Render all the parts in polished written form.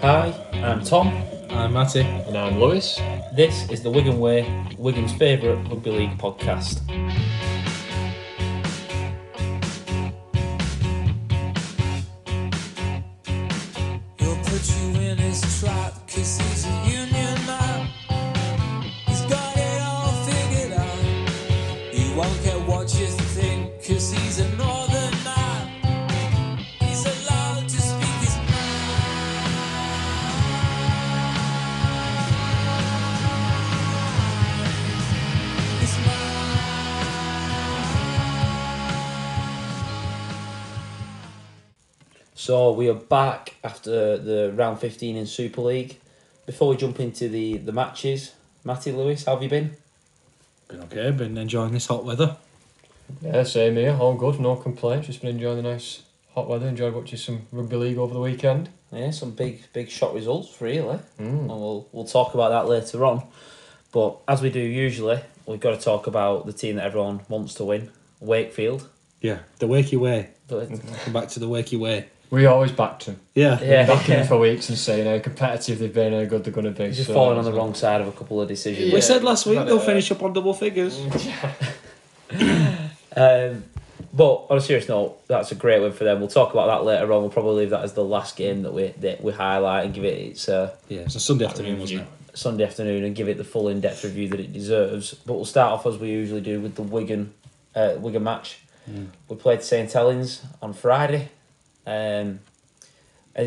Hi, I'm Tom. I'm Matty. And I'm Lewis. This is the Wigan Way, Wigan's favourite rugby league podcast. He'll put you in his trap, 'cause he's a union man. He's got it all figured out. He won't care what you think, 'cause he's a northern man. He's allowed to speak his mind. His So we are back after the round 15 in Super League. Before we jump into the matches, Matty, Lewis, how have you been? Been okay, been enjoying this hot weather. Yeah, same here. All good, no complaints. Just been enjoying the nice hot weather. Enjoyed watching some rugby league over the weekend. Yeah, some big shot results, really. And we'll talk about that later on. But as we do usually, we've got to talk about the team that everyone wants to win, Wakefield. Yeah, the Wakey way. But Come back to the Wakey way. We always backed them. Yeah. Backing them for weeks and saying how competitive they've been, how good they're going to be. just falling on the wrong side of a couple of decisions. We said last week but, they'll finish up on double figures. But on a serious note, that's a great win for them. We'll talk about that later on. We'll probably leave that as the last game that we highlight and give it its Yeah, it's a Sunday afternoon, wasn't it? Sunday afternoon and give it the full in-depth review that it deserves. But we'll start off as we usually do with the Wigan match. We played St Helens on Friday. Ended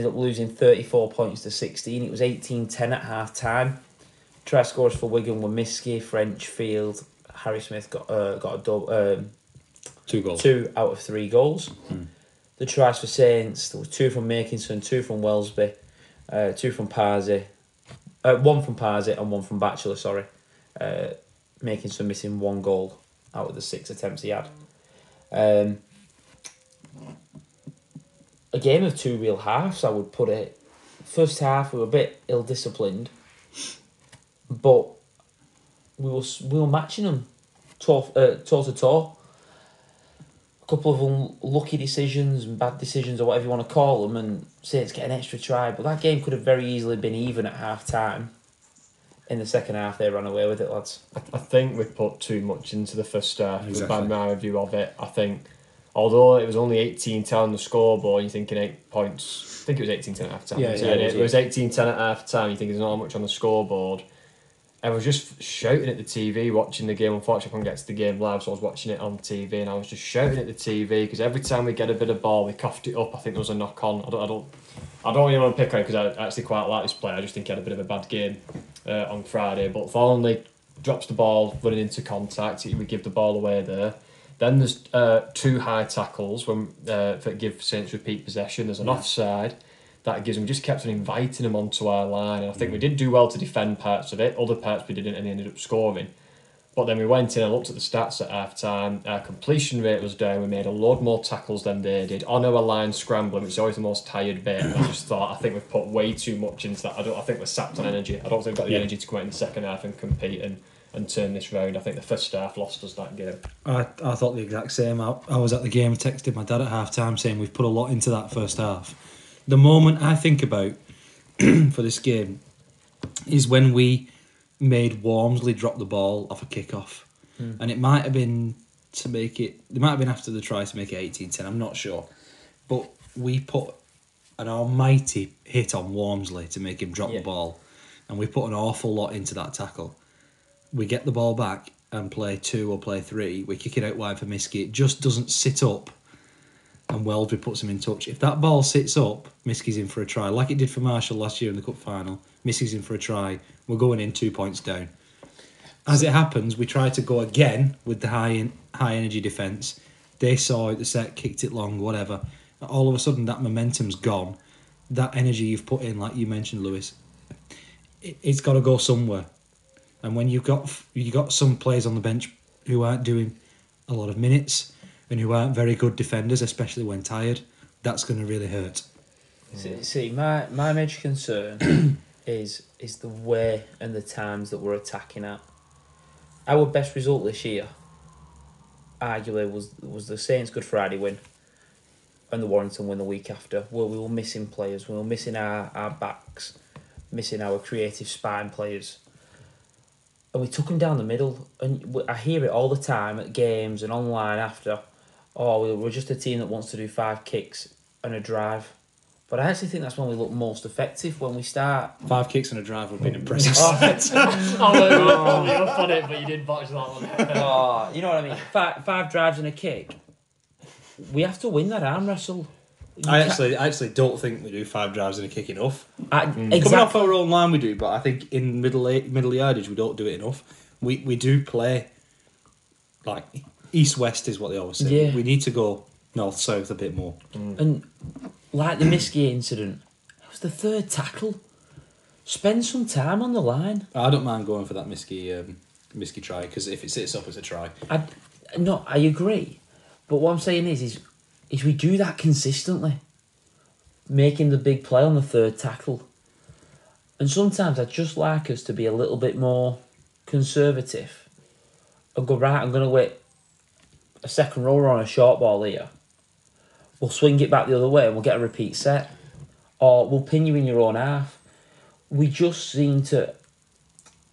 up losing 34 points to 16. It was 18-10 at half time. Try scores for Wigan were Miskey, French, Field. Harry Smith got a double. 2 goals. 2 out of 3 goals. The tries for Saints, there were 2 from Makinson, 2 from Wellesby, 2 from Parsi, 1 from Parsi and 1 from Batchelor, sorry. Makinson missing 1 goal out of the 6 attempts he had. A game of 2 real halves, I would put it. First half, we were a bit ill-disciplined, but we were matching them toe to toe. A couple of unlucky decisions and bad decisions, or whatever you want to call them, and Saints get an extra try. But that game could have very easily been even at half time. In the second half, they ran away with it, lads. I think we put too much into the first half. Exactly. By my review of it, I think, although it was only 18-10 on the scoreboard, you're thinking 8 points. I think it was 18-10 at half time. Yeah, it was 18-10 at half time. You think there's not much on the scoreboard. I was just shouting at the TV watching the game. Unfortunately, I couldn't get to the game live, so I was watching it on TV, and I was just shouting at the TV because every time we get a bit of ball, we coughed it up. I think there was a knock on. I don't really want to pick on it because I actually quite like this player. I just think he had a bit of a bad game on Friday. But Thornley drops the ball running into contact. We give the ball away there. Then there's 2 high tackles that give Saints repeat possession. There's an offside. That gives them, just kept on inviting them onto our line, and I think we did do well to defend parts of it. Other parts we didn't, and they ended up scoring. But then we went in and looked at the stats at half time. Our completion rate was down. We made a load more tackles than they did on our line scrambling, which is always the most tired bit. And I just thought, I think we've put way too much into that. I think we're sapped on energy. I don't think we've got the energy to go out in the second half and compete and turn this round. I think the first half lost us that game. I thought the exact same. I was at the game, texted my dad at half time saying we've put a lot into that first half. The moment I think about for this game is when we made Wormsley drop the ball off a kick-off. And it might have been after the try to make it 18-10, I'm not sure. But we put an almighty hit on Wormsley to make him drop the ball. And we put an awful lot into that tackle. We get the ball back and play 2 or play 3. We kick it out wide for Miskey. It just doesn't sit up. And Wellesby puts him in touch. If that ball sits up, Miskey's in for a try, like it did for Marshall last year in the cup final. Miskey's in for a try. We're going in 2 points down. As it happens, we try to go again with the high energy defence. They saw it, the set, kicked it long, whatever. All of a sudden, that momentum's gone. That energy you've put in, like you mentioned, Lewis, it's got to go somewhere. And when you've got some players on the bench who aren't doing a lot of minutes and who aren't very good defenders, especially when tired, that's going to really hurt. See, my major concern is the way and the times that we're attacking at. Our best result this year, arguably, was the Saints Good Friday win. and the Warrington win the week after, where we were missing players, we were missing our backs, missing our creative spine players. And we took them down the middle. And I hear it all the time at games and online after. Oh, we're just a team that wants to do 5 kicks and a drive. But I actually think that's when we look most effective, when we start. 5 kicks and a drive would have been impressive. Oh, you're funny, but you did botch that one. Oh, you know what I mean? 5 drives and a kick. We have to win that arm wrestle. I actually don't think we do 5 drives and a kick enough. Exactly. Coming off our own line we do, but I think in middle yardage we don't do it enough. We do play like east-west is what they always say. Yeah. We need to go north-south a bit more. And like the Miskey incident, it was the 3rd tackle. Spend some time on the line. I don't mind going for that Miskey try, because if it sits up, it's a try. I agree. But what I'm saying is we do that consistently. Making the big play on the 3rd tackle. And sometimes I'd just like us to be a little bit more conservative. And go, right, I'm going to wait a second roller on a short ball here. We'll swing it back the other way and we'll get a repeat set. Or we'll pin you in your own half. We just seem to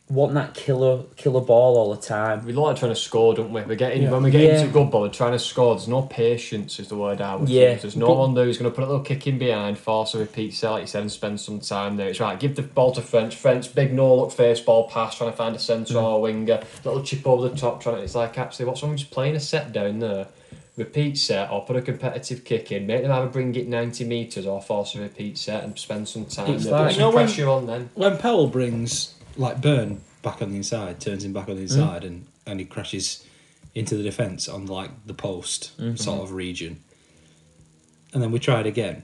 want that killer ball all the time. We like trying to score, don't we? When we get into good ball, we're trying to score. There's no patience, is the word I would use. There's no one there who's going to put a little kick in behind, force a repeat set, like you said, and spend some time there. It's right, give the ball to French. French, big no-look face ball pass, trying to find a centre or a winger. Little chip over the top, trying to... It's like, actually, what's wrong with just playing a set down there? Repeat set, or put a competitive kick in, make them either bring it 90 metres or force a repeat set and spend some time It's there. like- Put some pressure on then. When Powell brings, like, Byrne back on the inside, turns him back on the inside, and he crashes into the defence on, like, the post sort of region. And then we try it again.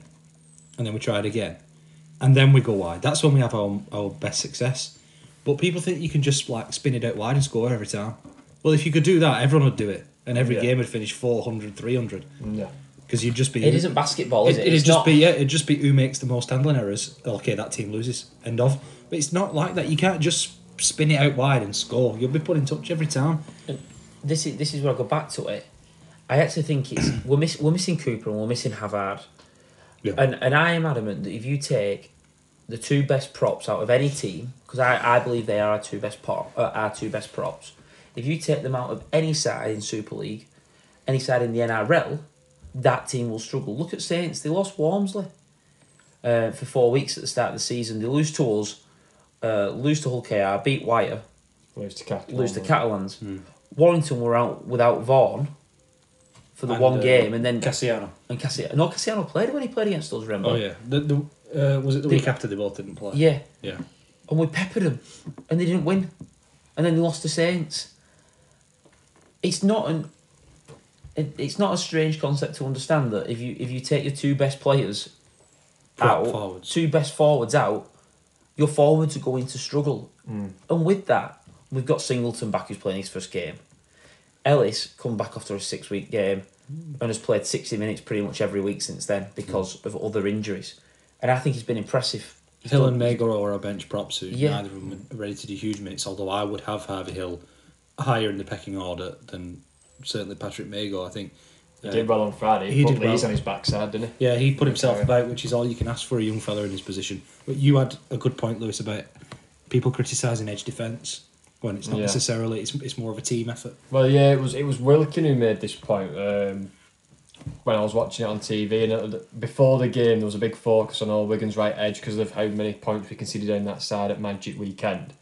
And then we try it again. And then we go wide. That's when we have our best success. But people think you can just, like, spin it out wide and score every time. Well, if you could do that, everyone would do it. And every game would finish 400, 300. Yeah. Because you'd just be... It isn't basketball, is it? It'd just be who makes the most handling errors. Okay, that team loses. End of. But it's not like that. You can't just spin it out wide and score. You'll be put in touch every time. This is where I go back to it. I actually think it's we're missing Cooper and we're missing Havard. Yeah. And I am adamant that if you take the 2 best props out of any team, because I believe they are our two best props. If you take them out of any side in Super League, any side in the NRL, that team will struggle. Look at Saints. They lost Walmsley for 4 weeks at the start of the season. They lose to us, lose to Hull KR, beat Wire, Lose to Catalans. Warrington were out without Vaughan for the one game, and then Cassiano. Cassiano played when he played against us, remember? Oh, yeah. Was it the week after they both didn't play? Yeah. Yeah. And we peppered them, and they didn't win. And then they lost to Saints. It's not a strange concept to understand that if you take your 2 best players out, forwards. 2 best forwards out, your forwards are going to struggle. And with that, we've got Singleton back who's playing his first game. Ellis come back after a 6-week game and has played 60 minutes pretty much every week since then because of other injuries. And I think he's been impressive. Hill and Magor are our bench props who Yeah. neither of them are ready to do huge minutes, although I would have Harvey Hill higher in the pecking order than certainly Patrick Magor. I think He did well on Friday. He put Lees on his backside, didn't he? Yeah, he put himself about, which is all you can ask for a young fella in his position. But you had a good point, Lewis, about people criticising edge defence when it's not necessarily. It's more of a team effort. Well, yeah, it was Wilkin who made this point when I was watching it on TV, and before the game there was a big focus on all Wigan's right edge because of how many points we conceded on that side at Magic Weekend.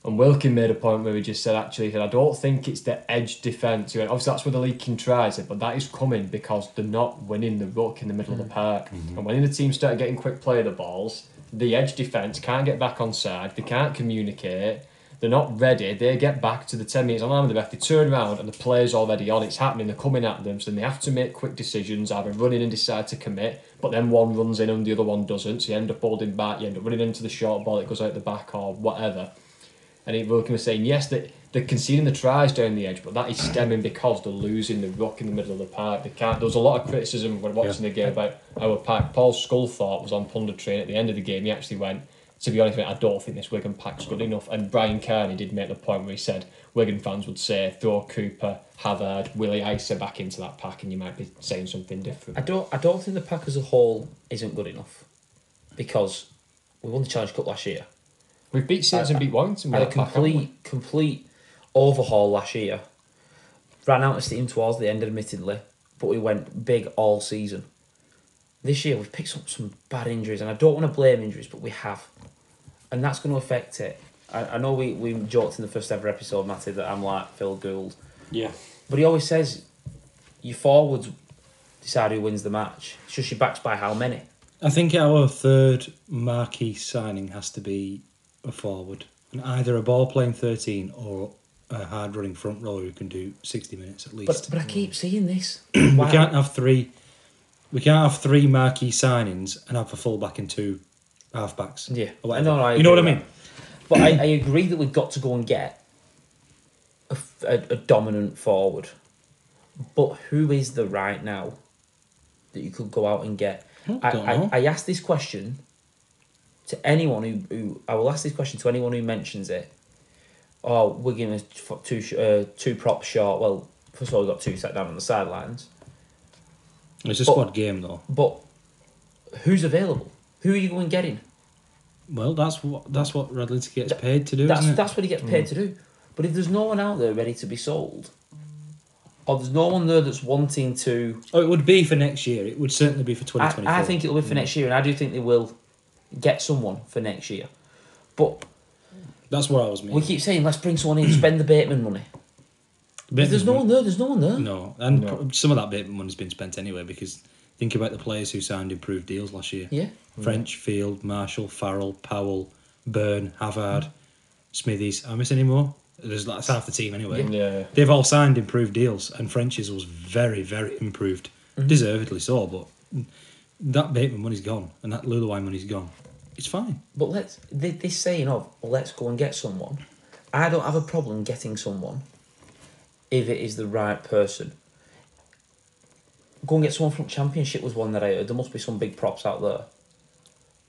And Wilkin made a point where he just said, I don't think it's the edge defence. He went, obviously that's where the league can try it, but that is coming because they're not winning the ruck in the middle of the park. And when the team started getting quick play of the balls, the edge defence can't get back on side, they can't communicate, they're not ready, they get back to the 10 metres on line with the ref, they turn around and the play's already on, it's happening, they're coming at them, so then they have to make quick decisions, either run in and decide to commit, but then one runs in and the other one doesn't, so you end up holding back, you end up running into the short ball, it goes out the back or whatever. And Wilkin was saying, yes, they're conceding the tries down the edge, but that is stemming because they're losing the ruck in the middle of the park. They can't. There was a lot of criticism when watching the game about our pack. Paul Scullthorpe was on punditry, and at the end of the game, he actually went, to be honest, mate, I don't think this Wigan pack's good enough. And Brian Kearney did make the point where he said Wigan fans would say throw Cooper, Havard, Willie Isa back into that pack, and you might be saying something different. I don't think the pack as a whole isn't good enough, because we won the Challenge Cup last year. We've beat Saints and beat Warrington. Had a with that pack, haven't we? complete overhaul last year. Ran out of steam towards the end, admittedly, but we went big all season. This year we've picked up some bad injuries, and I don't want to blame injuries, but we have, and that's going to affect it. I know we joked in the first ever episode, Matty, that I'm like Phil Gould. Yeah. But he always says your forwards decide who wins the match. It's just your backs by how many. I think our third marquee signing has to be a forward, and either a ball playing 13 or a hard running front row who can do 60 minutes at least. But I keep seeing this. We can't have three. We can't have three marquee signings and have a fullback and two halfbacks. Yeah, or whatever. I you know what I agree mean? with that. But I agree that we've got to go and get a dominant forward. But who is the right now that you could go out and get? I don't know. I asked this question to anyone who I will ask this question to anyone who mentions it. Oh, Wigan is two props short. Well, first of all, we've got two sat down on the sidelines. It's a squad game though. But who's available? Who are you going getting? Well, that's what Radlinski gets paid to do, isn't it? That's what he gets paid to do. But if there's no one out there ready to be sold, or there's no one there that's wanting to... Oh, it would be for next year. It would certainly be for 2024. I think it'll be for next year, and I do think they will get someone for next year. But that's what I was meaning. we keep saying, let's bring someone in, spend the Bateman money. If there's no one there, there's no one there. No, and some of that Bateman money's been spent anyway, because think about the players who signed improved deals last year. Yeah. French, Field, Marshall, Farrell, Powell, Byrne, Havard, Smithies. Am I missing any more? That's half the team anyway. Yeah. They've all signed improved deals, and French's was very, very improved. Deservedly so, but that Bateman money's gone, and that Luluwine money's gone. It's fine. But this saying of, well, let's go and get someone, I don't have a problem getting someone if it is the right person. Go and get someone from Championship was one that I heard. There must be some big props out there.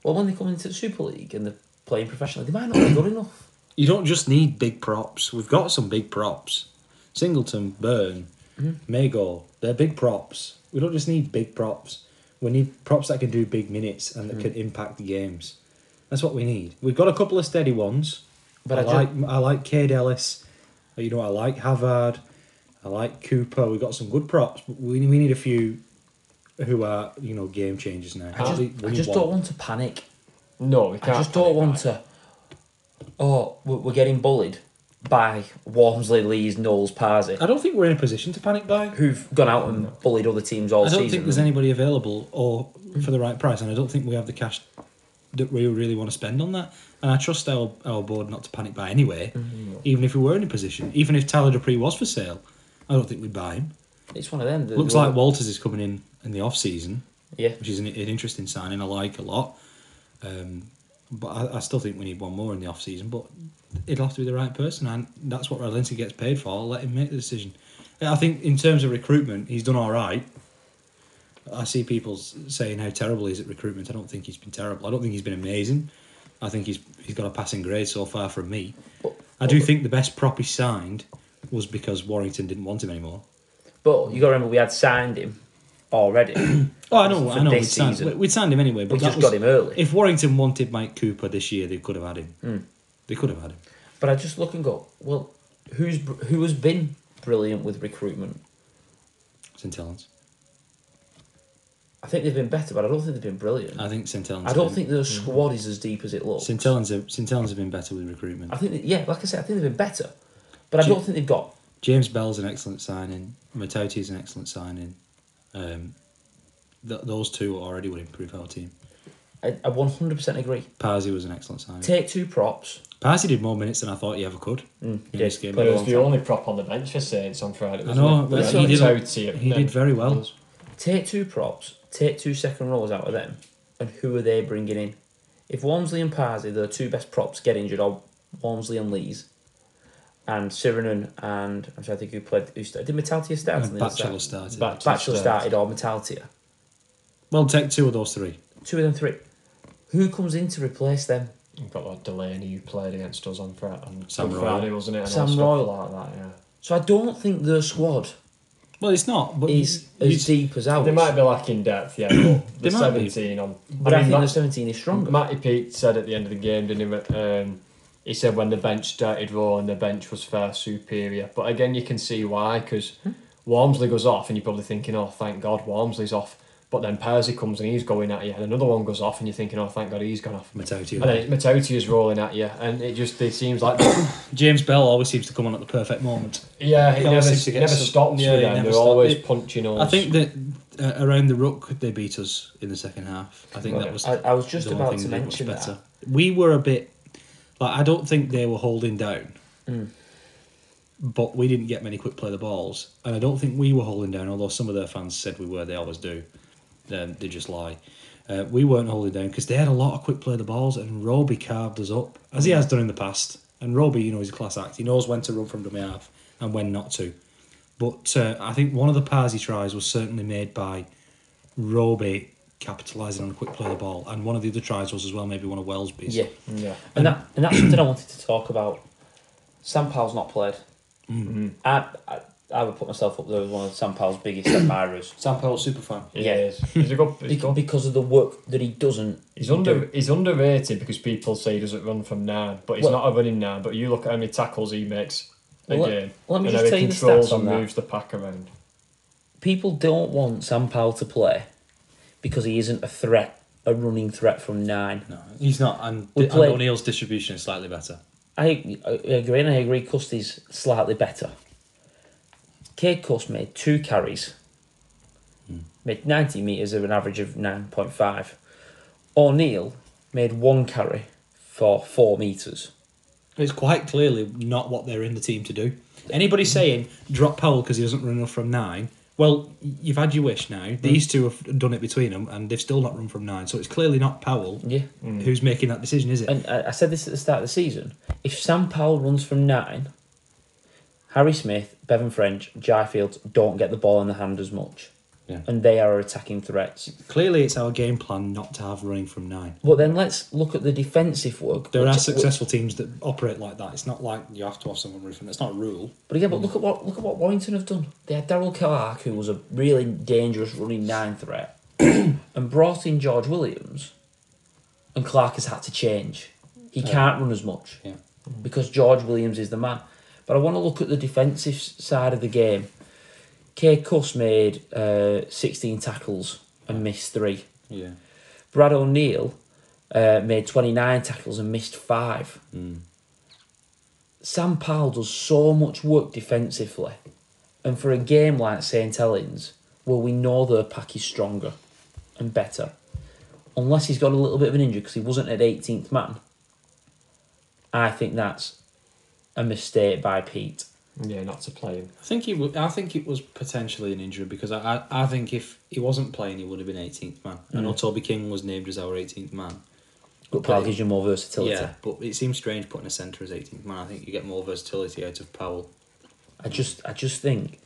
Well, when they come into the Super League and they're playing professionally, they might not be good enough. You don't just need big props. We've got some big props. Singleton, Byrne, Mago, they're big props. We don't just need big props. We need props that can do big minutes and that can impact the games. That's what we need. We've got a couple of steady ones. But I like Cade Ellis. I like Havard. I like Cooper. We've got some good props. But we need a few who are, game changers now. I just don't want to panic. No, we can't. I just don't want to... Oh, we're getting bullied by Walmsley, Lees, Knowles, Parsi, I don't think we're in a position to panic buy. who've gone out and bullied other teams all I season. don't think there's anybody available or for the right price, and I don't think we have the cash that we really want to spend on that. And I trust our board not to panic buy anyway, even if we were in a position. Even if Tyler Dupree was for sale, I don't think we'd buy him. It's one of them. Looks like Walters is coming in the off-season, Yeah. which is an interesting signing I like a lot. But I still think we need one more in the off-season, but it'll have to be the right person, and that's what Radlinski gets paid for. I'll let him make the decision. I think in terms of recruitment, he's done all right. I see people saying how terrible he is at recruitment. I don't think he's been terrible. I don't think he's been amazing. I think he's got a passing grade so far from me. I do think the best prop he signed was because Warrington didn't want him anymore. But you got to remember, we had signed him already. Oh, I know. For this season. We'd signed him anyway. But We just got him early. If Warrington wanted Mike Cooper this year, they could have had him. They could have had him. But I just look and go, well, who has been brilliant with recruitment? St Helens. I think they've been better, but I don't think they've been brilliant. I think St Helens. I don't think their squad is as deep as it looks. St Helens have been better with recruitment. I think, like I said, I think they've been better. But I don't think they've got... James Bell's an excellent signing. Matauti is an excellent signing. Those two already would improve our team. I 100% agree. Parsi was an excellent signing. Take two props. Parsi did more minutes than I thought he ever could in this game. But it was the only prop on the bench for Saints on Friday. I know, Wasn't but it? he did very well. Take two props. Take two second rows out of them. And who are they bringing in? If Walmsley and Parsi, the two best props, get injured, or Walmsley and Lees, and Sirinen and... I'm trying to think who played... Did Metaltia start? Batchelor started. Batchelor started, or Metaltia. Well, take two of those three. Two of them three. Who comes in to replace them? You've got like Delaney who played against us on Sam Good Royal. Friday, wasn't it? And Sam all stuff Royal. like that, yeah. So I don't think their squad Well, it's not, but is as deep as ours. They might be lacking depth, yeah, but They the might be. 17 on. But I think the 17 is stronger. Matty Pete said at the end of the game, didn't he? He said when the bench started rolling, the bench was far superior. But again, you can see why, because Walmsley goes off, and you're probably thinking, oh, thank God Walmsley's off. But then Percy comes and he's going at you, and another one goes off, and you're thinking, oh, thank God he's gone off. Matauti. And then Matauti is rolling at you, and it seems like James Bell always seems to come on at the perfect moment. yeah, He it always never, seems to get never some- stops yeah, with he them. never They're stops. always It- punching us. I think that around the ruck they beat us in the second half. I think that was. I was just the one about thing to they did mention much that. We were a bit like I don't think they were holding down, but we didn't get many quick play the balls, and I don't think we were holding down. Although some of their fans said we were, they always do. They just lie. We weren't holding down because they had a lot of quick play the balls, and Roby carved us up as he has done in the past. And Roby, he's a class act. He knows when to run from dummy half and when not to. But I think one of the Parsi tries was certainly made by Roby capitalising on a quick play the ball, and one of the other tries was as well maybe one of Wellesby's. Yeah. yeah. And that's something I wanted to talk about. Sam Powell's not played. I would put myself up there as one of Sam Powell's biggest admirers. Sam Powell's super fan. He Yeah. is. He's a good. He's good. Because of the work that he doesn't. He's underrated because people say he doesn't run from 9, but he's Well- not a running 9. But you look at how many tackles he makes a Well, game, let me and just how he tell you the controls stats on and that. moves the pack around. People don't want Sam Powell to play because he isn't a running threat from 9. No, he's not. And We played- O'Neill's distribution is slightly better. I agree, and I agree Custy's slightly better. Cade Cust made 2 carries, made 90 metres of an average of 9.5. O'Neill made 1 carry for 4 metres. It's quite clearly not what they're in the team to do. Anybody saying drop Powell because he doesn't run enough from 9, well, you've had your wish now. These two have done it between them, and they've still not run from 9. So it's clearly not Powell Yeah. who's making that decision, is it? And I said this at the start of the season. If Sam Powell runs from 9, Harry Smith, Bevan French, Jai Fields don't get the ball in the hand as much. Yeah. And they are attacking threats. Clearly, it's our game plan not to have running from 9. But then let's look at the defensive work. There are which- successful teams that operate like that. It's not like you have to have someone running from. That's not a rule. But again, look at what Warrington have done. They had Darryl Clark, who was a really dangerous running 9 threat, and brought in George Williams, and Clark has had to change. He can't run as much Yeah. because George Williams is the man. But I want to look at the defensive side of the game. Cade Cust made 16 tackles and missed 3. Yeah. Brad O'Neill made 29 tackles and missed 5. Sam Powell does so much work defensively. And for a game like St Helens, where we know their pack is stronger and better, unless he's got a little bit of an injury because he wasn't at 18th man, I think that's a mistake by Pete. Yeah, not to play him. I think it was potentially an injury because I think if he wasn't playing, he would have been 18th man. I know Toby King was named as our 18th man. But Powell gives you more versatility. Yeah, but it seems strange putting a centre as 18th man. I think you get more versatility out of Powell. I just think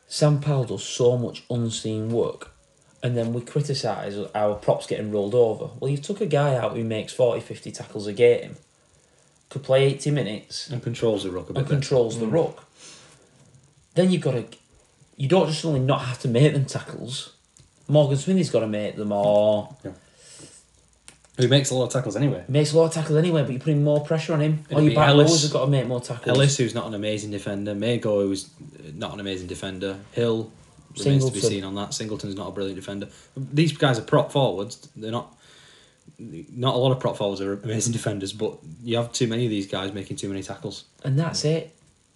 Sam Powell does so much unseen work, and then we criticise our props getting rolled over. Well, you took a guy out who makes 40, 50 tackles a game, could play 80 minutes, And controls the ruck a bit and better. controls the ruck. Then you don't just suddenly not have to make them tackles. Morgan Smithy's got to make them, or Who makes a lot of tackles anyway. he makes a lot of tackles anyway, but you're putting more pressure on him. Or It'd your be back Ellis. rowers have got to make more tackles. Ellis, who's not an amazing defender. Mago, who's not an amazing defender. Hill remains to be Singleton. seen on that. Singleton's not a brilliant defender. These guys are prop forwards. They're not. Not a lot of prop forwards are amazing defenders, but you have too many of these guys making too many tackles. And that's it.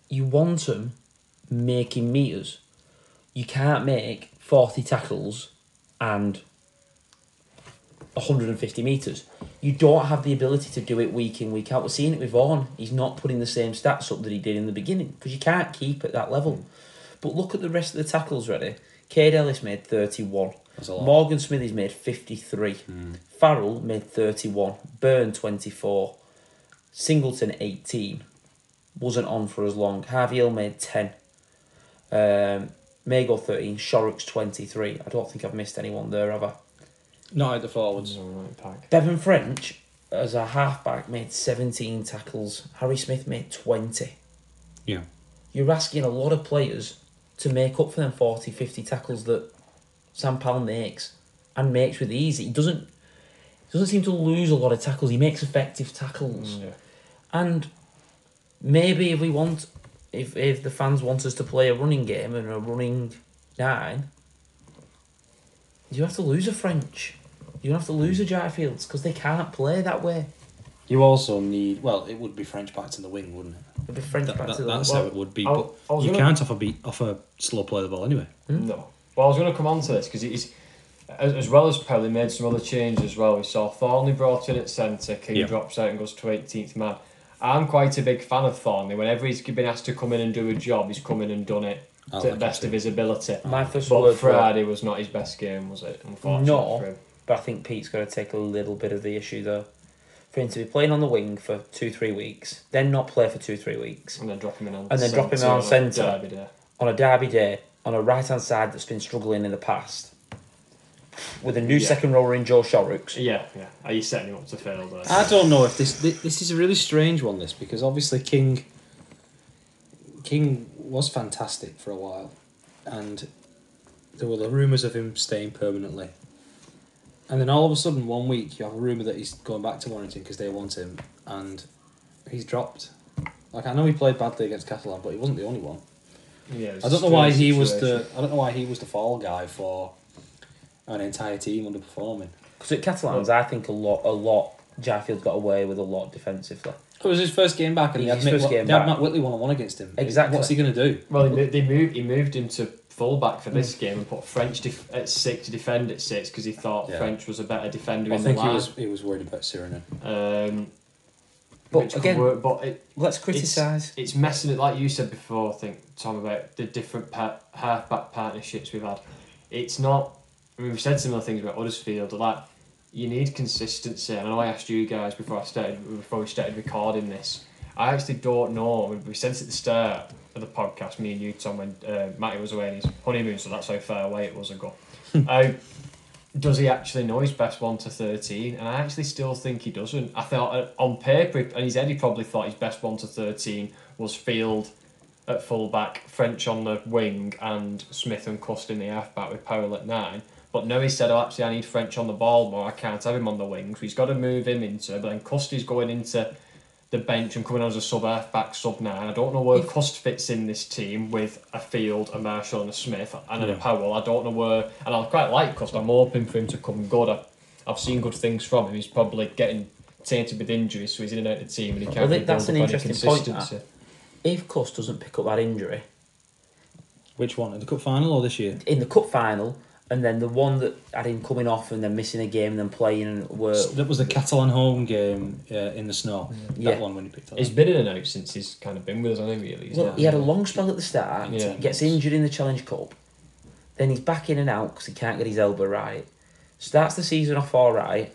You want them making meters. You can't make 40 tackles and 150 metres. You don't have the ability to do it week in, week out. We're seeing it with Vaughan. He's not putting the same stats up that he did in the beginning because you can't keep at that level. But look at the rest of the tackles ready. Cade Ellis made 31. That's a lot. Morgan Smithy's made 53. Farrell made 31. Byrne 24. Singleton 18. Wasn't on for as long. Harvey Hill made 10. Mago 13. Shorrock's 23. I don't think I've missed anyone there, have I? Not at the forwards. Right pack. Bevan French as a halfback, made 17 tackles. Harry Smith made 20. Yeah. You're asking a lot of players to make up for them 40, 50 tackles that Sam Powell makes, and makes with ease. He doesn't seem to lose a lot of tackles. He makes effective tackles. Yeah. And maybe if the fans want us to play a running game and a running 9, you have to lose a French. You have to lose a Jarfields because they can't play that way. You also need... Well, it would be French backs in the wing, wouldn't it? It'd be French back to the That's how it would be. I But was you gonna- can't offer slow play the ball anyway. No. Well, I was going to come on to this because it is, as well as Pelly made some other changes as well. We saw Thornley brought in at centre, King drops out and goes to 18th man. I'm quite a big fan of Thornley. Whenever he's been asked to come in and do a job, he's come in and done it to the best of his ability. My first But words were, Friday was not his best game, was it? Unfortunately No. for him. but I think Pete's got to take a little bit of the issue though. For him to be playing on the wing for 2-3 weeks, then not play for 2-3 weeks, And then drop him in on And then drop him centre on a centre. derby day. on a derby day, on a right-hand side that's been struggling in the past, with a new Yeah. second rower in Joe Shorrocks. Yeah. Are you setting him up to fail there? I don't know if this is a really strange one, this, because obviously King was fantastic for a while, and there were the rumours of him staying permanently. And then all of a sudden, one week, you have a rumour that he's going back to Warrington because they want him, and he's dropped. Like, I know he played badly against Catalan, but he wasn't the only one. Yeah, it was I a don't know why strange he was situation. the. I don't know why he was the fall guy for an entire team underperforming. Because at Catalans, I think a lot, Jarfield got away with a lot defensively. It was his first game back, and he had His first game they had back. Matt Whitley 1-on-1 against him. Exactly. What's he going to do? Well, he moved him to fullback for this game and put French at 6 to defend at 6 because he thought Yeah. French was a better defender I in think the line. he was worried about Sirenen. But Which could again, work, but let's criticise. it's messing it, like you said before, I think, Tom, about the different half-back partnerships we've had. It's not... I mean, we've said similar things about Huddersfield, like, you need consistency. And I know I asked you guys before we started recording this. I actually don't know. We said it at the start of the podcast, me and you, Tom, when Matty was away on his honeymoon, so that's how far away it was ago. Does he actually know his best 1 to 13? And I actually still think he doesn't. I thought on paper, and his head, he probably thought his best 1 to 13 was Field at fullback, French on the wing, and Smith and Cust in the halfback with Powell at 9. But now he said, actually, I need French on the ball more. I can't have him on the wing. So he's got to move him into. But then Cust is going into the bench and coming on as a sub halfback, sub 9. I don't know where Cust fits in this team with a Field, a Marshall, and a Smith, and a Powell. I don't know where. And I quite like Cust. I'm hoping for him to come good. I've seen good things from him. He's probably getting tainted with injuries, so he's in and out of the team, and he can't. Well, really that's build an up any interesting point, consistency. If Cust doesn't pick up that injury Which one? In the cup final or this year? in the cup final, and then the one that had him coming off and then missing a game and then playing and That was the Catalan home game in the snow. Yeah. That one when he picked up. He's been in and out since he's kind of been with us, hasn't he, really? He's well, not- he had a long spell at the start, Yeah. gets injured in the Challenge Cup, then he's back in and out because he can't get his elbow right, starts the season off all right,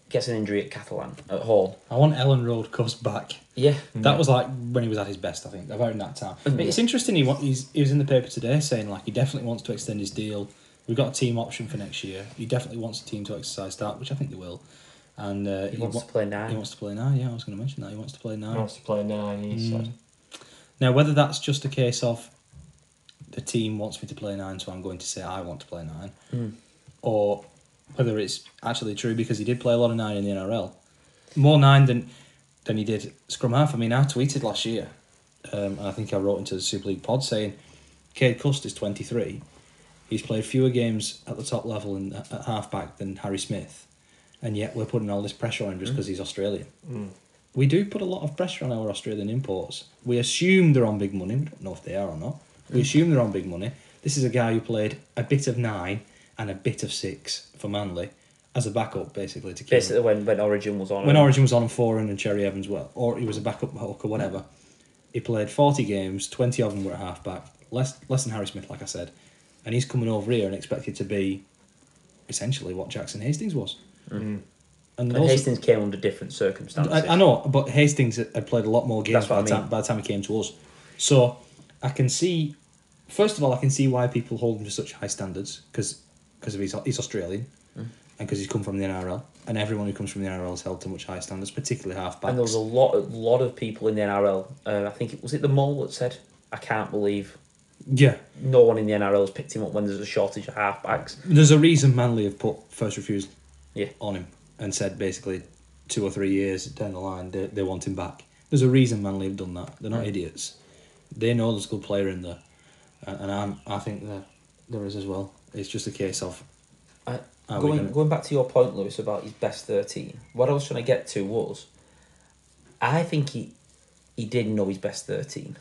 gets an injury at Catalan, at home. I want Ellen Road Cust back. Yeah. That was like when he was at his best, I think, around that time. Mm. It's interesting, he was in the paper today saying like he definitely wants to extend his deal. We've got a team option for next year. He definitely wants the team to exercise that, which I think they will. And He wants to play 9. He wants to play 9, yeah, I was going to mention that. He wants to play 9. He wants to play 9, he said. Now, whether that's just a case of the team wants me to play 9, so I'm going to say I want to play 9, or whether it's actually true because he did play a lot of 9 in the NRL. More 9 than he did scrum half. I mean, I tweeted last year, and I think I wrote into the Super League pod saying, Cade Cust is 23. He's played fewer games at the top level and at halfback than Harry Smith, and yet we're putting all this pressure on him just because he's Australian. We do put a lot of pressure on our Australian imports. We assume they're on big money. We don't know if they are or not. We assume they're on big money. This is a guy who played a bit of 9 and a bit of 6 for Manly as a backup, basically, to keep Basically, when Origin was on. when Origin was on and Foran and Cherry Evans were, or he was a backup hook or whatever. He played 40 games, 20 of them were at halfback, less than Harry Smith, like I said, and he's coming over here and expected to be essentially what Jackson Hastings was. And also, Hastings came under different circumstances. I know, but Hastings had played a lot more games That's what I mean. by the time he came to us. So I can see, first of all, I can see why people hold him to such high standards because of he's Australian. and because he's come from the NRL, and everyone who comes from the NRL is held to much higher standards, particularly half-backs. And there was a lot of people in the NRL. I think it was the Mole that said, "I can't believe Yeah. no one in the NRL has picked him up when there's a shortage of half-backs." There's a reason Manly have put first refusal Yeah. on him and said basically 2 or 3 years down the line they want him back. There's a reason Manly have done that. They're not idiots. They know there's a good player in there, and I think there is as well. It's just a case of Going back to your point, Lewis, about his best 13. What I was trying to get to was, I think he did know his best 13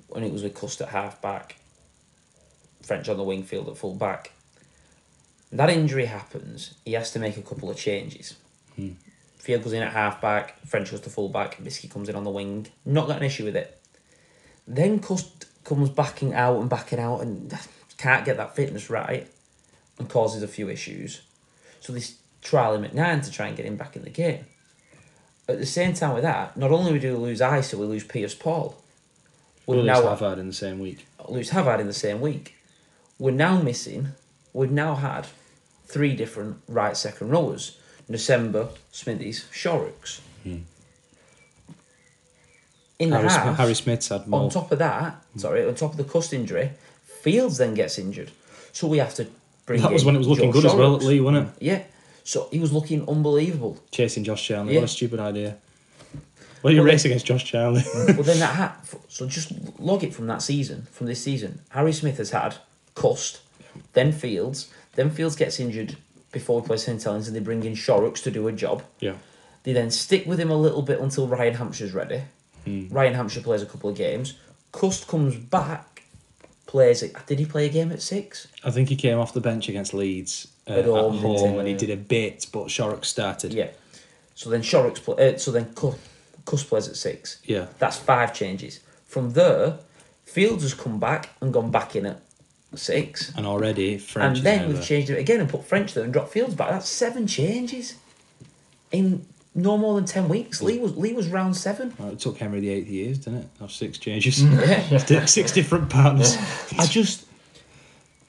when it was with Cust at half-back, French on the wing, Field at full-back. That injury happens, he has to make a couple of changes. Field goes in at half-back, French goes to full-back, Bisky comes in on the wing. Not got an issue with it. Then Cust comes backing out and can't get that fitness right and causes a few issues. So they trial him at 9 to try and get him back in the game. At the same time with that, not only do we lose Isa, we lose Pierce Paul. we lose Havard in the same week. Lose Havard in the same week. We've now had 3 different right second rowers. December, Smithies, Shorrocks. In the half, Harry Smith's had more. on top of the Cust injury, Fields then gets injured. So we have to bring That was in when it was looking Joe good as well Shorrocks. at Lee, wasn't it? Yeah. So he was looking unbelievable. Chasing Josh Charnley. Yeah. What a stupid idea. Well, you race against Josh Charnley. Well, then so just log it from this season. Harry Smith has had Cust, then Fields gets injured before we play St Helens, and they bring in Shorrocks to do a job. Yeah. They then stick with him a little bit until Ryan Hampshire's ready. Ryan Hampshire plays a couple of games. Cust comes back, did he play a game at 6? I think he came off the bench against Leeds At home, didn't he? and he did a bit, but Shorrock started. Yeah. So then Cust plays at 6. Yeah. That's 5 changes. From there, Fields has come back and gone back in at 6. And already French And then is we've now there. changed it again and put French there and dropped Fields back. That's 7 changes in no more than 10 weeks. Lee was round 7. Well, it took Henry the 8 years, didn't it? Have 6 changes. Yeah. 6 different partners.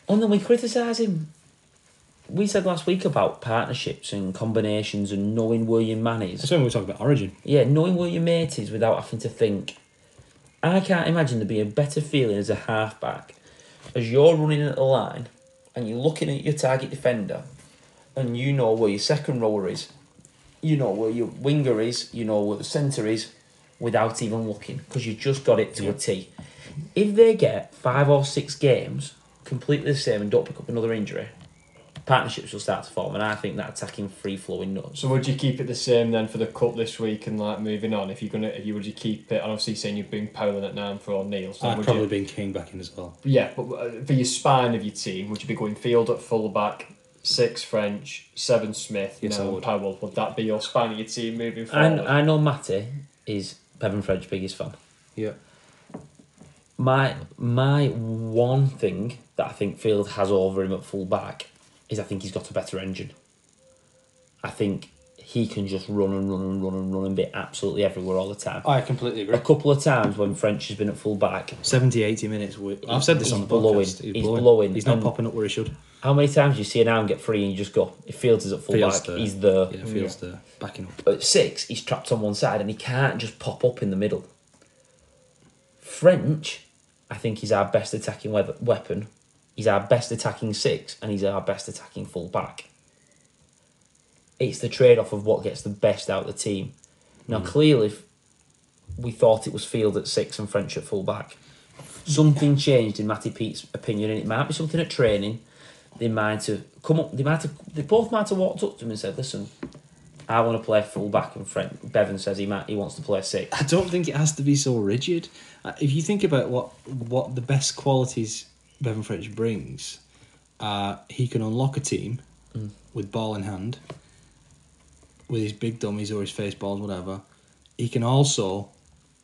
And then we criticise him. We said last week about partnerships and combinations and knowing where your man is. That's when we were talking about Origin. Yeah, knowing where your mate is without having to think. I can't imagine there being a better feeling as a half-back as you're running at the line and you're looking at your target defender and you know where your second rower is, you know where your winger is, you know where the centre is, without even looking, because you've just got it to a T. If they get 5 or 6 games completely the same and don't pick up another injury, partnerships will start to form, and I think that attacking free-flowing nuts. So would you keep it the same then for the cup this week and like moving on? Would you keep it? And obviously saying you'd bring Poland at 9 for O'Neill. So I'd would probably you, bring King back in as well. yeah, but for your spine of your team, would you be going Field at full back, 6 French, 7 Smith, Yes, I 9 would. Powell? Would that be your spine of your team moving forward? I know Matty is Bevan French's biggest fan. Yeah. My one thing that I think Field has over him at full back is I think he's got a better engine. I think he can just run and be absolutely everywhere all the time. I completely agree. A couple of times when French has been at full back, 70, 80 minutes. I've said this on the blowing. podcast. He's blowing. He's not And popping up where he should. how many times do you see an arm get free and you just go, if Fields is at full Fields back, there. he's there. Yeah, Fields there. Backing up. At 6, he's trapped on one side and he can't just pop up in the middle. French, I think he's our best attacking weapon. He's our best attacking 6 and he's our best attacking full back. It's the trade-off of what gets the best out of the team. Now, clearly, we thought it was Field at 6 and French at full back. Something changed in Matty Pete's opinion, and it might be something at training. They both might have walked up to him and said, "Listen, I want to play full back," and Bevan says he wants to play 6. I don't think it has to be so rigid. If you think about what the best qualities Bevan French brings, he can unlock a team with ball in hand, with his big dummies or his face balls, whatever. He can also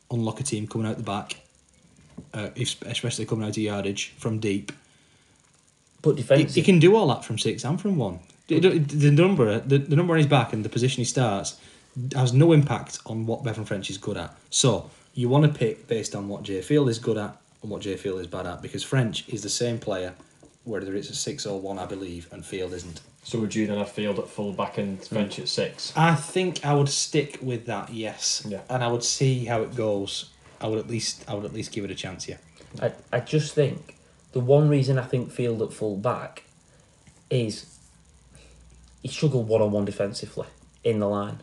unlock a team coming out the back, especially coming out of yardage from deep. But defensive, He can do all that from 6 and from 1. The number on his back and the position he starts has no impact on what Bevan French is good at. So you want to pick based on what Jay Field is good at and what Jay Field is bad at, because French is the same player whether it's a 6 or 1, I believe, and Field isn't. So would you then have Field at full back and French at 6? I think I would stick with that, yes. Yeah. And I would see how it goes. I would at least give it a chance, yeah. I just think the one reason I think Field at full back is he struggled one-on-one defensively in the line.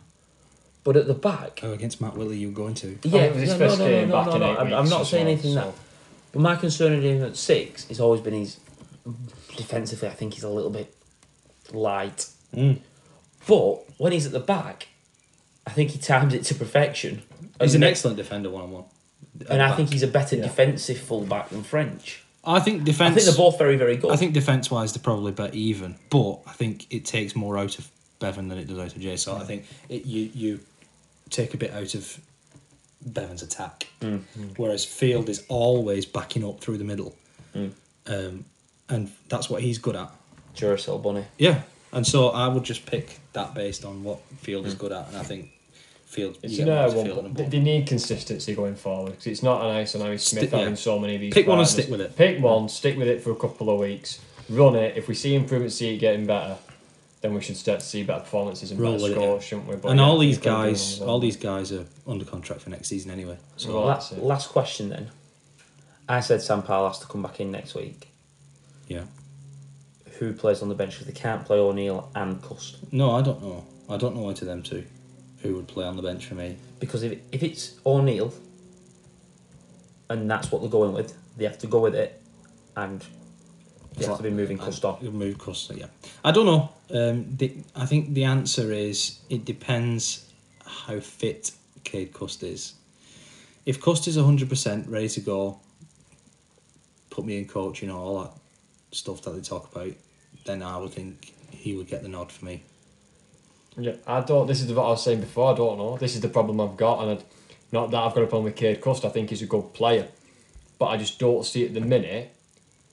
But at the back... Oh, against Matt Willie you're going to. Yeah, it was his first game back in 8 I'm weeks not as saying well, anything so- that... But my concern in him at 6 has always been his... Defensively, I think he's a little bit light. But when he's at the back, I think he times it to perfection. He's an And- excellent defender, 1-on-1. And I think he's a better defensive full-back than French. I think defence... I think they're both very, very good. I think defence-wise they're probably about even, but I think it takes more out of Bevan than it does out of Jay. So I think you take a bit out of Bevan's attack, whereas Field is always backing up through the middle, and that's what he's good at. Duracell Bunny. Yeah, and so I would just pick that based on what Field is good at, and I think Field. It's you an get more air to one, Field than but Ball. they need consistency going forward because it's not a nice and Harry Smith Stick- yeah. having so many of these. Pick one and partners. stick with it. Pick one, stick with it for a couple of weeks, run it. If we see improvement, see it getting better, then we should start to see better performances and Roll better with it, scores, yeah. shouldn't we? But And yeah, all I these think they're doing guys, well. all these guys are under contract for next season anyway. So Well, that's it. Last question then. I said Sam Powell has to come back in next week. yeah. Who plays on the bench? Because they can't play O'Neill and Cust. No, I don't know. I don't know out of them two who would play on the bench for me. Because if it's O'Neill, and that's what they're going with, they have to go with it, and they have to be moving Cust on. Move Cust, yeah. I don't know. I think the answer is it depends how fit Cade Cust is. If Cust is 100% ready to go, put me in coach, all that stuff that they talk about, then I would think he would get the nod for me. Yeah, I don't. This is what I was saying before. I don't know. This is the problem I've got, and not that I've got a problem with Cade Cust. I think he's a good player, but I just don't see it at the minute.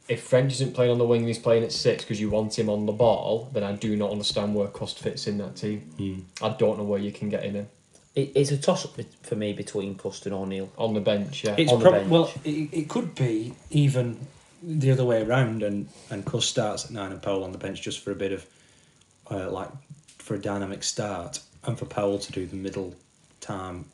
If French isn't playing on the wing and he's playing at 6 because you want him on the ball, then I do not understand where Cust fits in that team. I don't know where you can get him in It's a toss-up for me between Cust and O'Neill. on the bench. Yeah, It's On the bench. well, it could be even the other way around, and Cust starts at 9 and Powell on the bench just for a bit of for a dynamic start, and for Powell to do the middle time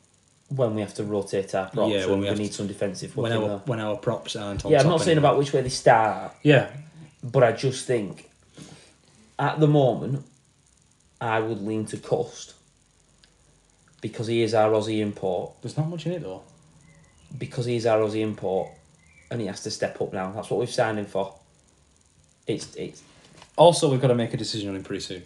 When we have to rotate our props, Yeah, when and we we have need to- some defensive when work in our there. when our props aren't on Yeah, I'm top not saying anyway. about which way they start, Yeah, but I just think at the moment I would lean to Cust because he is our Aussie import. there's not much in it though. Because he is our Aussie import, and he has to step up now. That's what we've signed him for. It's Also, we've got to make a decision on him pretty soon.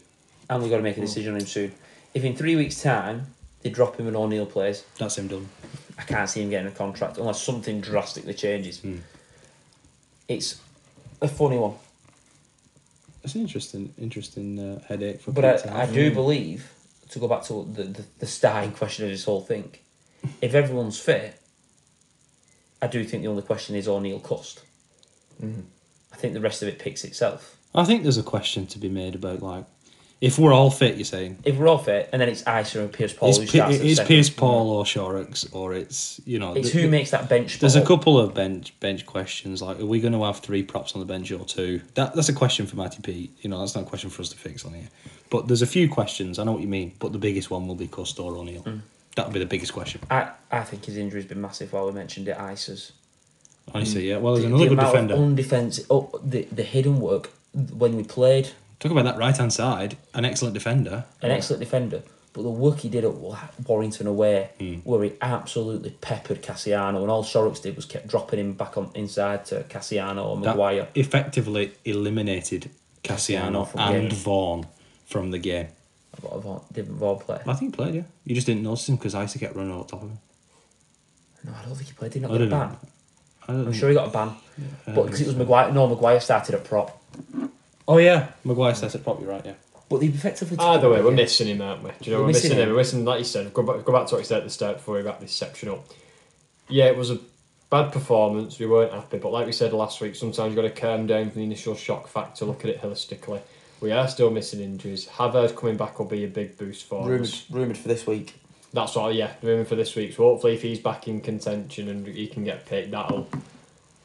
and we've got to make a decision on him soon. If in 3 weeks' time they drop him and O'Neill plays, That's him done. I can't see him getting a contract unless something drastically changes. It's a funny one, It's an interesting headache for. but Pete to I have. do believe, to go back to the starting question of this whole thing, if everyone's fit, I do think the only question is O'Neill Cust. I think the rest of it picks itself. I think there's a question to be made about if we're all fit. You're saying If we're all fit, and then it's Isa and Pierce Paul who starts at is second. Pierce Paul or Shorrocks, or it's It's who makes that bench spot. There's a couple of bench questions are we going to have 3 props on the bench or 2? That's a question for Matty P. That's not a question for us to fix on here. But there's a few questions. I know what you mean. But the biggest one will be Cust or O'Neill. That'll be the biggest question. I think his injury's been massive. While we mentioned it, Isa's. I see. Yeah. Well, there's The another good amount defender. of the hidden work when we played, Talk about that right hand side. An excellent defender. an excellent defender, but the work he did at Warrington away, where he absolutely peppered Cassiano, and all Shorrocks did was kept dropping him back on inside to Cassiano or That Maguire. effectively eliminated Cassiano from and games. Vaughan from the game. Didn't Vaughan play? I think he played. Yeah. You just didn't notice him because Isa kept running on top of him. No, I don't think he played. Did he not I get a don't ban? know. I don't I'm think- sure he got a ban, but because it was Maguire. No, Maguire started at prop, Oh yeah, Maguire started probably right. Yeah. but they effectively. took Either way, him we're away. missing him, aren't we? Do you know, We're we're missing missing him. him. We're missing, like you said, go back to what you said at the start before we wrap this section up. Yeah, it was a bad performance. We weren't happy, but like we said last week, sometimes you've got to calm down from the initial shock factor, look at it holistically. We are still missing injuries. Havard coming back will be a big boost for us. Rumoured for this week. That's what, yeah, the moving for this week. So hopefully if he's back in contention and he can get picked, that'll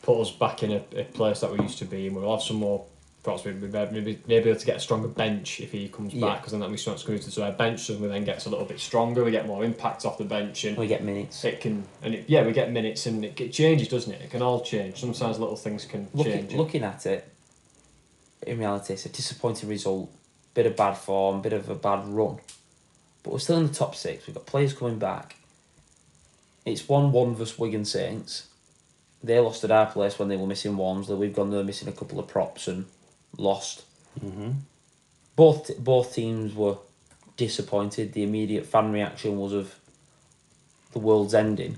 put us back in a place that we used to be in. We'll have some more. Perhaps we'll maybe able to get a stronger bench if he comes back, because then that means not screwed. So our bench suddenly then gets a little bit stronger. We get more impact off the bench, and We get minutes. we get minutes, and it changes, doesn't it? It can all change. Sometimes little things can change. Looking at it, in reality, it's a disappointing result. Bit of bad form, bit of a bad run. But we're still in the top 6. We've got players coming back. It's 1-1 versus Wigan Saints. They lost at our place when they were missing Walmsley. We've gone there missing a couple of props and lost. Mm-hmm. Both teams were disappointed. The immediate fan reaction was of the world's ending.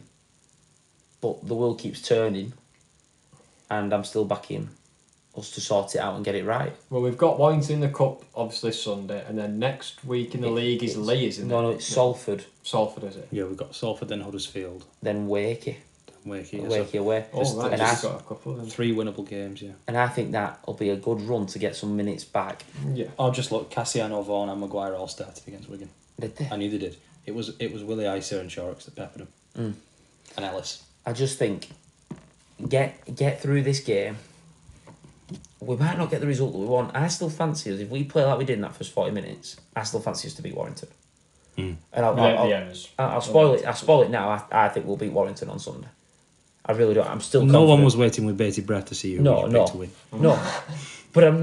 But the world keeps turning, and I'm still backing us to sort it out and get it right. Well, we've got Warrington in the Cup, obviously Sunday, and then next week in the league is Lee, isn't it? No, it's Salford, Salford, is it? Yeah, we've got Salford, then Huddersfield, then Wakey. Wakey. Wakey away. Oh, right, and so I- we've got a couple then. 3 winnable games, yeah. And I think that'll be a good run to get some minutes back. Yeah. Oh, just look, Cassiano, Vaughan and Maguire all started against Wigan. Did they? I knew they did. It was Willie Iser and Shorrocks that peppered them. And Ellis. I just think get through this game. We might not get the result that we want. I still fancy us, if we play like we did in that first 40 minutes, I still fancy us to beat Warrington. And I'll spoil it. I'll spoil it now. I think we'll beat Warrington on Sunday. I really don't. I'm still No confident. one was waiting with bated breath to see who No, you no. picked to win. No. But I'm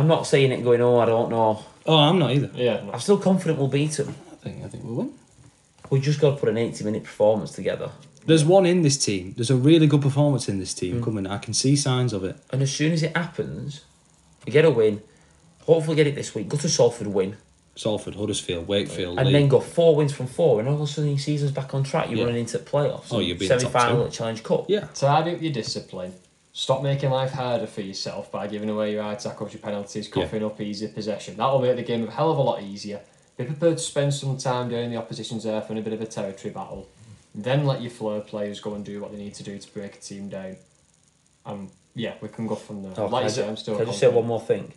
not saying it going, oh, I don't know. Oh, I'm not either. Yeah. I'm still confident we'll beat them. I think we'll win. We just got to put an 80-minute performance together. There's one in this team. There's a really good performance in this team coming. I can see signs of it. And as soon as it happens, we get a win. Hopefully get it this week. Go to Salford, win. Salford, Huddersfield, Wakefield, And Leigh. then go 4 wins from 4, and all of a sudden your season's back on track. You're Yeah. running into playoffs. Oh, you'll be in the top semi-final 2. at Challenge Cup. Yeah. Tidy up your discipline. Stop making life harder for yourself by giving away your hard tackles, your penalties, coughing up easy possession. That'll make the game a hell of a lot easier. Be prepared to spend some time during the opposition's earth in a bit of a territory battle. Then let your floor players go and do what they need to do to break a team down. Yeah, we can go from there. Oh, Like you say, I'm still can I just say confident. one more thing?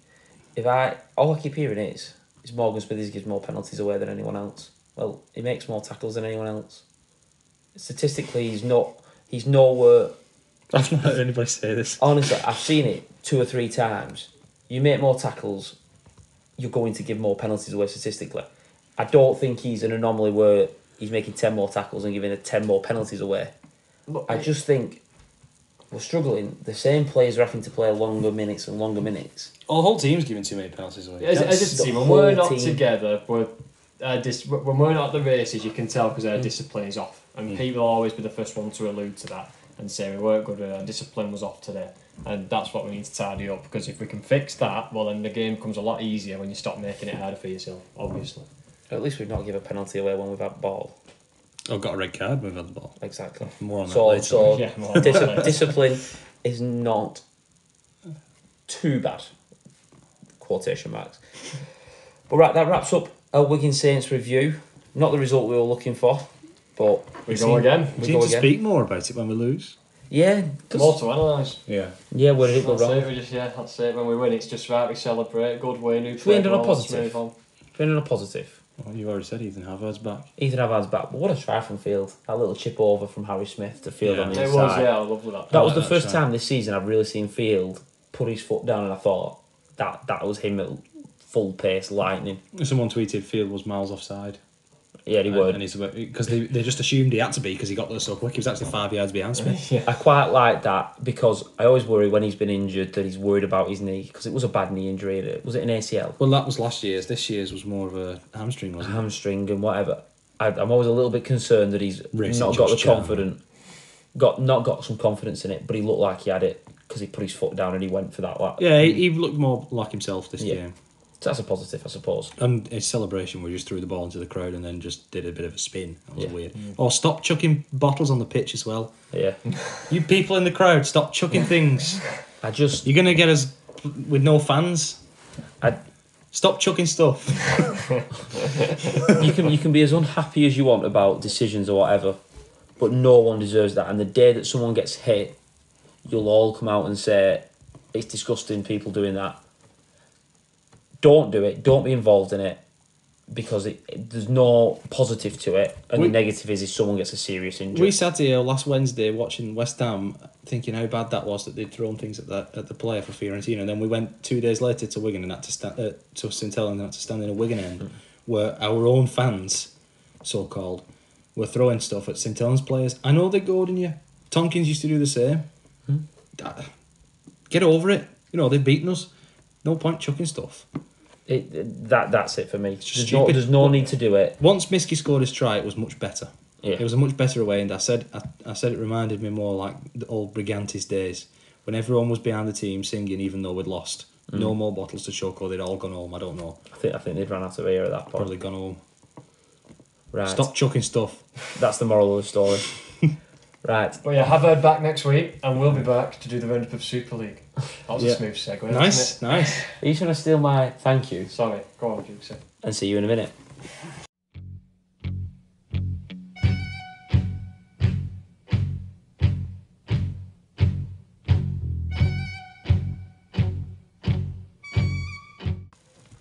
All I keep hearing is Morgan Smithers gives more penalties away than anyone else. Well, he makes more tackles than anyone else. Statistically, he's nowhere. I've not heard anybody say this. Honestly, I've seen it 2 or 3 times. You make more tackles, you're going to give more penalties away statistically. I don't think he's an anomaly where he's making 10 more tackles and giving 10 more penalties away. Look, I just think we're struggling. The same players are having to play longer minutes and longer minutes. Oh, the whole team's giving too many penalties away. As That's a the team, when whole we're not team. together, when we're not at the races, you can tell because our discipline is off. And people will always be the first one to allude to that and say we weren't good, our discipline was off today. And that's what we need to tidy up, because if we can fix that, well then the game becomes a lot easier when you stop making it harder for yourself, obviously. At least we've not given a penalty away when we've had ball. I've got a red card when we've had the ball. Exactly. More on that So, later. so Yeah, more on that later. discipline is not too bad. Quotation marks. But right, that wraps up our Wigan Saints review. Not the result we were looking for, but We go again. We we seem go to again. speak more about it when we lose. Yeah, More to analyse. Yeah. yeah, where did it go That's wrong? it, that's it. When we win, it's just right, we celebrate. Good win, who Should we end played on a well, let's positive? move on. Feeling a positive. Well, you already said Ethan Hazard's back. Ethan Havard's back, but what a try from Field. That little chip over from Harry Smith to Field Yeah. on the It inside. was, yeah, I loved that. That was I the like that first try. time this season I've really seen Field put his foot down, and I thought that was him at full pace, lightning. Someone tweeted Field was miles offside. Yeah, he would. And he's because they just assumed he had to be because he got there so quick. He was actually 5 yards behind Smith. Yeah. I quite like that because I always worry when he's been injured that he's worried about his knee, because it was a bad knee injury. Was it an ACL? Well, that was last year's. This year's was more of a hamstring, A wasn't it? hamstring and whatever. I'm always a little bit concerned that he's Racing not got the Josh Chan. not got some confidence in it, but he looked like he had it because he put his foot down and he went for that. Yeah, he looked more like himself this Yeah. game. So that's a positive, I suppose. And his celebration where he just threw the ball into the crowd and then just did a bit of a spin. That was Yeah. weird. Or stop chucking bottles on the pitch as well. Yeah, You people in the crowd, stop chucking things. I just You're going to get us with no fans. I Stop chucking stuff. you can be as unhappy as you want about decisions or whatever, but no one deserves that. And the day that someone gets hit, you'll all come out and say it's disgusting people doing that. Don't do it. Don't be involved in it. because there's no positive to it, and We- the negative is if someone gets a serious injury. We sat here last Wednesday watching West Ham, thinking how bad that was that they'd thrown things at the player for Fiorentina, and then we went 2 days later to Wigan and had to to St Helens and had to stand in a Wigan end, where our own fans, so called, were throwing stuff at St Helens players. I know they're goading you. Tompkins used to do the same. Get over it. You know they've beaten us. No point chucking stuff. That's it for me. just There's no need to do it. Once Miskey scored his try, it was much better. Yeah. It was a much better away, and I said it reminded me more like the old Brigantes days when everyone was behind the team singing even though we'd lost. No more bottles to Choco, they'd all gone home. I don't know. I think they'd run out of air at that point. Probably gone home. Right. Stop chucking stuff. That's the moral of the story. Right. But yeah, have her back next week, and we'll be back to do the roundup of Super League. That was a smooth segue. Wasn't Nice, nice. Are you trying to steal my thank you? it? Sorry, go on, Jukesy. And see you in a minute.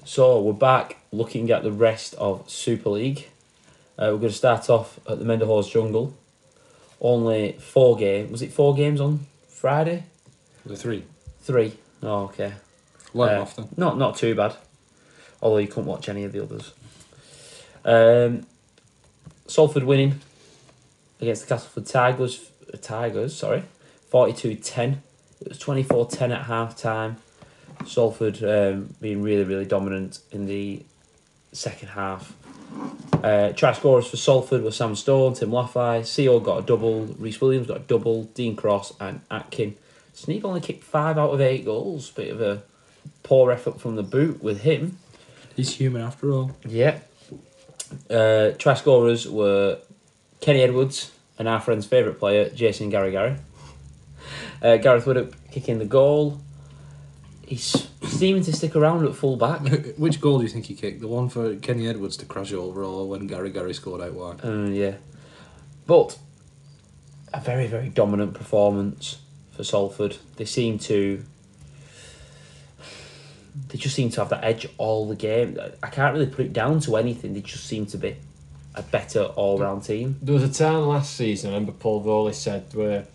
So we're back looking at the rest of Super League. We're going to start off at the Menderhorse Jungle. Only 4 games. Was it 4 games on Friday? The 3. 3. Oh, okay. Let off then. Not too bad. Although you couldn't watch any of the others. Salford winning against the Castleford Tigers, 42-10. It was 24-10 at half time. Salford being really, really dominant in the second half. Try scorers for Salford were Sam Stone, Tim Laffey, CO got a double, Rhys Williams got a double, Dean Cross and Atkin. Sneak only kicked 5 out of 8 goals. Bit of a poor effort from the boot with him. He's human after all. Yeah. Try scorers were Kenny Edwards and our friend's favourite player, Jason Gary. Gareth Widdop kicking the goal. He's seeming to stick around at full back. Which goal do you think he kicked? The one for Kenny Edwards to crash over, or when Gary scored out wide? Yeah. But a very, very dominant performance for Salford. They just seem to have that edge all the game. I can't really put it down to anything. They just seem to be a better all-round team. There was a time last season, I remember Paul Rowley said, where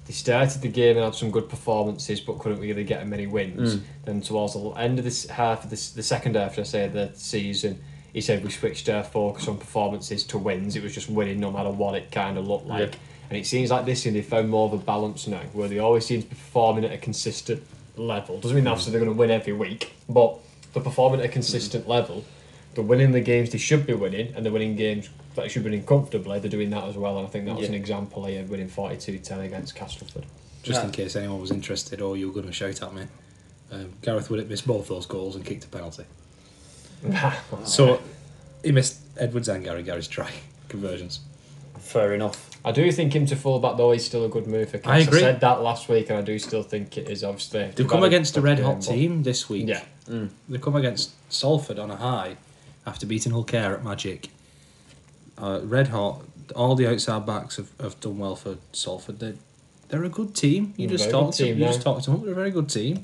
they started the game and had some good performances but couldn't really get many wins. Then towards the end of this half, the second half, should I say, of the season, he said we switched our focus on performances to wins. It was just winning no matter what it kind of looked like. Yeah. And it seems like this year they found more of a balance now, where they always seem to be performing at a consistent level. Doesn't mean obviously they're going to win every week, but they're performing at a consistent level. They're winning the games they should be winning, and they're winning games that they should be winning comfortably. They're doing that as well, and I think that was an example here, winning 42-10 against Castleford. Just in case anyone was interested or you were going to shout at me, Gareth Widdop missed both those goals and kicked a penalty. So he missed Edwards and Gary's try conversions. Fair enough. I do think him to full back though is still a good move for Cass. I agree. I said that last week, and I do still think it is. Obviously, They've come against a red hot team this week. Yeah. They come against Salford on a high after beating Hull Care at Magic. Red hot. All the outside backs have done well for Salford. They're a good team. You just talk to them. They're a very good team.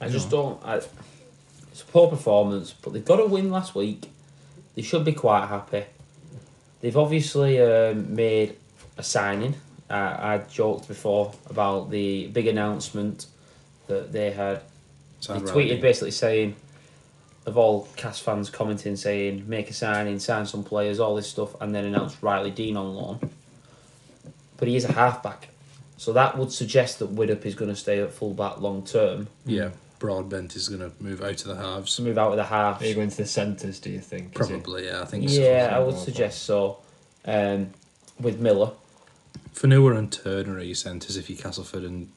It's a poor performance, but they've got a win last week. They should be quite happy. They've obviously made a signing. I joked before about the big announcement that they had. They tweeted basically saying, of all Cass fans commenting saying, make a signing, sign some players, all this stuff, and then announced Riley Dean on loan. But he is a halfback. So that would suggest that Widdop is going to stay at full-back long term. Yeah, Broadbent is going to move out to the halves. Move out of the halves. Are you going to the centres, do you think? Probably, yeah, I think so. Yeah, I would suggest so. With Miller. Fanua and Turner are your centres if you're Castleford, and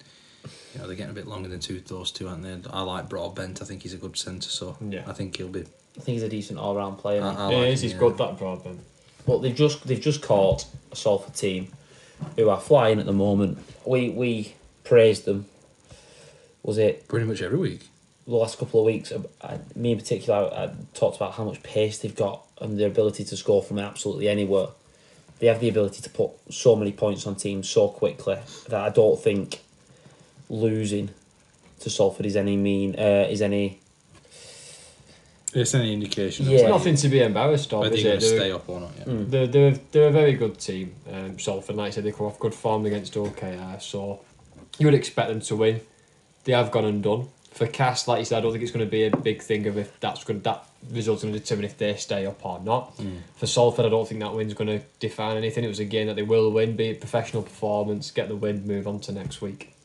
they're getting a bit longer than those two, aren't they? I like Broadbent. I think he's a good centre, so yeah. I think he'll be. I think he's a decent all-round player. He's good, that Broadbent. But they've just caught a Salford team who are flying at the moment. We praised them. Was it Pretty much every week. the last couple of weeks? Me in particular, I talked about how much pace they've got and their ability to score from absolutely anywhere. They have the ability to put so many points on teams so quickly that I don't think losing to Salford is any It's any indication. Yeah. It's nothing to be embarrassed of, Whether is you're it? going to stay up or not. Yeah. They're a very good team. Salford, like I said, they come off good form against OKR, so you would expect them to win. They have gone and done. For Cass, like you said, I don't think it's going to be a big thing of if that result's going to determine if they stay up or not. For Salford, I don't think that win's going to define anything. It was a game that they will win, be it professional performance, get the win, move on to next week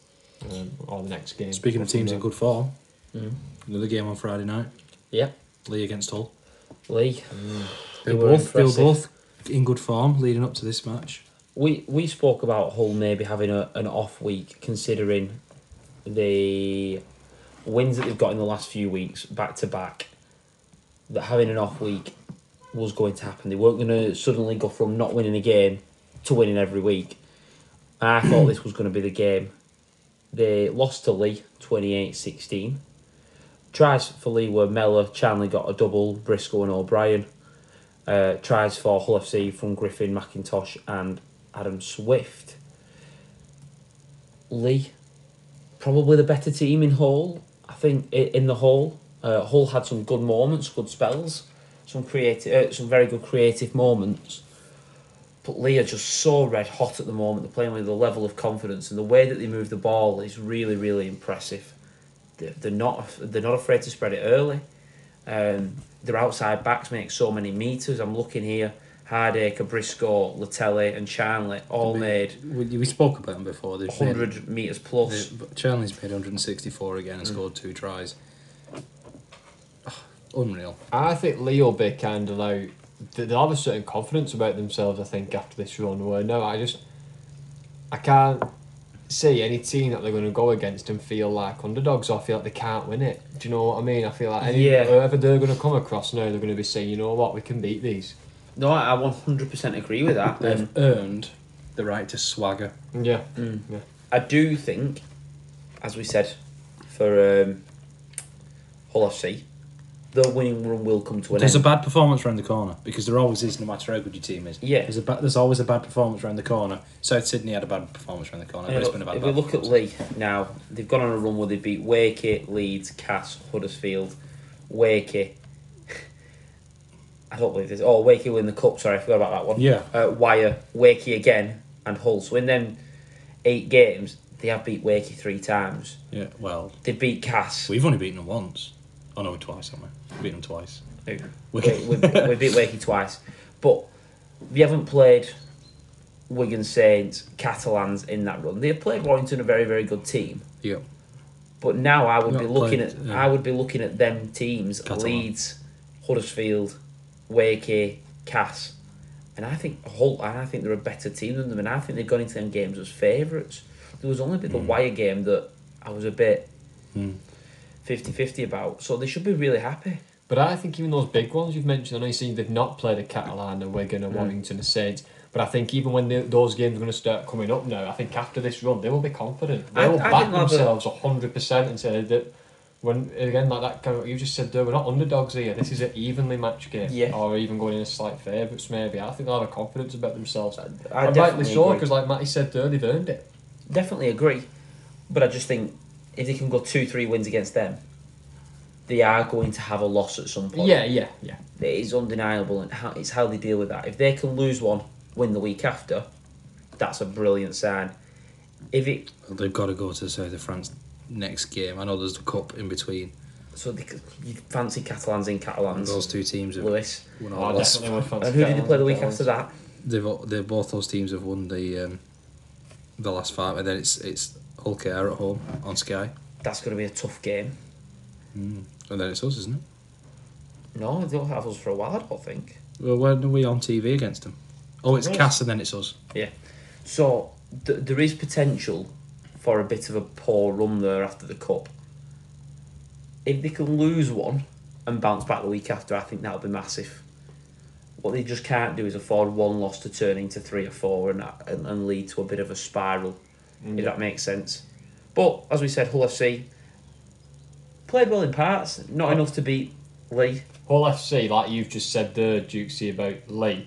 or the next game. Speaking of teams in good form, another game on Friday night. Yeah. Lee against Hull. Lee. They were both in good form leading up to this match. We spoke about Hull maybe having an off week, considering the wins that they've got in the last few weeks, back to back, that having an off week was going to happen. They weren't going to suddenly go from not winning a game to winning every week. And I thought this was going to be the game. They lost to Lee 28-16. Tries for Lee were Mellor, Chanley got a double, Briscoe and O'Brien. Tries for Hull FC from Griffin, McIntosh and Adam Swift. Lee, probably the better team in Hull. I think in the whole, Hull had some good moments, good spells, some very good creative moments. But Lee are just so red hot at the moment. They're playing with a level of confidence, and the way that they move the ball is really, really impressive. They're not afraid to spread it early. Their outside backs make so many metres. I'm looking here. Hardacre, Briscoe, Latelli and Charnley all made... We spoke about them before. 100 metres plus. Charnley's made 164 again and scored 2 tries. Unreal. I think Lee will be kind of like... They'll have a certain confidence about themselves, I think, after this run. Where no, I can't see any team that they're going to go against and feel like underdogs or feel like they can't win it. Do you know what I mean? I feel like whoever they're going to come across now, they're going to be saying, you know what, we can beat these. No, I 100% agree with that. They've earned the right to swagger. Yeah. Yeah. I do think, as we said, for Hull FC, the winning run will come to an There's end. a bad performance around the corner, because there always is, no matter how good your team is. Yeah. There's always a bad performance around the corner. South Sydney had a bad performance around the corner, but it's been a bad If we look at Lee now, they've gone on a run where they beat Wakey, Leeds, Cass, Huddersfield, Wakey. I don't believe this. Oh, Wakey win the cup. Sorry, I forgot about that one. Yeah. Wire, Wakey again, and Hull. So in them 8 games, they have beat Wakey 3 times. Yeah, well... They beat Cass. We've only beaten them once. Oh no, twice, haven't we? We've beaten them twice. We beat Wakey twice. But they haven't played Wigan Saints, Catalans in that run. They have played Warrington, a very, very good team. Yeah. But now I would Not be looking played, at I would be looking at them teams, Catalan. Leeds, Huddersfield, Wakey, Cass, and I think Hull. And I think they're a better team than them, and I think they've gone into them games as favourites. There was only the Wire game that I was a bit 50-50 about, so they should be really happy. But I think even those big ones you've mentioned, I know you're saying they've not played a Catalan, a Wigan, a Warrington, a Saints. But I think even when those games are going to start coming up now, I think after this run, they will be confident. They will back themselves 100% and say that when, again, like that kind of what you just said there, we're not underdogs here. This is an evenly matched game. Yeah. Or even going in as slight favourites, maybe. I think they'll have a confidence about themselves. I And rightly definitely so, agree. because like Matty said there, they've earned it. Definitely agree, but I just think if they can go 2-3 wins against them, they are going to have a loss at some point. Yeah. It is undeniable, and it's how they deal with that. If they can lose one, win the week after, that's a brilliant sign. If it They've got to go to the South of France next game. I know there's the cup in between. so you fancy Catalans in Catalans. Those two teams have Lewis. won I all lost. definitely would fancy And who did they Catalans play the and week Catalans. after that? They've both those teams have won the last 5, and then it's Hull KR at home on Sky, That's going to be a tough game. and then it's us, isn't it? No, they'll have us for a while, I don't think. Well, when are we on TV against them? Oh, it's Us. Cass, and then it's us. Yeah. So there is potential for a bit of a poor run there after the cup. If they can lose one and bounce back the week after, I think that'll be massive. What they just can't do is afford one loss to turn into 3 or 4 and lead to a bit of a spiral, if that makes sense. But, as we said, Hull FC played well in parts, not enough to beat Lee. Hull FC, like you've just said there, Dukesy, about Lee,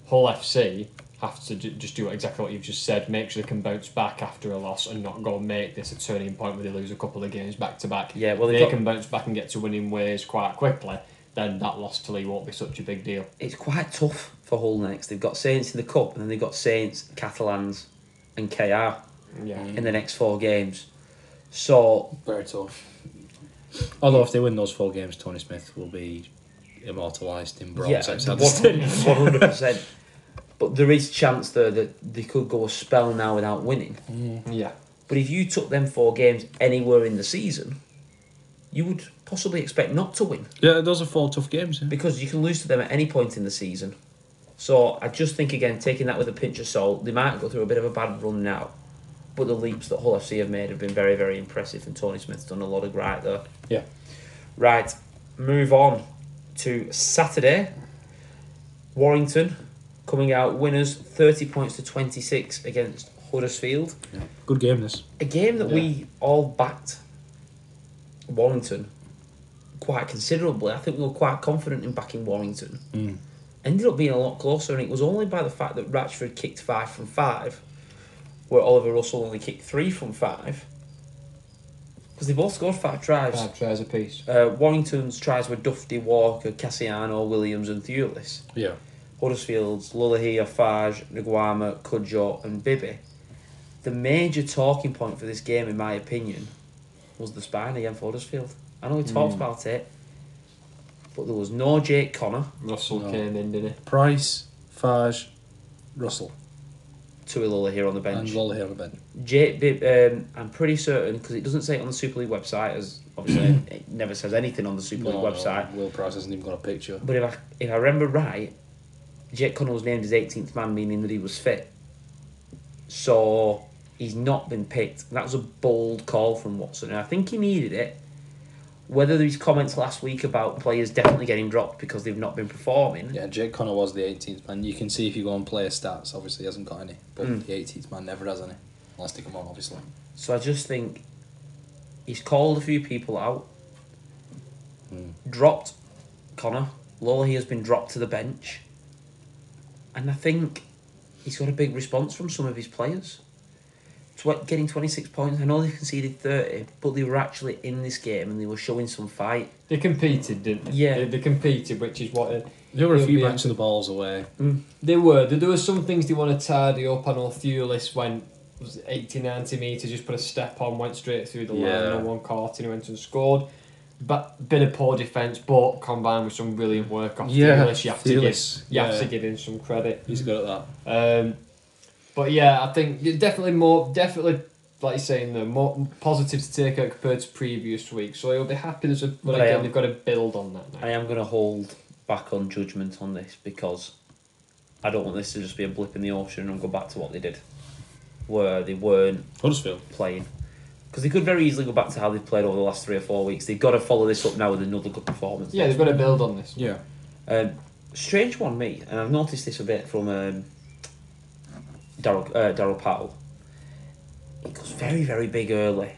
Hull FC have to just do exactly what you've just said, make sure they can bounce back after a loss and not go and make this a turning point where they lose a couple of games back to back. Yeah, well, they can bounce back and get to winning ways quite quickly. then that loss to Lee won't be such a big deal. It's quite tough for Hull next. They've got Saints in the Cup, and then they've got Saints, Catalans, and KR Yeah. in the next 4 games. So Very tough. Although if they win those 4 games, Tony Smith will be immortalised in bronze. yeah, outside the stadium. 100%. But there is chance there that they could go a spell now without winning. Yeah. But if you took them 4 games anywhere in the season, you would possibly expect not to win. Yeah, those are 4 tough games. Yeah. Because you can lose to them at any point in the season. So I just think, again, taking that with a pinch of salt, they might go through a bit of a bad run now. But the leaps that Hull FC have made have been very, very impressive, and Tony Smith's done a lot of right there. Yeah. Right, move on to Saturday. Warrington coming out winners 30 points to 26 against Huddersfield. Yeah. Good game, this. A game that we all backed Warrington quite considerably. I think we were quite confident in backing Warrington. Ended up being a lot closer, and it was only by the fact that Ratchford kicked 5 from 5, where Oliver Russell only kicked 3 from 5. Because they both scored 5 tries. 5 tries apiece. Warrington's tries were Dufty, Walker, Cassiano, Williams and Thewlis. Yeah. Huddersfield's Lullahia, Faj, Nguama, Cudjoe and Bibby. The major talking point for this game, in my opinion, was the spine again for Huddersfield. I know we talked about it, but there was no Jake Connor. Russell came in, didn't he? Price, Faj, Russell. Tuilula here on the bench. And Lola here on the bench. Jake Bib, I'm pretty certain, because it doesn't say it on the Super League website, as obviously it never says anything on the Super League website. Will Price hasn't even got a picture. But if I remember right, Jake Connor was named as 18th man, meaning that he was fit. So he's not been picked. That was a bold call from Watson, and I think he needed it. Whether these comments last week about players definitely getting dropped because they've not been performing. Yeah, Jake Connor was the 18th man. You can see if you go on player stats, obviously he hasn't got any. But the 18th man never has any. Unless they come on, obviously. So I just think he's called a few people out. Dropped Connor. Lola has been dropped to the bench. And I think he's got a big response from some of his players. Getting 26 points. I know they conceded 30, but they were actually in this game and they were showing some fight. They competed, didn't they? Yeah. They competed, which is what... There were a few Yeah. bouncing the balls away. They were. There were some things they want to tidy up. I know Thewlis went, was it 80, 90 metres, just put a step on, went straight through the line, no one caught him, he went and scored. But bit of poor defence, but combined with some brilliant work off Thewlis, you have to give him some credit. He's good at that. But yeah, I think definitely, like you're saying, the more positive to take out compared to previous weeks. So he'll be happy. But again, they've got to build on that now. I am going to hold back on judgment on this because I don't want this to just be a blip in the ocean and go back to what they did, where they weren't Huddersfield playing. Because they could very easily go back to how they've played over the last 3 or 4 weeks. They've got to follow this up now with another good performance. Yeah, they've got to build on this. Yeah. Strange one, me, and I've noticed this a bit from Daryl Powell. He goes very, very big early,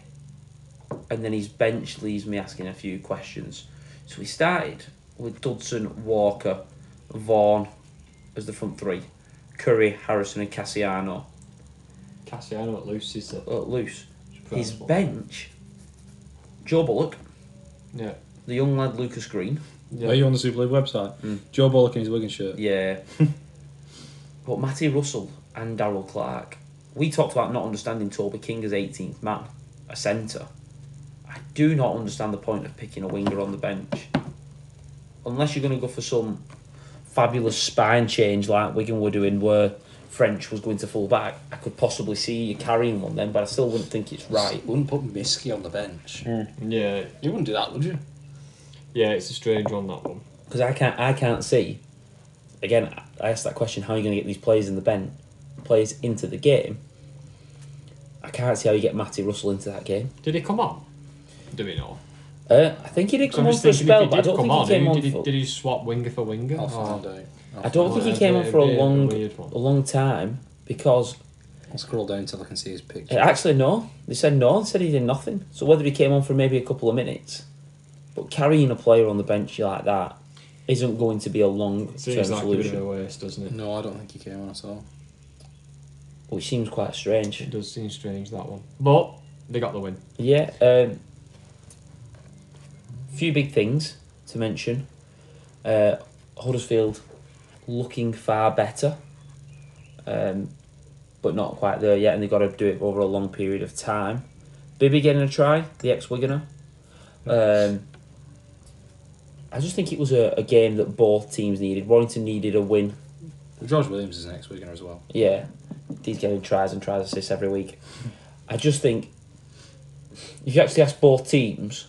and then his bench leaves me asking a few questions. So he started with Dudson, Walker, Vaughan as the front 3, Curry, Harrison, and Cassiano. Cassiano at loose is the Loose. His bench, Joe Bullock, yeah. the young lad Lucas Green. Yeah. Are you on the Super League website? Joe Bullock in his Wigan shirt. Yeah. But Matty Russell and Darryl Clark, we talked about not understanding Toby King as 18th man, a centre. I do not understand the point of picking a winger on the bench. Unless you're going to go for some fabulous spine change like Wigan were doing where French was going to full back, I could possibly see you carrying one then, but I still wouldn't think it's right. Wouldn't put Miski on the bench. Yeah. You wouldn't do that, would you? Yeah, it's a strange one, that one. Because I can't see. Again, I asked that question: how are you going to get these players into the game? I can't see how you get Matty Russell into that game. Did he come on? Do we know? I think he did come on for a spell, but I don't think he came on for... Did he swap winger for winger? I'll find out. I don't think he came on for a long time because... I'll scroll down until I can see his picture. Actually, no. They said no. They said he did nothing. So whether he came on for maybe a couple of minutes, but carrying a player on the bench like that isn't going to be a long-term Seems like solution. a bit of a waste, doesn't it? No, I don't think he came on at all. Which seems quite strange. It does seem strange, that one. But they got the win. Yeah. Few big things to mention. Huddersfield looking far better, but not quite there yet, and they've got to do it over a long period of time. Bibby getting a try, the ex-Wiganer. I just think it was a game that both teams needed. Warrington needed a win. George Williams is an ex-Wiganer as well. Yeah, he's getting tries and tries assists every week. I just think if you actually ask both teams,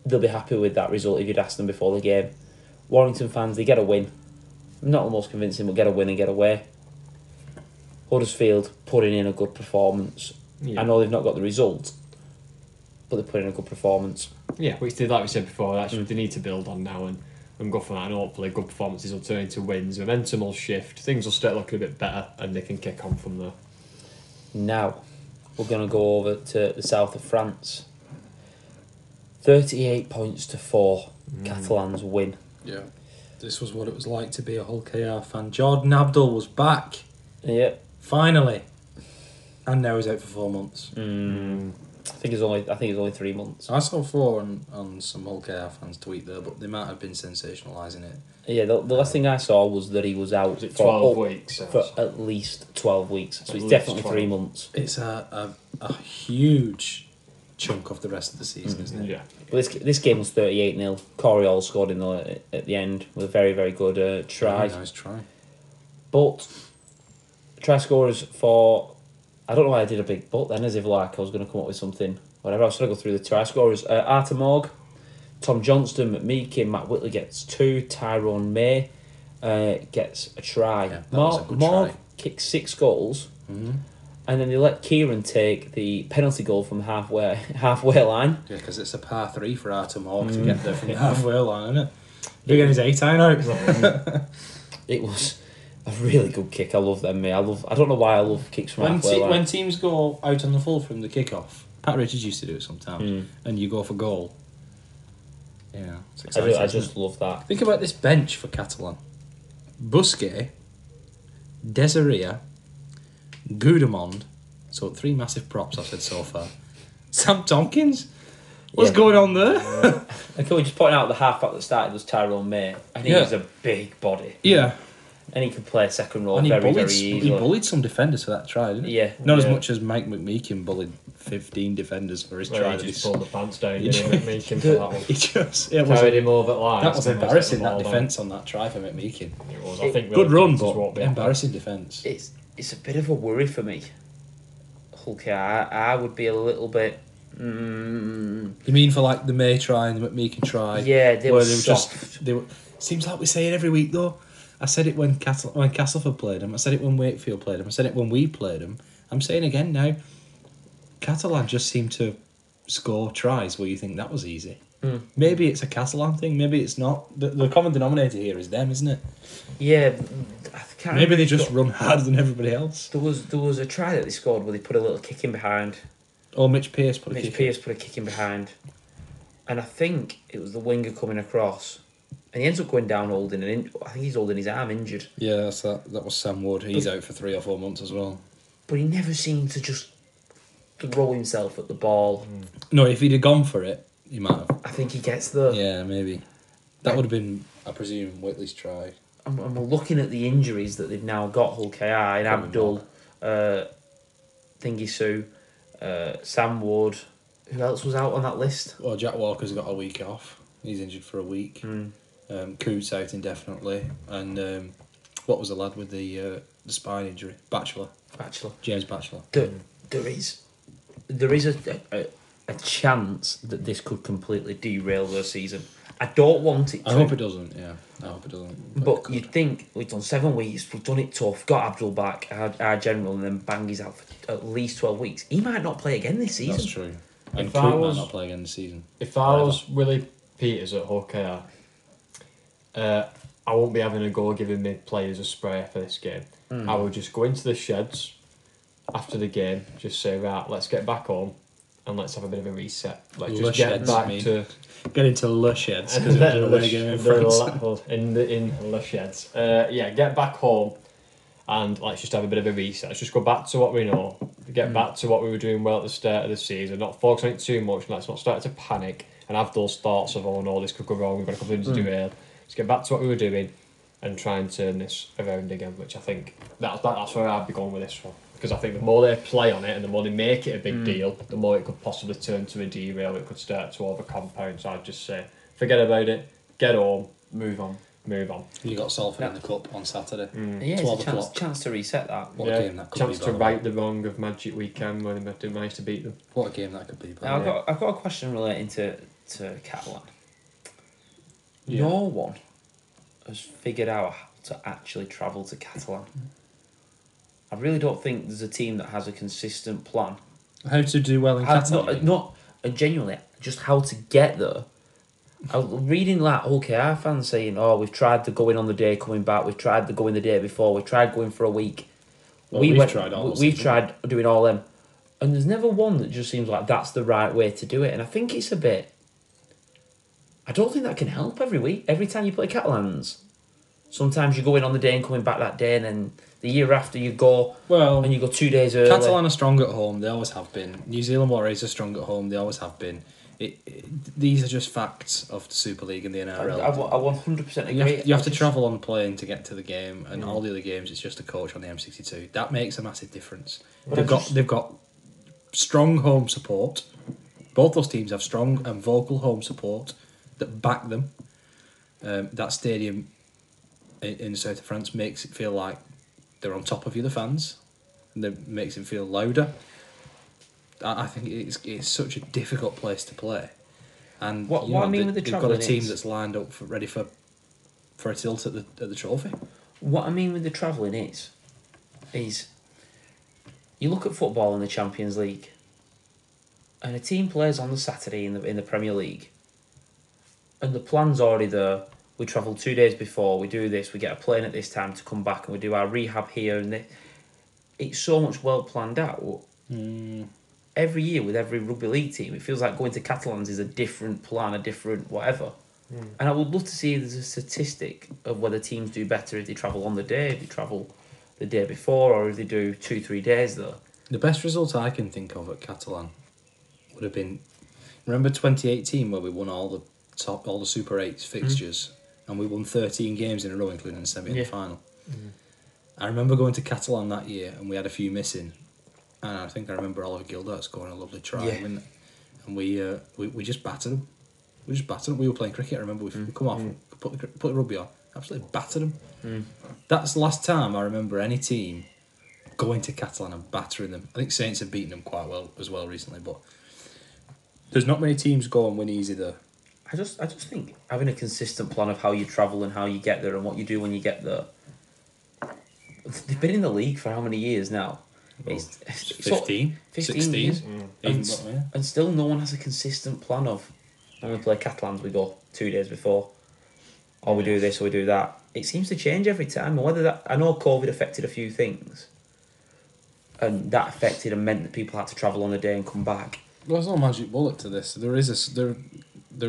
they'll be happy with that result if you'd asked them before the game. Warrington fans, they get a win. Not the most convincing, but get a win and get away. Huddersfield putting in a good performance. Yeah. I know they've not got the result, but they're putting in a good performance. Yeah, which they, like we said before, that's they need to build on now and go for that. And hopefully, good performances will turn into wins. Momentum will shift. Things will start looking a bit better, and they can kick on from there. Now, we're going to go over to the south of France. 38 points to 4. Catalans win. Yeah. This was what it was like to be a Hull KR fan. Jordan Abdul was back. Yeah. Finally. And now he's out for 4 months. I think it's only 3 months. I saw 4 on some Hull KR fans tweet there, but they might have been sensationalising it. Yeah, the last thing I saw was that he was out Was it for 12 weeks? for at least 12 weeks. So At it's least definitely 12. 3 months. It's a huge chunk of the rest of the season, isn't it? Yeah. But this game was 38-0. Corey Hall scored at the end with a very, very good try. Very nice try. But try scorers for... I don't know why I did a big but then, as if like I was going to come up with something. Whatever, I was going to go through the try scorers. Arthur Morg, Tom Johnston, McMeekin, Matt Whitley gets 2. Tyrone May gets a try. Yeah, that was a good Morg try. kicked 6 goals. And then they let Kieran take the penalty goal from the halfway line. Yeah, because it's a par 3 for Artem Hawk to get there from the halfway line, isn't it? Big on his 8-iron out. It was a really good kick. I love them, mate. I don't know why I love kicks from halfway line. When teams go out on the full from the kick-off, Pat Richards used to do it sometimes, and you go for goal. Yeah, it's exciting. I just love that. Think about this bench for Catalan. Busquet, Desiree, Gudemond, so 3 massive props I've said so far. Sam Tompkins? What's Yeah. going on there? And can we just point out the halfback that started was Tyrone May? I think he's a big body. Yeah. And he can play second row And he very, bullied, very he easily. bullied some defenders for that try, didn't he? Yeah. Not as Yeah. much as Mike McMeekin bullied 15 defenders for his Where try. he that just he- pulled the pants down, didn't he, McMeekin, for that one. He just... It was Carried him over the line. that was and embarrassing, set the that ball down. defence on that try for McMeekin. It was. I think Good really run, keeps us what but we embarrassing defence. It's a bit of a worry for me. Okay, I would be a little bit... You mean for like the May try and the McMeekin try? Yeah, they were soft. just... They were, seems like we say it every week though. I said it when Castleford played them. I said it when Wakefield played them. I said it when we played them. I'm saying again now. Catalan just seemed to score tries where you think that was easy. Maybe it's a Catalan thing. Maybe it's not. The common denominator here is them, isn't it? Yeah, I can't Maybe they remember. just run harder than everybody else. There was a try that they scored where they put a little kick in behind. Or Mitch Pearce put a Mitch kick in. Pearce put a kick in behind. And I think it was the winger coming across. And he ends up going down holding I think he's holding his arm injured. Yeah, that's that. That was Sam Wood. He's out for 3 or 4 months as well. But he never seemed to just throw himself at the ball. No, if he'd have gone for it, he might have. I think he gets there. Yeah, maybe. That would have been, I presume, Whitley's try. And we're looking at the injuries that they've now got. Hull KI and Abdul, Thingy Sue, Sam Wood. Who else was out on that list? Well, Jack Walker's got a week off. He's injured for a week. Coots out indefinitely. And what was the lad with the spine injury? Batchelor. James Batchelor. There is a chance that this could completely derail their season. I don't want it to. I hope it doesn't, yeah. I hope it doesn't. But it could. you'd think we've done 7 weeks, we've done it tough, got Abdul back, our general, and then bang, he's out for at least 12 weeks. He might not play again this season. That's true. And If I Coot might was- not play again this season. If I was Willie Peters at Hull KR, I won't be having a go giving me players a spray for this game. I would just go into the sheds after the game, just say, right, let's get back home and let's have a bit of a reset. Let's Le just get Sheds, back mate. to... Get into Le Sheds because it was an away game in France. in Le Sheds. Yeah, get back home and let's just have a bit of a reset. Let's just go back to what we know. Get back to what we were doing well at the start of the season. Not focus on it too much. Let's not start to panic and have those thoughts of, oh no, this could go wrong. We've got a couple of things to do here. Let's get back to what we were doing and try and turn this around again, which I think that's where I'd be going with this one. Because I think the more they play on it and the more they make it a big deal, the more it could possibly turn to a derail, it could start to overcompound. So I'd just say, forget about it, get home, Move on. You got Salford in the cup on Saturday. Yeah, 12 it's a o'clock. chance to reset that. What a game that could chance be. to by the way. right the wrong of Magic Weekend when they managed to beat them. What a game that could be. by Now, the way. I've got a question relating to Catalan. Yeah. No one has figured out how to actually travel to Catalan. I really don't think there's a team that has a consistent plan. How to do well in Catalan? Not genuinely, just how to get there. I was reading like OKR fans saying, "Oh, we've tried to go in on the day, coming back. We've tried to go in the day before. We tried going for a week. Well, we've tried all those We've things, tried doing all them, and there's never one that just seems like that's the right way to do it. And I think it's a bit. I don't think that can help every week. Every time you play Catalans, sometimes you go in on the day and coming back that day, and then the year after you go Well, and you go 2 days early. Catalan are strong at home. They always have been. New Zealand Warriors are strong at home. They always have been. These are just facts of the Super League and the NRL. I 100% You agree. have to travel on plane to get to the game, and all the other games it's just a coach on the M62. That makes a massive difference. They've got strong home support. Both those teams have strong and vocal home support that back them. That stadium in the south of France makes it feel like they're on top of you, the fans, and that makes it feel louder. I think it's such a difficult place to play, and What I mean with the they've got a travelling team is- that's lined up ready for a tilt at the trophy. What I mean with the travelling is you look at football in the Champions League, and a team plays on the Saturday in the Premier League, and the plan's already there. We travel 2 days before. We do this. We get a plane at this time to come back, and we do our rehab here. And it's so much well planned out. Every year with every rugby league team, it feels like going to Catalans is a different plan, a different whatever. And I would love to see if there's a statistic of whether teams do better if they travel on the day, if they travel the day before, or if they do 2-3 days there. The best result I can think of at Catalan would have been, remember 2018 where we won all the Super 8 fixtures and we won 13 games in a row, including the semi and the final. I remember going to Catalan that year and we had a few missing, and I think I remember Oliver Gildart scoring a lovely try, and we just battered them. We were playing cricket. I remember we come off, put the rugby on, absolutely battered them. That's the last time I remember any team going to Catalan and battering them. I think Saints have beaten them quite well as well recently, but there's not many teams go and win easy there. I just think having a consistent plan of how you travel and how you get there and what you do when you get there. They've been in the league for how many years now? It's 15, 16 years. Even, And still no one has a consistent plan of when we play Catalans we go 2 days before, or we do this or we do that. It seems to change every time, and whether that, I know COVID affected a few things, and that affected and meant that people had to travel on a day and come back. There's no magic bullet to this. There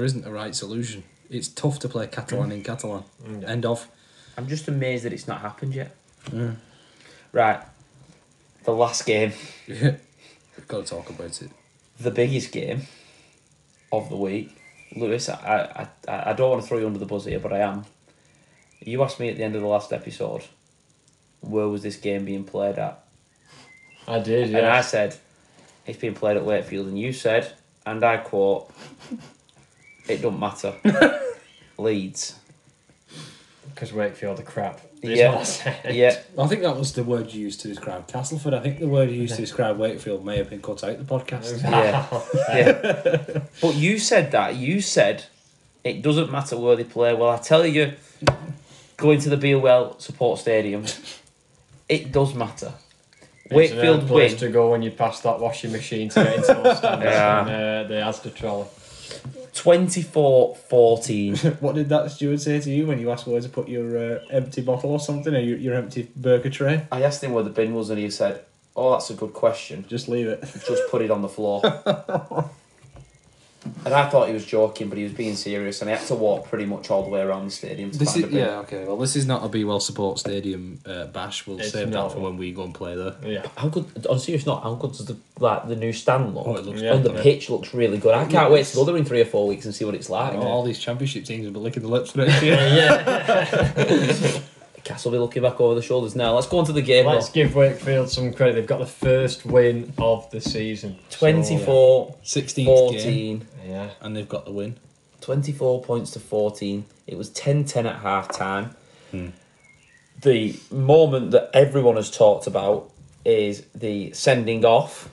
isn't a right solution. It's tough to play Catalan in Catalan. End of. I'm just amazed that it's not happened yet. Right, the last game, Yeah, we've got to talk about it. the biggest game of the week. Lewis, I don't want to throw you under the bus here, but I am. You asked me at the end of the last episode, where was this game being played at? I did, yeah. And I said, it's being played at Wakefield. And you said, and I quote, it don't matter. Leeds. Because Wakefield are crap. Yeah. I think that was the word you used to describe Castleford. I think the word you used to describe Wakefield may have been cut out the podcast. Yeah. But you said that. You said it doesn't matter where they play. Well, I tell you, going to the BOL support stadium, it does matter. It's Wakefield an place win. to go when you pass that washing machine to get into those stands and the Asda trolley. 24-14. What did that steward say to you when you asked where to put your empty bottle or something, or your empty burger tray? I asked him where the bin was and he said, oh, that's a good question. Just leave it. Just put it on the floor. And I thought he was joking, but he was being serious, and I had to walk pretty much all the way around the stadium to find a bin. Okay. Well, this is not a Be Well Support Stadium bash. We'll It's save not. that for when we go and play there. Yeah. How good? On a serious note, how good does the new stand look? Oh, it looks Yeah. And the good. pitch looks really good. I can't wait to go there in 3 or 4 weeks and see what it's like. All these championship teams will be licking the lips next year. Yeah. Cass will be looking back over the shoulders now. Let's go on to the game. Let's give Wakefield some credit. They've got the first win of the season. 24 16th 14. game, Yeah. and they've got the win. 24 points to 14. It was 10-10 at half time. The moment that everyone has talked about is the sending off.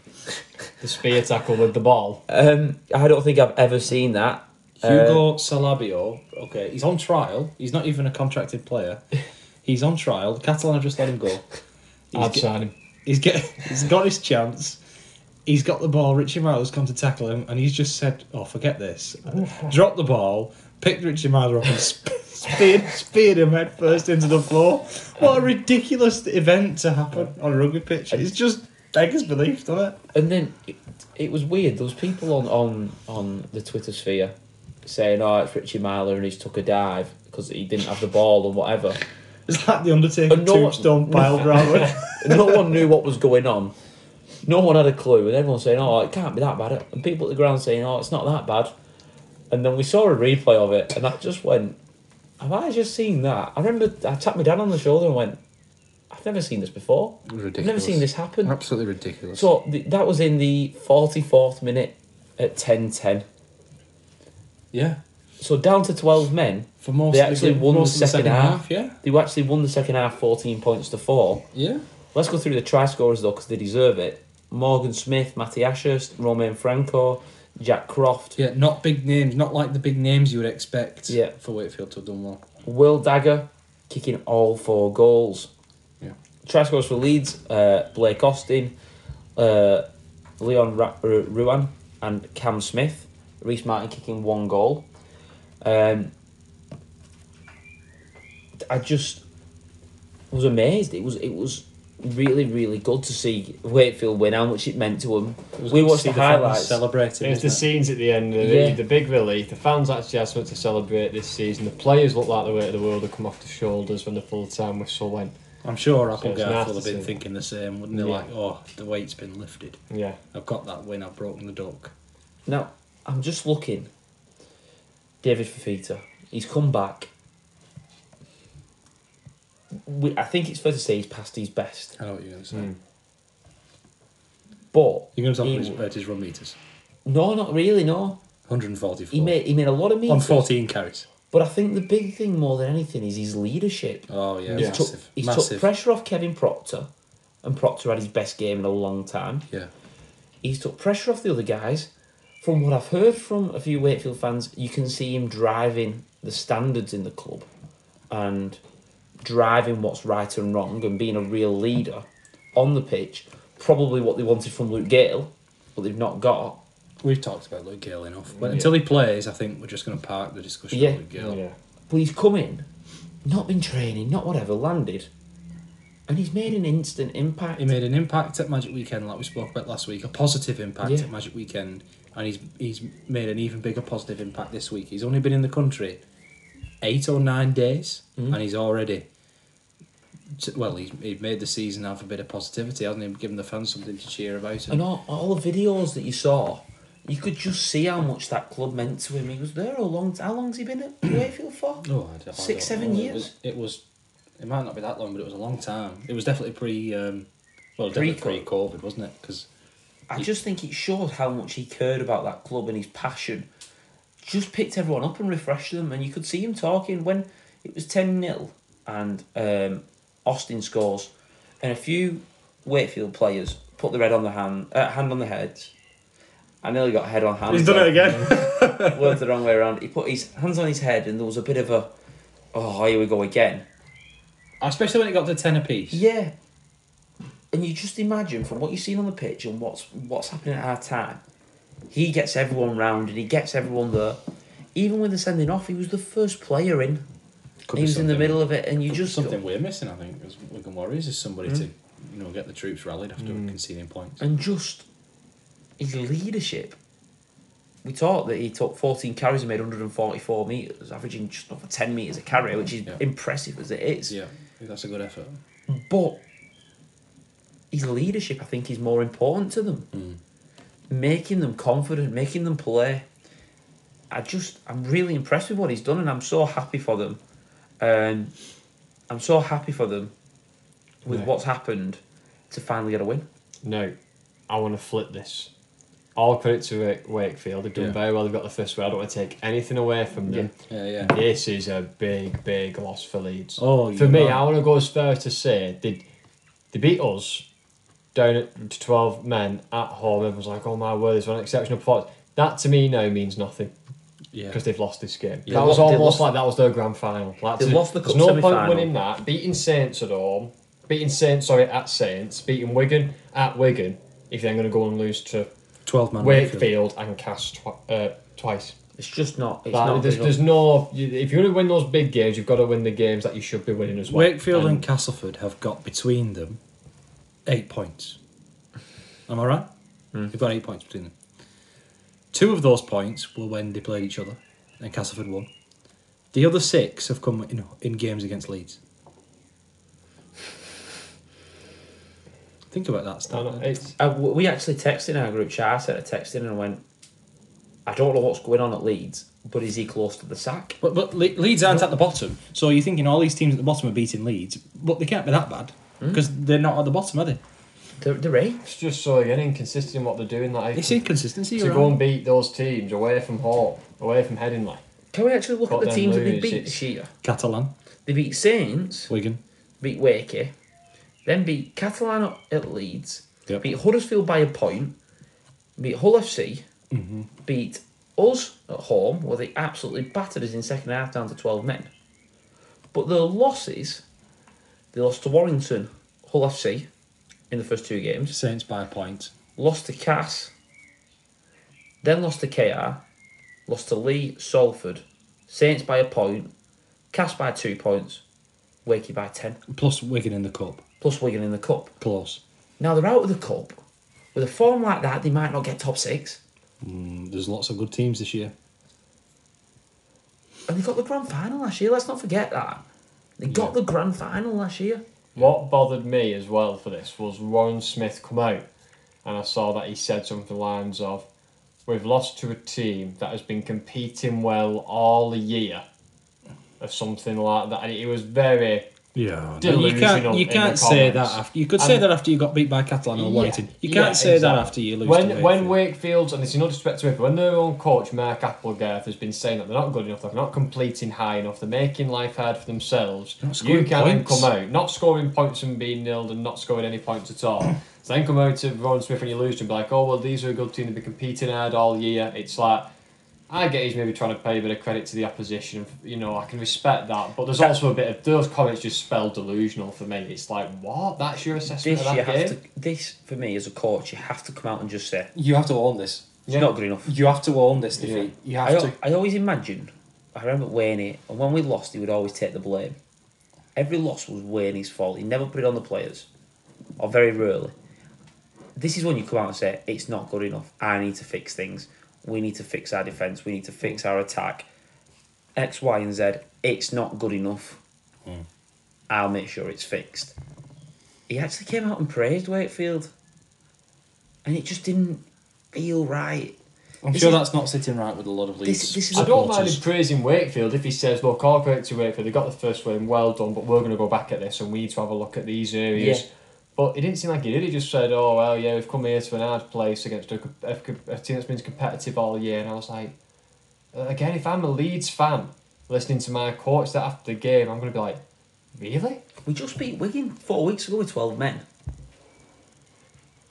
The spear tackle with the ball. I don't think I've ever seen that. Hugo Salabio, okay, he's on trial. He's not even a contracted player. He's on trial. The Catalan have just let him go. I'd sign him. He's got his chance. He's got the ball. Richie Myler's come to tackle him, and he's just said, "Oh, forget this." Dropped the ball, picked Richie Myler up, and speared him head first into the floor. What a ridiculous event to happen on a rugby pitch! It's just beggars belief, doesn't it? And then it was weird. There was people on the Twitter sphere saying, "Oh, it's Richie Myler and he's took a dive because he didn't have the ball and whatever." It's like the Undertaker And no one- tombstone pile driver. No one knew what was going on. No one had a clue, and everyone saying, "Oh, it can't be that bad," and people at the ground saying, "Oh, it's not that bad." And then we saw a replay of it, and I just went, "Have I just seen that?" I remember I tapped my dad on the shoulder and went, "I've never seen this before. Ridiculous. I've never seen this happen." Absolutely ridiculous. So that was in the 44th minute at 10-10. Yeah, So down to 12 men. for most They of the actually game- won the most of second half. Yeah, They actually won the second half 14 points to 4. yeah. Let's go through the try scorers though, because they deserve it. Morgan Smith, Matty Ashurst, Romain Franco, Jack Croft, Yeah, not big names, not like the big names you would expect Yeah. for Wakefield to have done well. Will Dagger, kicking all 4 goals. Yeah. Try scorers for Leeds, Blake Austin, Leon Ruan and Cam Smith. Reece Martin kicking 1 goal. I just was amazed. It was really, really good to see Wakefield win, how much it meant to them. We watched the highlights. Celebrating. It's the scenes at the end, the big relief. The fans actually had something to celebrate this season. The players look like the weight of the world had come off the shoulders when the full-time whistle went. I'm sure So it's Applegarth nice will have to been see. thinking the same, wouldn't they? Yeah. Like, oh, the weight's been lifted. Yeah. I've got that win. I've broken the duck. Now, I'm just looking. David Fafita, he's come back. I think it's fair to say he's past his best. I know what you're going to say. But You're going to talk he- about his run meters. no, not really, no. 144. He made a lot of meters. on 14 carries. But I think the big thing more than anything is his leadership. Oh yeah, Yeah. massive, He's massive. took pressure off Kevin Proctor, and Proctor had his best game in a long time. Yeah, He's took pressure off the other guys. From what I've heard from a few Wakefield fans, you can see him driving the standards in the club and driving what's right and wrong and being a real leader on the pitch. Probably what they wanted from Luke Gale, but they've not got. we've talked about Luke Gale enough. But until he plays, I think we're just going to park the discussion Yeah. on Luke Gale. Yeah. But he's come in, not been training, not whatever, landed, and he's made an instant impact. He made an impact at Magic Weekend, like we spoke about last week, a positive impact Yeah. at Magic Weekend, and he's made an even bigger positive impact this week. He's only been in the country 8 or 9 days, and he's already. Well, he's made the season have a bit of positivity, hasn't he? Given the fans something to cheer about. And all the videos that you saw, you could just see how much that club meant to him. He was there a long time. How long's he been at Wakefield for? Oh, I 6, don't 7 know. years? It might not be that long, but it was a long time. It was definitely definitely pre-COVID, wasn't it? Because I just think it showed how much he cared about that club and his passion. Just picked everyone up and refreshed them, and you could see him talking when it was 10-0 and Austin scores, and a few Wakefield players put their hand on the head. I nearly got head on hand. he's done it again. Words the wrong way around. He put his hands on his head, and there was a bit of a, oh, here we go again. Especially when it got to 10 apiece. Yeah. And you just imagine from what you've seen on the pitch and what's happening at our time, he gets everyone round and he gets everyone there. Even with the sending off, he was the first player in. Could He be was in the something- middle of it, and you could be just something we're missing. I think as Wigan Warriors is somebody to get the troops rallied after conceding points. and just his leadership we talked that he took 14 carries and made 144 metres, averaging just over 10 metres a carry, which is impressive as it is. Yeah, I think that's a good effort. But his leadership, I think, is more important to them. Making them confident, making them play. I'm really impressed with what he's done, and I'm so happy for them. I'm so happy for them with what's happened to finally get a win. No, I want to flip this. All credit to Wakefield. They've done very well. They've got the first win. I don't want to take anything away from them. Yeah. This is a big loss for Leeds. Oh, for me, I want to go as far as to say they beat us down to 12 men at home. Everyone's like, oh my word, it's an exceptional performance. That to me now means nothing. Yeah. Because they've lost this game. Yeah. That was almost like that was their grand final. Like, they lost the cup there's no semi-final. point winning that. Beating Saints at home. Beating Saints, at Saints. Beating Wigan at Wigan. If you're then going to go and lose to 12-man Wakefield and Cass twice. It's just not. There's no. If you're going to win those big games, you've got to win the games that you should be winning as well. Wakefield and Castleford have got between them 8 points. Am I right? They've got 8 points between them. 2 of those points were when they played each other, and Castleford won. The other 6 have come in games against Leeds. Think about that stat. We actually texted in our group chat. I sent a text in and went, I don't know what's going on at Leeds, but is he close to the sack? But Leeds aren't at the bottom, so you're thinking all these teams at the bottom are beating Leeds, but they can't be that bad because they're not at the bottom, are they? They're eight. It's just so again inconsistent in what they're doing. It's inconsistency. To go and beat those teams away from home, away from Headingley. Can we actually look at the teams that they beat this year? Catalan. They beat Saints. Wigan. Beat Wakey. Then beat Catalan at Leeds. Yep. Beat Huddersfield by a point. Beat Hull FC. Beat us at home, where they absolutely battered us in second half down to 12 men. But their losses, they lost to Warrington, Hull FC in the first 2 games. Saints by a point. Lost to Cass. Then lost to KR. Lost to Lee, Salford. Saints by a point. Cass by 2 points. Wakey by 10. Plus Wigan in the cup. Plus Wigan in the cup. Close. Now they're out of the cup. With a form like that, they might not get top 6. There's lots of good teams this year. And they got the grand final last year. Let's not forget that. They got the grand final last year. What bothered me as well for this was Warren Smith come out and I saw that he said something along the lines of, we've lost to a team that has been competing well all year, or something like that. And it was very delusional. You can't say that after. You could say that after you got beat by Catalan or Warrington. You can't say that after you lose. When Wakefield, and this is no disrespect to it, but when their own coach Mark Applegarth has been saying that they're not good enough, they're not completing high enough, they're making life hard for themselves, you can't come out not scoring points and being nilled and not scoring any points at all. So then come out to Ron Smith when you lose to him, be like, oh well, these are a good team, they've been competing hard all year. It's like, I get he's maybe trying to pay a bit of credit to the opposition. I can respect that, but there's also a bit of those comments just spell delusional for me. It's like, what? That's your assessment of that game? This for me as a coach, you have to come out and just say you have to own this. It's not good enough. You have to own this defeat. You have to. I always imagined. I remember Wayne, and when we lost, he would always take the blame. Every loss was Wayne's fault. He never put it on the players, or very rarely. This is when you come out and say it's not good enough. I need to fix things. We need to fix our defence. We need to fix our attack. X, Y, and Z. It's not good enough. I'll make sure it's fixed. He actually came out and praised Wakefield. And it just didn't feel right. I'm sure that's not sitting right with a lot of Leeds. I don't mind him praising Wakefield if he says, look, all credit to Wakefield, they got the first win, well done, but we're going to go back at this and we need to have a look at these areas. Yeah. But it didn't seem like he did. He just said, oh, well, yeah, we've come here to an hard place against a team that's been competitive all year. And I was like, again, if I'm a Leeds fan listening to my coach that after the game, I'm going to be like, really? We just beat Wigan 4 weeks ago with 12 men.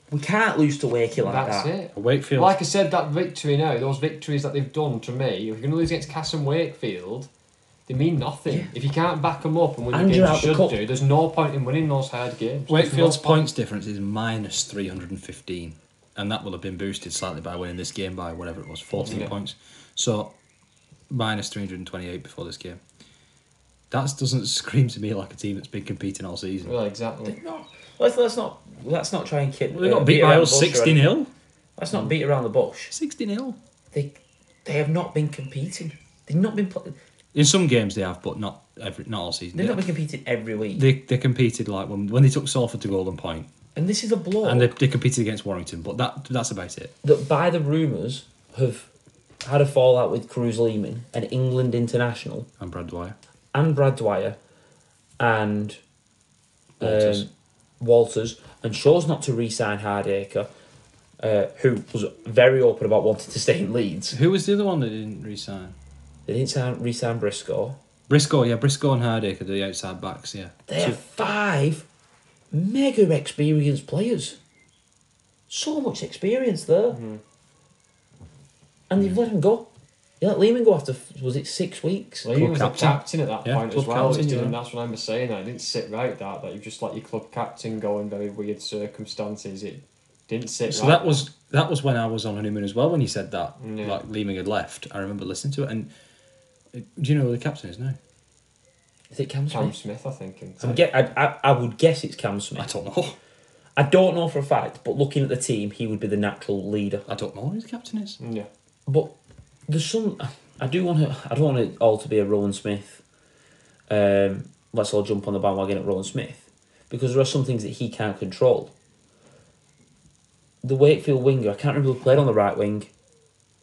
We can't lose to Wakey like that. That's it. Wakefield. Like I said, that victory now, those victories that they've done to me, if you're going to lose against Cass and Wakefield, they mean nothing. Yeah. If you can't back them up and win the games you should do, there's no point in winning those hard games. Wakefield's points difference is minus 315, and that will have been boosted slightly by winning this game by whatever it was, 14 points. So, minus 328 before this game. That doesn't scream to me like a team that's been competing all season. Well, exactly. Let's not try and kid. They got beat by us 60-0. Let's not beat around the bush. 60-0. They They have not been competing. They've not been. In some games they have, but not all season. They've not been competing every week. They competed like when they took Salford to Golden Point, And this is a bloke. and they competed against Warrington, but that's about it. That, by the rumours, have had a fallout with Cruz Leeming, an England international, And Brad Dwyer. And Walters. Walters, and chose not to re-sign Hardacre, who was very open about wanting to stay in Leeds. Who was the other one that didn't re-sign? They didn't re-sign Briscoe. Briscoe and Hardacre, the outside backs, yeah. They have 5 mega experienced players. So much experience there. And they've let him go. You let Lehman go after, was it 6 weeks? Well, he was the captain. captain at that Yeah, point as club well. captain, It didn't, yeah. That's what I remember saying. That it didn't sit right. That you just let your club captain go in very weird circumstances. It didn't sit So right. that was when I was on honeymoon as well. When he said that, Yeah. like Leeming had left, I remember listening to it. And do you know who the captain is now? Is it Cam Cam Smith? Smith, I think. I would guess it's Cam Smith. I don't know. I don't know for a fact, but looking at the team, he would be the natural leader. I don't know who the captain is. Yeah. But there's some. I don't want it all to be a Rowan Smith. Let's all jump on the bandwagon at Rowan Smith, because there are some things that he can't control. The Wakefield winger, I can't remember who played on the right wing,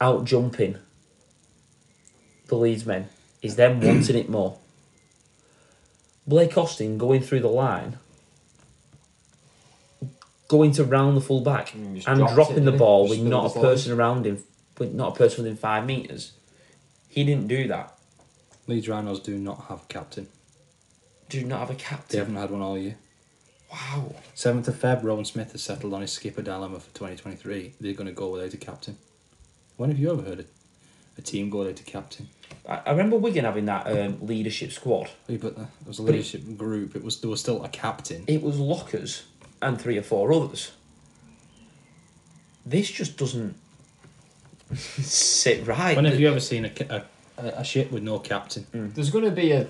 out jumping the Leeds men, is them wanting it more. Blake Austin going through the line, going to round the full back Just and dropped dropping it, the didn't he? ball Just with not a spilled his person around him, with not a person within 5 metres. He didn't do that. Leeds Rhinos do not have a captain. Do not have a They captain. haven't had one all year. Wow. 7th of Feb, Rowan Smith has settled on his skipper dilemma for 2023. They're going to go without a captain. When have you ever heard a team go without a captain? I remember Wigan having that leadership squad. Yeah, but there was a But leadership group. There was still a captain. It was Lockers and 3 or 4 others. This just doesn't sit right. When have you ever seen a ship with no captain? There's going to be a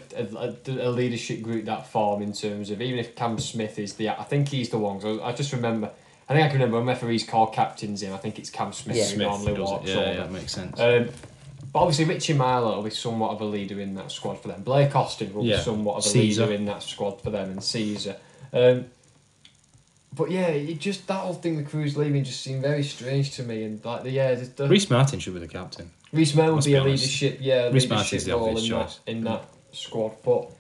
leadership group that form in terms of, even if Cam Smith is I think he's the one. 'Cause I just remember. I think I can remember when referees call captains in. I think it's Cam Smith Yeah. who normally walks over. Yeah, that makes sense. But obviously Richie Marlowe will be somewhat of a leader in that squad for them. Blake Austin will be somewhat of a Caesar. leader in that squad for them, and Caesar. But yeah, it just, that whole thing with Cruz leaving just seemed very strange to me. And like the Reece Martin should be the captain. Reece Martin would Let's be be a honest. leadership Reece Martin's the role obvious choice. in that squad. But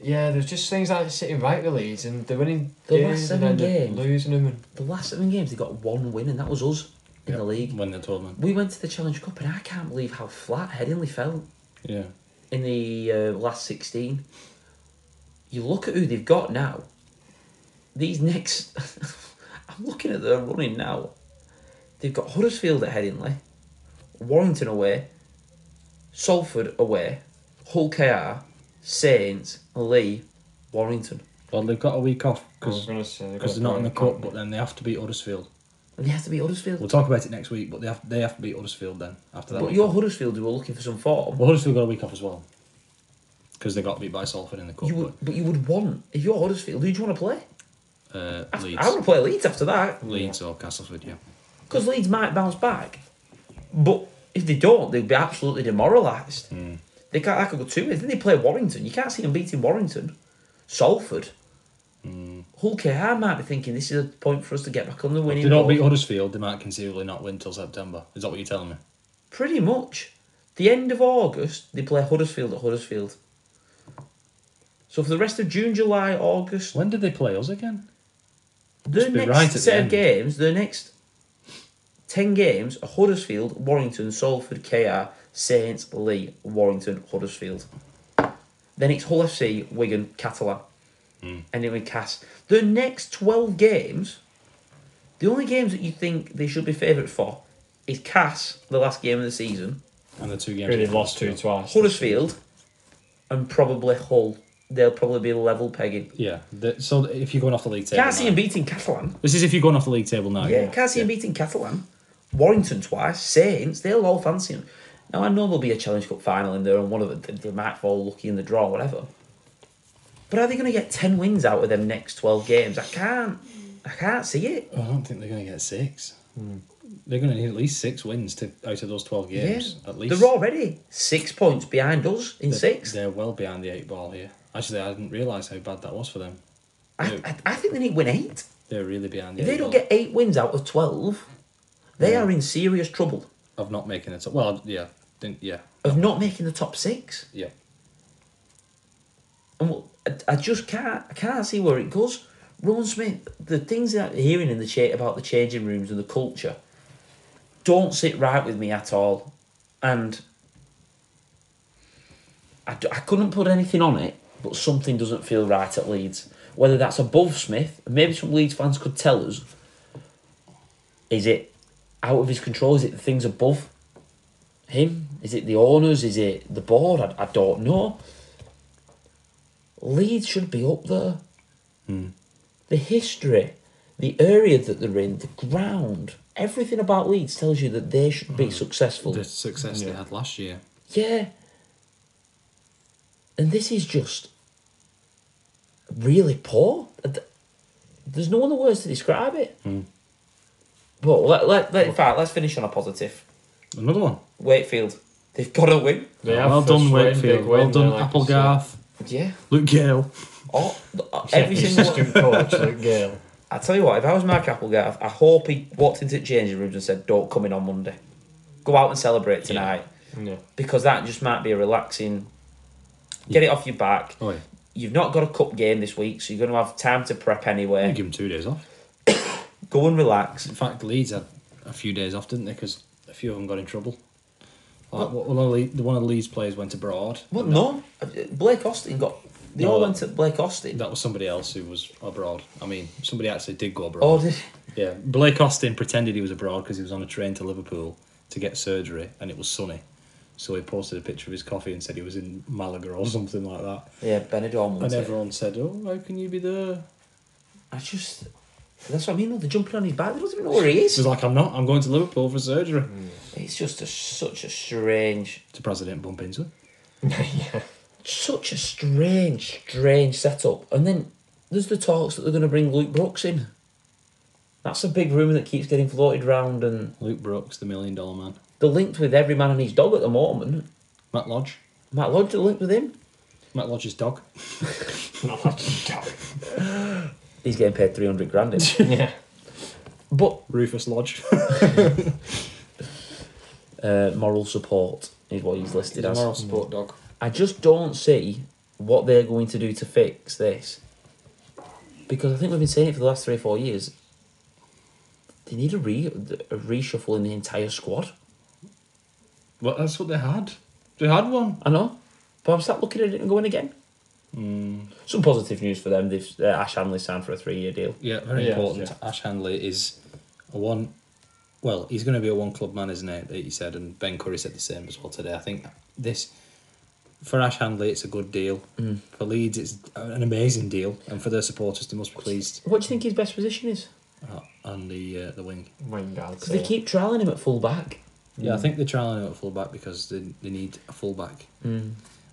yeah, there's just things like sitting right with Leeds, and they're winning The last games 7 and then they're games. losing them. And The last 7 games, they got 1 win, and that was us in the league. When the tournament. We went to the Challenge Cup, and I can't believe how flat Headingley fell Yeah. in the last 16. You look at who they've got now. These next... I'm looking at their running now. They've got Huddersfield at Headingley, Warrington away, Salford away, Hull KR, Saints, Lee, Warrington. Well, they've got a week off I was because going to say they're not in the cup, but then they have to beat Huddersfield. And they have to beat Huddersfield. We'll talk about it next week, but they have to beat Huddersfield then after that. But week you're off. Huddersfield who are looking for some form. Well, Huddersfield got a week off as well because they got beat by Salford in the cup. But you would want, if you're Huddersfield, who do you want to play? Leeds, I want to play Leeds after that. Leeds or Castleford, yeah. Because Leeds might bounce back. But if they don't, they'll be absolutely demoralised. They can't. That could go 2 ways. Then they play Warrington. You can't see them beating Warrington. Salford. Hull KR might be thinking this is a point for us to get back on the winning If they don't road. beat Huddersfield, they might conceivably not win till September. Is that what you're telling me? Pretty much. The end of August, they play Huddersfield at Huddersfield. So for the rest of June, July, August, When did they play us again? the Must be next right at the set of end. games, the next 10 games are Huddersfield, Warrington, Salford, KR, Saints, Lee, Warrington, Huddersfield. Then it's Hull FC, Wigan, Catalan. And then with Cass. The next 12 games, the only games that you think they should be favourite for is Cass, the last game of the season, And the 2 games. really lost 2 twice. Huddersfield, and probably Hull. They'll probably be level pegging. Yeah. So if you're going off the league table, Can't see now- him beating Catalan. This is if you're going off the league table now. Yeah, can't see him beating Catalan. Warrington twice, Saints, they'll all fancy him. Now, I know there'll be a Challenge Cup final in there, and one of them, they might fall lucky in the draw, whatever. But are they going to get 10 wins out of them next 12 games? I can't see it. I don't think they're going to get 6. They're going to need at least 6 wins out of those 12 games. At least. They're already 6 points behind us in 6. They're well behind the 8 ball here. Actually, I didn't realise how bad that was for them. I think they need to win 8. They're really behind the If 8 they don't ball. get 8 wins out of 12, they are in serious trouble Of not making it. Well, yeah. Yeah. of not making the top 6. Yeah. And I just can't see where it goes. Ron Smith, the things that I'm hearing in the about the changing rooms and the culture don't sit right with me at all. And I couldn't put anything on it, but something doesn't feel right at Leeds. Whether that's above Smith, and maybe some Leeds fans could tell us, is it out of his control? Is it the things above him? Is it the owners? Is it the board? I don't know. Leeds should be up there. The history, the area that they're in, the ground, everything about Leeds tells you that they should be successful. The success they had last year. Yeah. And this is just really poor. There's no other words to describe it. But in fact, let's finish on a positive. Another one. Wakefield, they've got to win. They have Well done, first win, Wakefield. big Well win, done, like Applegarth. Yeah. Luke Gale. Oh, every single Assistant coach, Luke Gale. I tell you what, if I was Mark Applegarth, I hope he walked into the changing rooms and said, "Don't come in on Monday. Go out and celebrate tonight." Yeah. Because that just might be a relaxing. Get it off your back. Oh, yeah. You've not got a cup game this week, so you're going to have time to prep anyway. Give him 2 days off. Go and relax. In fact, Leeds had a few days off, didn't they? Because a few of them got in trouble. One of the Leeds players went abroad. Well, no. Blake Austin got... They all went to Blake Austin. That was somebody else who was abroad. I mean, somebody actually did go abroad. Oh, did... Yeah, Blake Austin pretended he was abroad because he was on a train to Liverpool to get surgery and it was sunny. So he posted a picture of his coffee and said he was in Malaga or something like that. Yeah, Benidorm. And everyone said, "Oh, how can you be there?" That's what I mean, though. They're jumping on his back. They don't even know where he is. He's like, "I'm not. I'm going to Liverpool for surgery." It's just such a strange... Surprised I didn't bump into him. Yeah. Such a strange setup. And then there's the talks that they're going to bring Luke Brooks in. That's a big rumour that keeps getting floated round, and Luke Brooks, the $1 Million Man. they're linked with every man and his dog at the moment. Matt Lodge. Matt Lodge are linked with him. Matt Lodge's dog. He's getting paid 300 grand. Yeah. But Rufus Lodge. moral support is what he's listed as. Moral support dog. I just don't see what they're going to do to fix this. Because I think we've been saying it for the last 3 or 4 years. They need a reshuffle in the entire squad. Well, that's what they had. They had one. I know. But I'm sat looking at it and going again. Some positive news for them. They've Ash Hanley signed for a 3-year deal. Yeah, very Yeah, important. yeah. Ash Handley is a one. Well, he's going to be a one-club man, isn't it? He said, and Ben Curry said the same as well today. I think this, for Ash Handley, it's a good deal. For Leeds, it's an amazing deal, and for their supporters, they must be pleased. What do you think his best position is? On the wing. Wingard. Because they keep trialling him at full back. Yeah, I think they're trialling him at full-back because they need a full-back.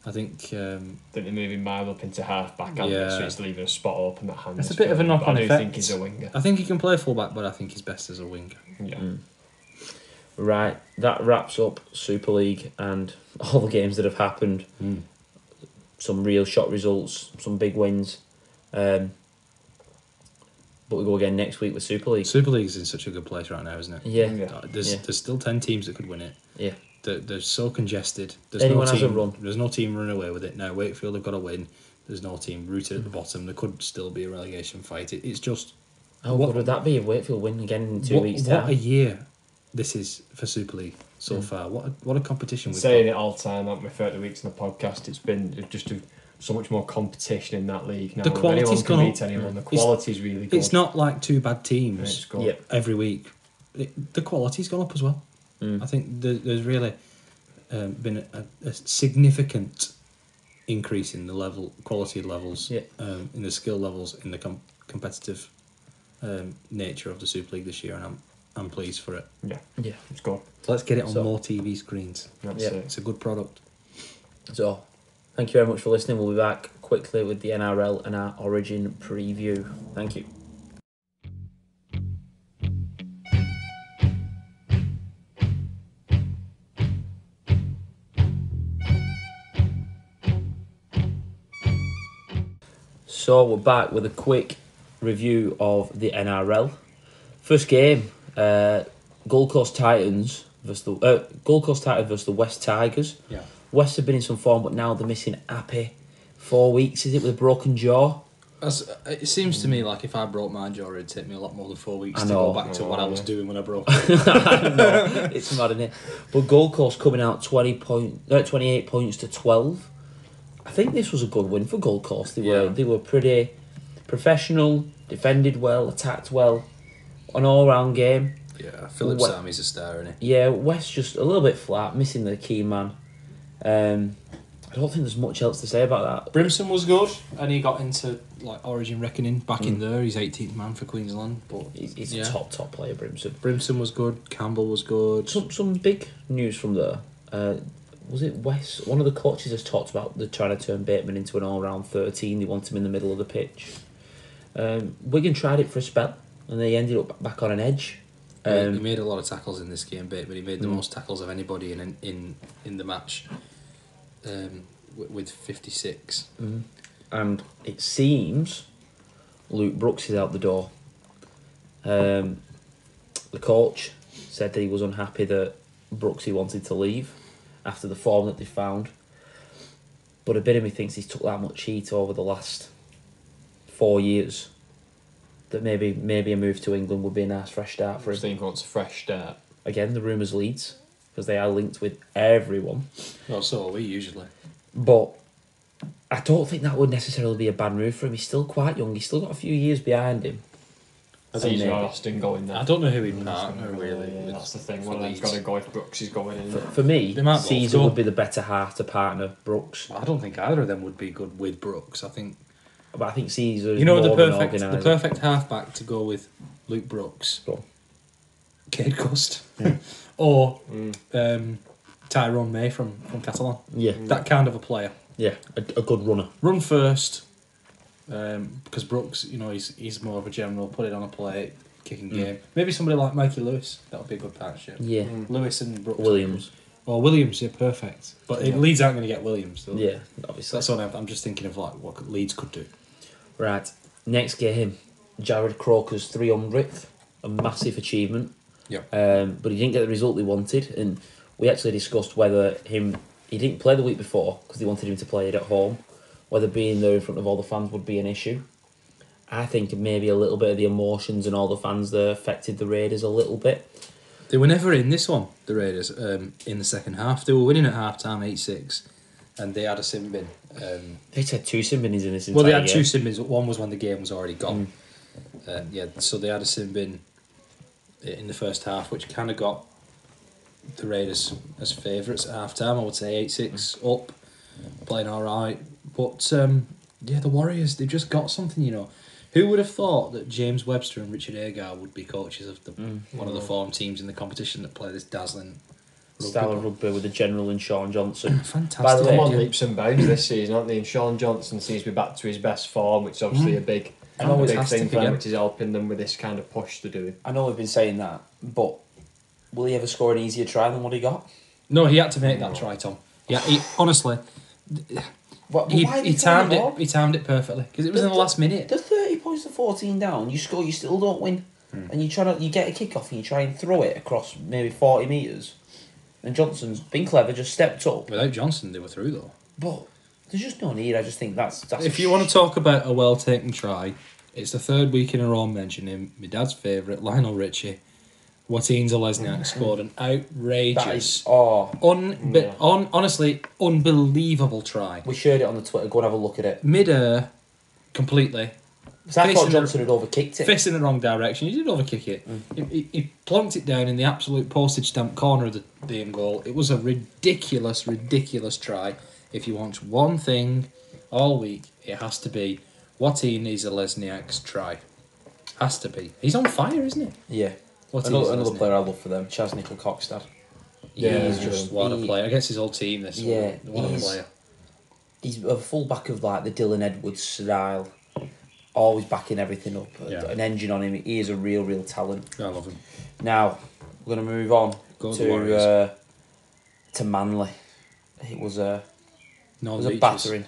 I think... Think they're moving Mile up into half-back, Yeah. so he's leaving a spot open that hands. It's a bit of a knock-on I do effect. think he's a winger. I think he can play full-back, but I think he's best as a winger. Yeah. Right, that wraps up Super League and all the games that have happened. Some real shot results, some big wins. But we go again next week with Super League. Super League's in such a good place right now, isn't it? Yeah. There's still 10 teams that could win it. Yeah. They're so congested. There's Anyone no has team, a run. There's no team running away with it now. Wakefield have got to win. There's no team rooted at the bottom. There could still be a relegation fight. It's just How good would that be if Wakefield win again in 2 weeks' time? what a year this is for Super League so far. What a competition we've Saying got. it all the time, haven't we, 30 weeks in the podcast, it's been just so much more competition in that league now. The quality's anyone can gone beat up. anyone. The quality's really good. It's not like 2 bad It's teams good. Yep. every week. The quality's gone up as well. I think there's really been a significant increase in the quality levels, in the skill levels, in the competitive nature of the Super League this year, and I'm pleased for it. Yeah, Yeah. it's good. Let's get it on So- more TV screens. That's Yeah. it. It's a good product. So, thank you very much for listening. We'll be back quickly with the NRL and our Origin preview. Thank you. So we're back with a quick review of the NRL. First game, Gold Coast Titans versus the West Tigers. Yeah. West have been in some form, but now they're missing Appy. 4 weeks, is it, with a broken jaw? It seems to me like if I broke my jaw, it'd take me a lot more than 4 weeks I to know. go back to what I was doing when I broke it. I know, it's mad, isn't it? But Gold Coast coming out 28 points to 12. I think this was a good win for Gold Coast. They were pretty professional, defended well, attacked well, an all-round game. Yeah, Philip Sammy's a star, isn't he? Yeah, West just a little bit flat, missing the key man. I don't think there's much else to say about that. Brimson was good, and he got into like Origin reckoning back in there. He's 18th man for Queensland, but He's a top player, Brimson. Brimson was good. Campbell was good. Some big news from there. Was it West? One of the coaches has talked about they're trying to turn Bateman into an all-round 13. They want him in the middle of the pitch. Wigan tried it for a spell, and they ended up back on an edge. He made a lot of tackles in this game, Bateman. He made the most tackles of anybody in the match, with 56. And it seems Luke Brooks is out the door. The coach said that he was unhappy that Brooksy wanted to leave after the form that they found. But a bit of me thinks he's took that much heat over the last 4 years that maybe a move to England would be a nice fresh start for I him. think he wants a fresh start. Again, the rumours leads, because they are linked with everyone. Well, so are we usually. But I don't think that would necessarily be a bad move for him. He's still quite young. He's still got a few years behind him. Caesar or Austin going there. I don't know who he'd partner really. Yeah, with that's the thing. for One of them's Leeds. got to go if Brooks is going in. For me, They might both Caesar go. would be the better half to partner Brooks. I don't think either of them would be good with Brooks. I think But I think Caesar is you know more the of an perfect organiser. halfback to go with Luke Brooks, Go on. Cade Cust, or Tyrone May from Catalan. Yeah, That kind of a player. yeah, a good runner. Run first, because Brooks, he's more of a general. Put it on a plate, kicking game. Maybe somebody like Mikey Lewis. That would be a good partnership. Yeah, Lewis and Brooks. Williams. Or Williams, yeah, perfect. But Leeds aren't going to get Williams. So Yeah, obviously. that's what I'm just thinking of, like what Leeds could do. Right, next game, Jared Croker's 300th, a massive achievement. Yeah. But he didn't get the result they wanted, and we actually discussed whether he didn't play the week before because they wanted him to play it at home, whether being there in front of all the fans would be an issue. I think maybe a little bit of the emotions and all the fans there affected the Raiders a little bit. They were never in this one, the Raiders, in the second half. They were winning at half time 8-6, and they had a sin bin. They had two sin bins in this entire Well, they had game. two sin bins. One was when the game was already gone. So they had a sin bin in the first half, which kind of got the Raiders as favourites at half time. I would say 8-6 up, playing all right. But the Warriors, they've just got something, Who would have thought that James Webster and Richard Agar would be coaches of one of the form teams in the competition that play this dazzling style of rugby with the General and Sean Johnson. Fantastic. By the way, Come on leaps and bounds this season, aren't they? And Sean Johnson seems to be back to his best form, which is obviously a big Fantastic thing for them, again. which is helping them with this kind of push they're doing. I know we've been saying that, but will he ever score an easier try than what he got? No, he had to make that try, Tom. Yeah, honestly, he timed it. He timed it perfectly because it was in the last minute. The 30 points to 14 down, you score, you still don't win, and you get a kick off and you try and throw it across maybe 40 metres, and Johnson's been clever, just stepped up. Without Johnson, they were through though. But there's just no need. I just think that's If you want to talk about a well taken try, it's the third week in a row I'm mentioning my dad's favourite, Lionel Richie. Wateen Zalesniak scored an that outrageous, is, honestly unbelievable try. we shared it on the Twitter. Go and have a look at it. Mid-air, completely. 'Cause I Facing thought the- Johnson had overkicked it. Fist in the wrong direction. He did overkick it. He plonked it down in the absolute postage stamp corner of the end goal. It was a ridiculous, ridiculous try. If you want one thing all week, it has to be Wateen Zalesniak's try. Has to be. He's on fire, isn't he? Yeah. Another player I love for them, Chas Nickel-Cockstad. Yeah, He's just What a player. Against his old team, this Yeah, one. What a player. He's a full back of like the Dylan Edwards style, always backing everything up. Yeah. An engine on him. He is a real talent. I love him. Now we're gonna move on Go the Warriors. to Manly. It was a No it was a Leeches. battering.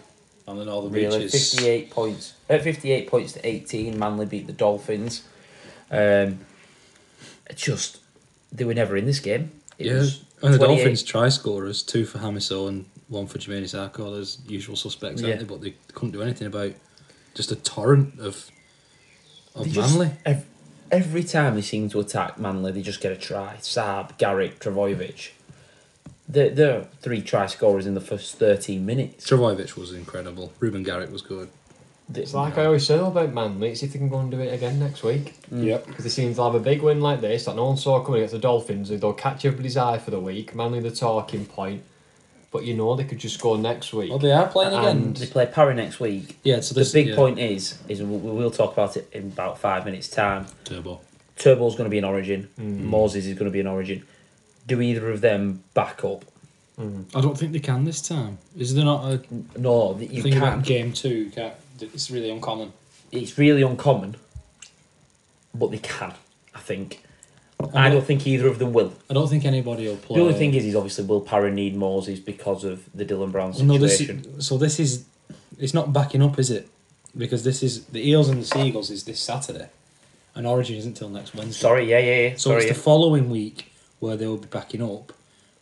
on the Northern Really, Beaches. 58 points. 58 points to 18. Manly beat the Dolphins. Just they were never in this game. It was and the 28 Dolphins try scorers, 2 for Hamiso and 1 for Jermaine Sarko. There's usual suspects, aren't Yeah. they? But they couldn't do anything about just a torrent of They just- Manly. Every time they seem to attack Manly, they just get a try. Saab, Garrick, Travojevic. They're 3 try scorers in the first 13 minutes. Travojevic was incredible. Ruben Garrick was good. It's like I always say about Manly, it's if they can go and do it again next week. Yep. Because they seem to have a big win like this that no one saw coming against the Dolphins. They'll catch everybody's eye for the week. Manly the talking point. But you know they could just go next week. Well, they are playing again. And They play Parry next week. Yeah, so The this big point is we will talk about it in about 5 minutes' time. Turbo. Turbo's going to be in Origin. Moses is going to be in Origin. Do either of them back up? I don't think they can this time. Is there not a No, you thing about can't. game 2? You can't, it's really uncommon. It's really uncommon, but they can, I think. I don't think either of them will. I don't think anybody will play. The only thing is obviously will Parry need Moses because of the Dylan Brown Well, no, situation. this is it's not backing up, is it? Because this is the Eels and the Seagulls is this Saturday, and Origin isn't till next Wednesday. Sorry, yeah. So Sorry, it's the following week where they will be backing up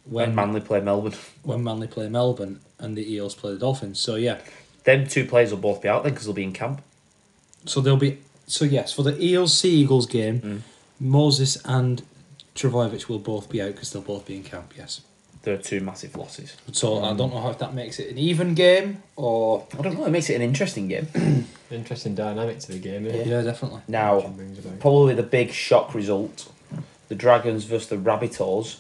when Manly play Melbourne. when Manly play Melbourne and the Eels play the Dolphins. So yeah, Them 2 players will both be out then because they'll be in camp. so they'll be yes for the Eels Seagulls game, Moses and Travojevic will both be out because they'll both be in camp. Yes. There are 2 massive losses. So I don't know how if that makes it an even game or I don't know, it makes it an interesting game. interesting dynamic to the game, isn't it? yeah, definitely. Now, Origin brings about. probably the big shock result, the Dragons versus the Rabbitohs.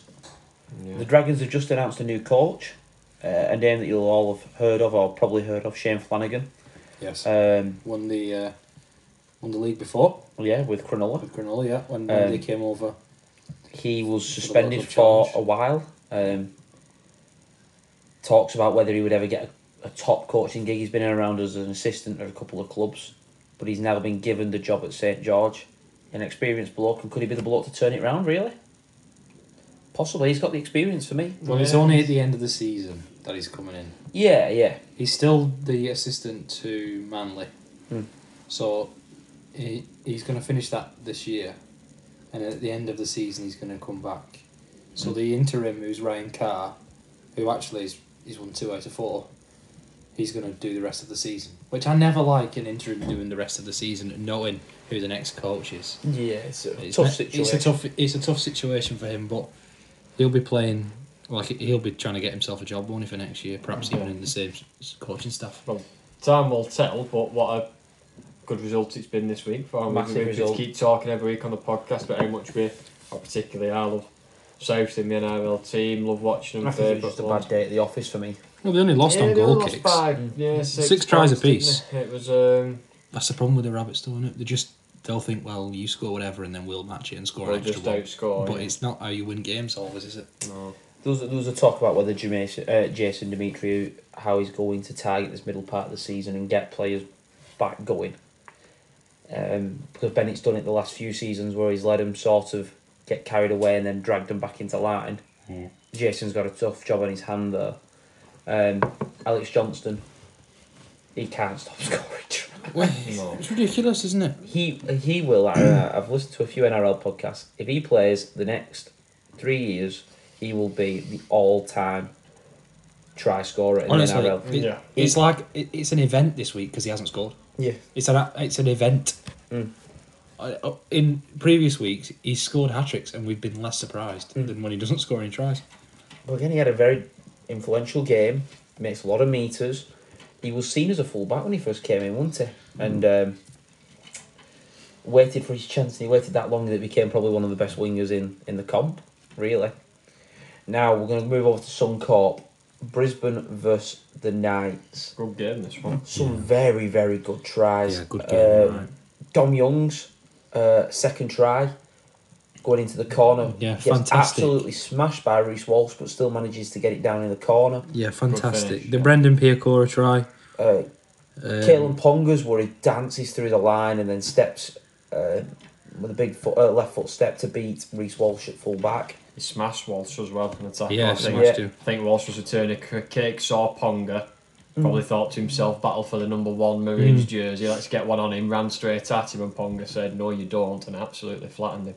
Yeah. The Dragons have just announced a new coach, a name that you'll all have heard of or probably heard of, Shane Flanagan. Yes. Um, Won the league before yeah, with Cronulla. with Cronulla. Yeah, when they came over. He was the suspended World Cup for challenge. a while. Talks about whether he would ever get a top coaching gig. He's been around as an assistant at a couple of clubs, but he's now been given the job at St George. An experienced bloke, and could he be the bloke to turn it round? Really? Possibly. He's got the experience for me. Well, it's only at the end of the season that he's coming in. Yeah. He's still the assistant to Manly, so he's going to finish that this year, and at the end of the season he's going to come back. So the interim, who's Ryan Carr, who actually he's won 2 out of 4, he's going to do the rest of the season. Which I never like an interim doing the rest of the season and knowing who the next coach is. Yeah, it's a tough situation. It's a tough situation for him, but he'll be playing. Like he'll be trying to get himself a job, won't he, for next year? Perhaps even in the same coaching staff. Well, time will tell, but what a good result it's been this week for him. Massive We result. keep talking every week on the podcast about how much particularly I love South in the NRL team, love watching them I think play. it was just a bad day at the office for me. Well, they only lost on they goal lost kicks. by, yeah, 6 tries points, apiece. didn't they? It was That's the problem with the Rabbits, though, isn't it? They'll think, well, you score whatever, and then we'll match it and score We'll an extra just one. outscore, But yeah. it's not how you win games, always, is it? no. There was a talk about whether Jason Demetriou, how he's going to target this middle part of the season and get players back going. Because Bennett's done it the last few seasons where he's let them sort of get carried away and then dragged them back into line. Jason's got a tough job on his hand there. Alex Johnston, he can't stop scoring tries. Well, No. it's ridiculous, isn't it? He will. I've listened to a few NRL podcasts. If he plays the next 3 years, he will be the all-time try scorer in Honestly, the NRL. Yeah. it's like it's an event this week because he hasn't scored. Yeah. It's an event. In previous weeks, he's scored hat-tricks and we've been less surprised than when he doesn't score any tries. Well, again, he had a very influential game. Makes a lot of meters. He was seen as a fullback when he first came in, wasn't he? And waited for his chance, and he waited that long that he became probably one of the best wingers in the comp, really. Now we're going to move over to Suncorp. Brisbane versus the Knights. Good game, this one. Some very, very good tries. Yeah, good game, right. Dom Young's second try, going into the corner. Yeah, gets fantastic. absolutely smashed by Reece Walsh, but still manages to get it down in the corner. Yeah, fantastic. finish, The yeah. Brendan Piacora try. Caelan Ponga's where he dances through the line and then steps with a big left foot step to beat Reece Walsh at full back. He smashed Walsh as well in attack. Yeah, I think, smashed him. I think Walsh was returning a kick, saw Ponga, Probably thought to himself, battle for the number 1 Maroons jersey, let's get one on him, ran straight at him, and Ponga said, no you don't, and absolutely flattened him.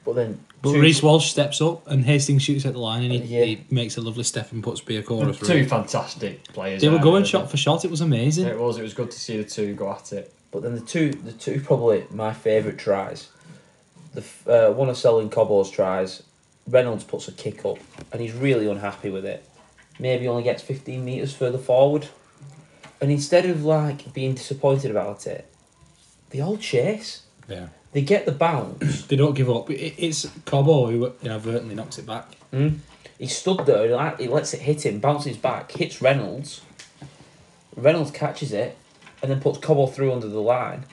But Reece Walsh steps up and Hastings shoots at the line and he makes a lovely step and puts Piacora through. Two fantastic players. They were going shot for shot, it was amazing. It was good to see the two go at it. But then the two probably my favourite tries. One of Selwyn Cobbo's tries, Reynolds puts a kick up and he's really unhappy with it. Maybe only gets 15 metres further forward. And instead of like being disappointed about it, they all chase. Yeah. They get the bounce. They don't give up. It's Cobbo who inadvertently knocks it back. He stood there, he lets it hit him, bounces back, hits Reynolds. Reynolds catches it and then puts Cobbo through under the line.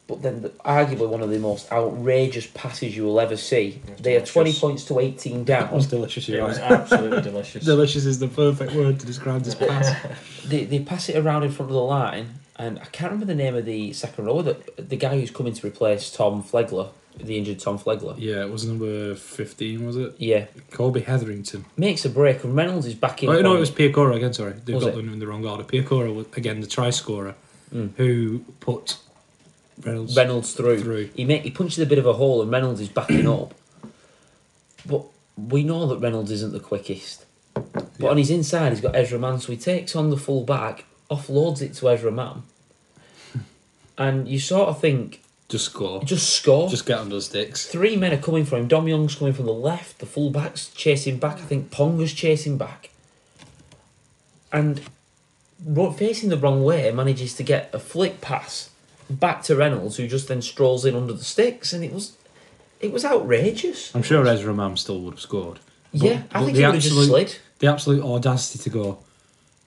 But then arguably one of the most outrageous passes you will ever see. They are 20 points to 18 down. That was delicious, It was absolutely delicious. Delicious is the perfect word to describe this pass. They pass it around in front of the line, and I can't remember the name of the second rower, the guy who's coming to replace Tom Flegler, the injured Tom Flegler. Yeah, it was number 15, was it? Yeah. Colby Hetherington. Makes a break, and Reynolds is back in. Oh, no, it was Piacora again, sorry. They've Was got it? them in the wrong order. Piacora was, again, the try scorer, who put Reynolds through. He punches a bit of a hole, and Reynolds is backing up. But we know that Reynolds isn't the quickest. But on his inside, he's got Ezra Mann, so he takes on the full back, offloads it to Ezra Mann, and you sort of think, Just score. Just get under the sticks. 3 men are coming for him. Dom Young's coming from the left. The full back's chasing back. I think Ponga's chasing back. And facing the wrong way, manages to get a flick pass back to Reynolds, who just then strolls in under the sticks, and it was outrageous. I'm sure Ezra Mam still would have scored. Yeah, I think he would have just slid. The absolute audacity to go,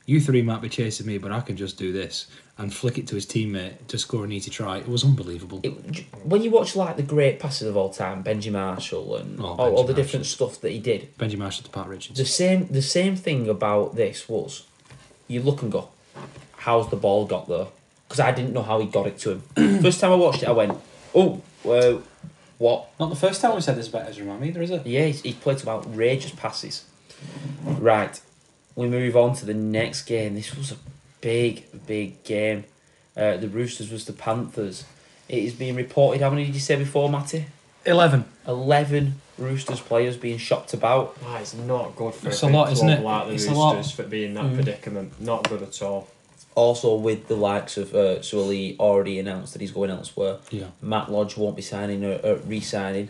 you three might be chasing me, but I can just do this, and flick it to his teammate to score an easy try. It was unbelievable. When you watch like the great passes of all time, Benji Marshall and all the different stuff that he did, Benji Marshall to Pat Richards. The same thing about this was, you look and go, how's the ball got there? Because I didn't know how he got it to him. First time I watched it, I went, oh, whoa, what? Not the first time we said this about Ezra Mam either, is it? Yeah, he's played some outrageous passes. Right, we move on to the next game. This was a big game. The Roosters was the Panthers. It is being reported, how many did you say before, Matty? 11. 11 Roosters players being shopped about. Ah, it's not good for It's a a big lot, isn't club it? like the It's a lot. Roosters for being in that predicament. Not good at all. Also, with the likes of Suoli already announced that he's going elsewhere. Yeah. Matt Lodge won't be signing or re-signing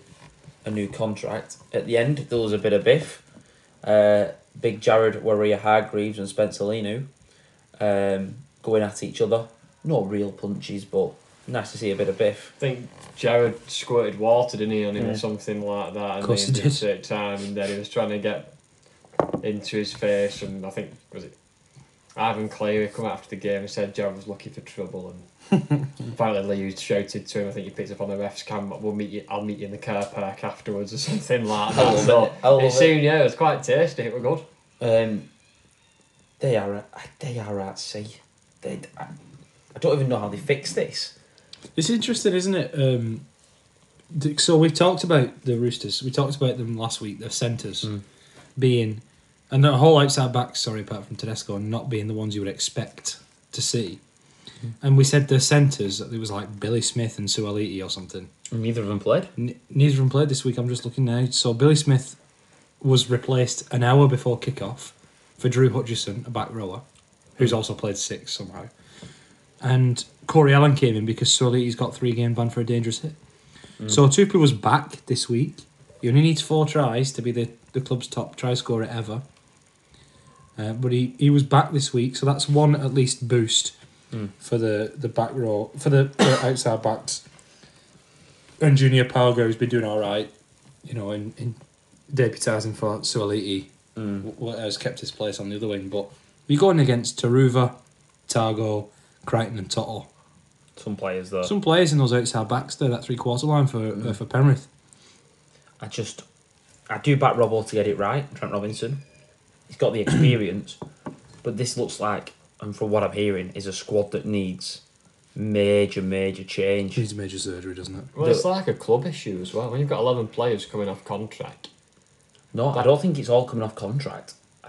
a new contract. At the end, there was a bit of biff. Big Jared Warrior-Hargreaves and Spencer Linu going at each other. No real punches, but nice to see a bit of biff. I think Jared squirted water, didn't he, on him or something like that, and course it he did did. take time, and then he was trying to get into his face, and I think, was it Ivan Cleary come after the game and said Jared was looking for trouble, and apparently Lee shouted to him, I think he picked up on the ref's cam, I'll meet you in the car park afterwards or something like that. So it seemed, it was quite tasty, it was good. They are at sea. I don't even know how they fix this. It's interesting, isn't it? So we've talked about the Roosters. We talked about them last week. Their centres being, and the whole outside backs. Sorry, apart from Tedesco, not being the ones you would expect to see. And we said their centres. It was like Billy Smith and Suaaliti or something. Neither of them played. Neither of them played this week. I'm just looking now. So Billy Smith was replaced an hour before kick-off for Drew Hutchison, a back rower, who's also played 6 somehow. And Corey Allen came in because Suaaliti's got 3-game ban for a dangerous hit. So Tupu was back this week. He only needs 4 tries to be the club's top try scorer ever. But he was back this week, so that's one at least boost for the back row, for the outside backs. And Junior Palgo's been doing all right, in debutising for Suaaliti. Has kept his place on the other wing, but you're going against Taruva, Targo, Crichton and Toto. Some players though. Some players in those outside backs there, that 3/4 line for Penrith. I do back Robbo to get it right, Trent Robinson. He's got the experience, but this looks like, and from what I'm hearing, is a squad that needs major change. Needs major surgery, doesn't it? Well, it's like a club issue as well. When you've got 11 players coming off contract. No, I don't think it's all coming off contract. I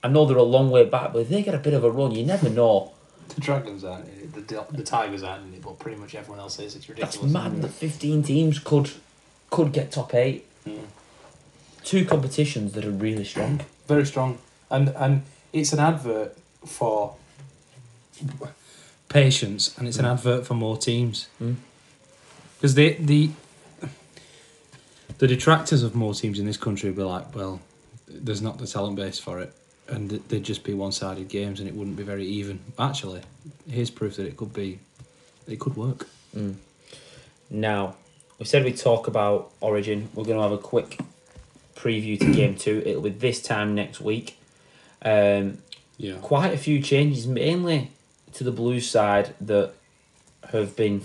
I know they're a long way back, but if they get a bit of a run, you never know. The Dragons aren't in it, the Tigers aren't in it, but pretty much everyone else is. It's ridiculous. That's mad that 15 teams could get top 8. Two competitions that are really strong. Very strong. And it's an advert for patience, and it's an advert for more teams. Because the detractors of more teams in this country would be like, well, there's not the talent base for it, and they'd just be one-sided games, and it wouldn't be very even. Actually, here's proof that it could work. Now, we said we'd talk about Origin. We're going to have a quick preview to Game 2. It'll be this time next week. Quite a few changes, mainly to the Blues side, that have been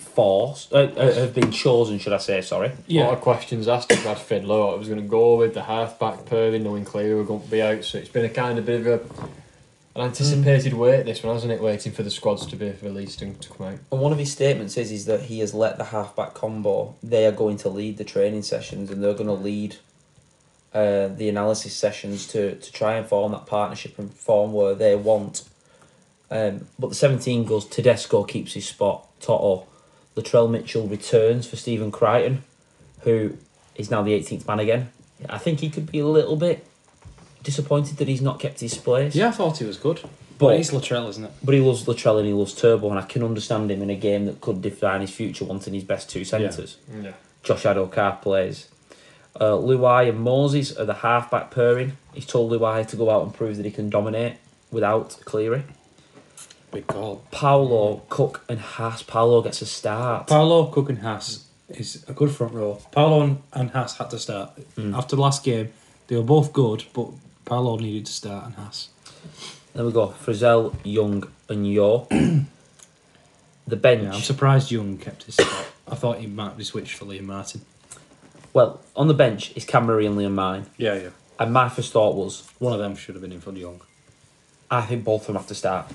chosen, should I say, sorry. A lot of questions asked if Brad Fiddler I was going to go with the half-back pairing, knowing Cleary were going to be out, so it's been a kind of bit of an anticipated wait, this one, hasn't it, waiting for the squads to be released and to come out. And one of his statements is that he has let the half-back combo, they are going to lead the training sessions, and they're going to lead the analysis sessions to try and form that partnership and form where they want. But the 17 goes, Tedesco keeps his spot, Toto. Latrell Mitchell returns for Stephen Crichton, who is now the 18th man again. I think he could be a little bit disappointed that he's not kept his place. Yeah, I thought he was good. But he's Latrell, isn't it? But he loves Latrell and he loves Turbo, and I can understand him in a game that could define his future wanting his best two centres. Yeah. Josh Adokar plays. Luai and Moses are the half-back pairing. He's told Luai to go out and prove that he can dominate without Cleary. Big call. Paolo, Cook and Haas. Paolo gets a start. Paolo, Cook and Haas is a good front row. Paolo and Haas had to start. After the last game, they were both good, but Paolo needed to start and Haas. There we go. Frizzell, Young and Yo. The bench. Yeah, I'm surprised Young kept his spot. I thought he might be switched for Liam Martin. Well, on the bench is Cam Murray and Liam Mine. Yeah. And my first thought was, One of them should have been in for Young. I think both of them have to start.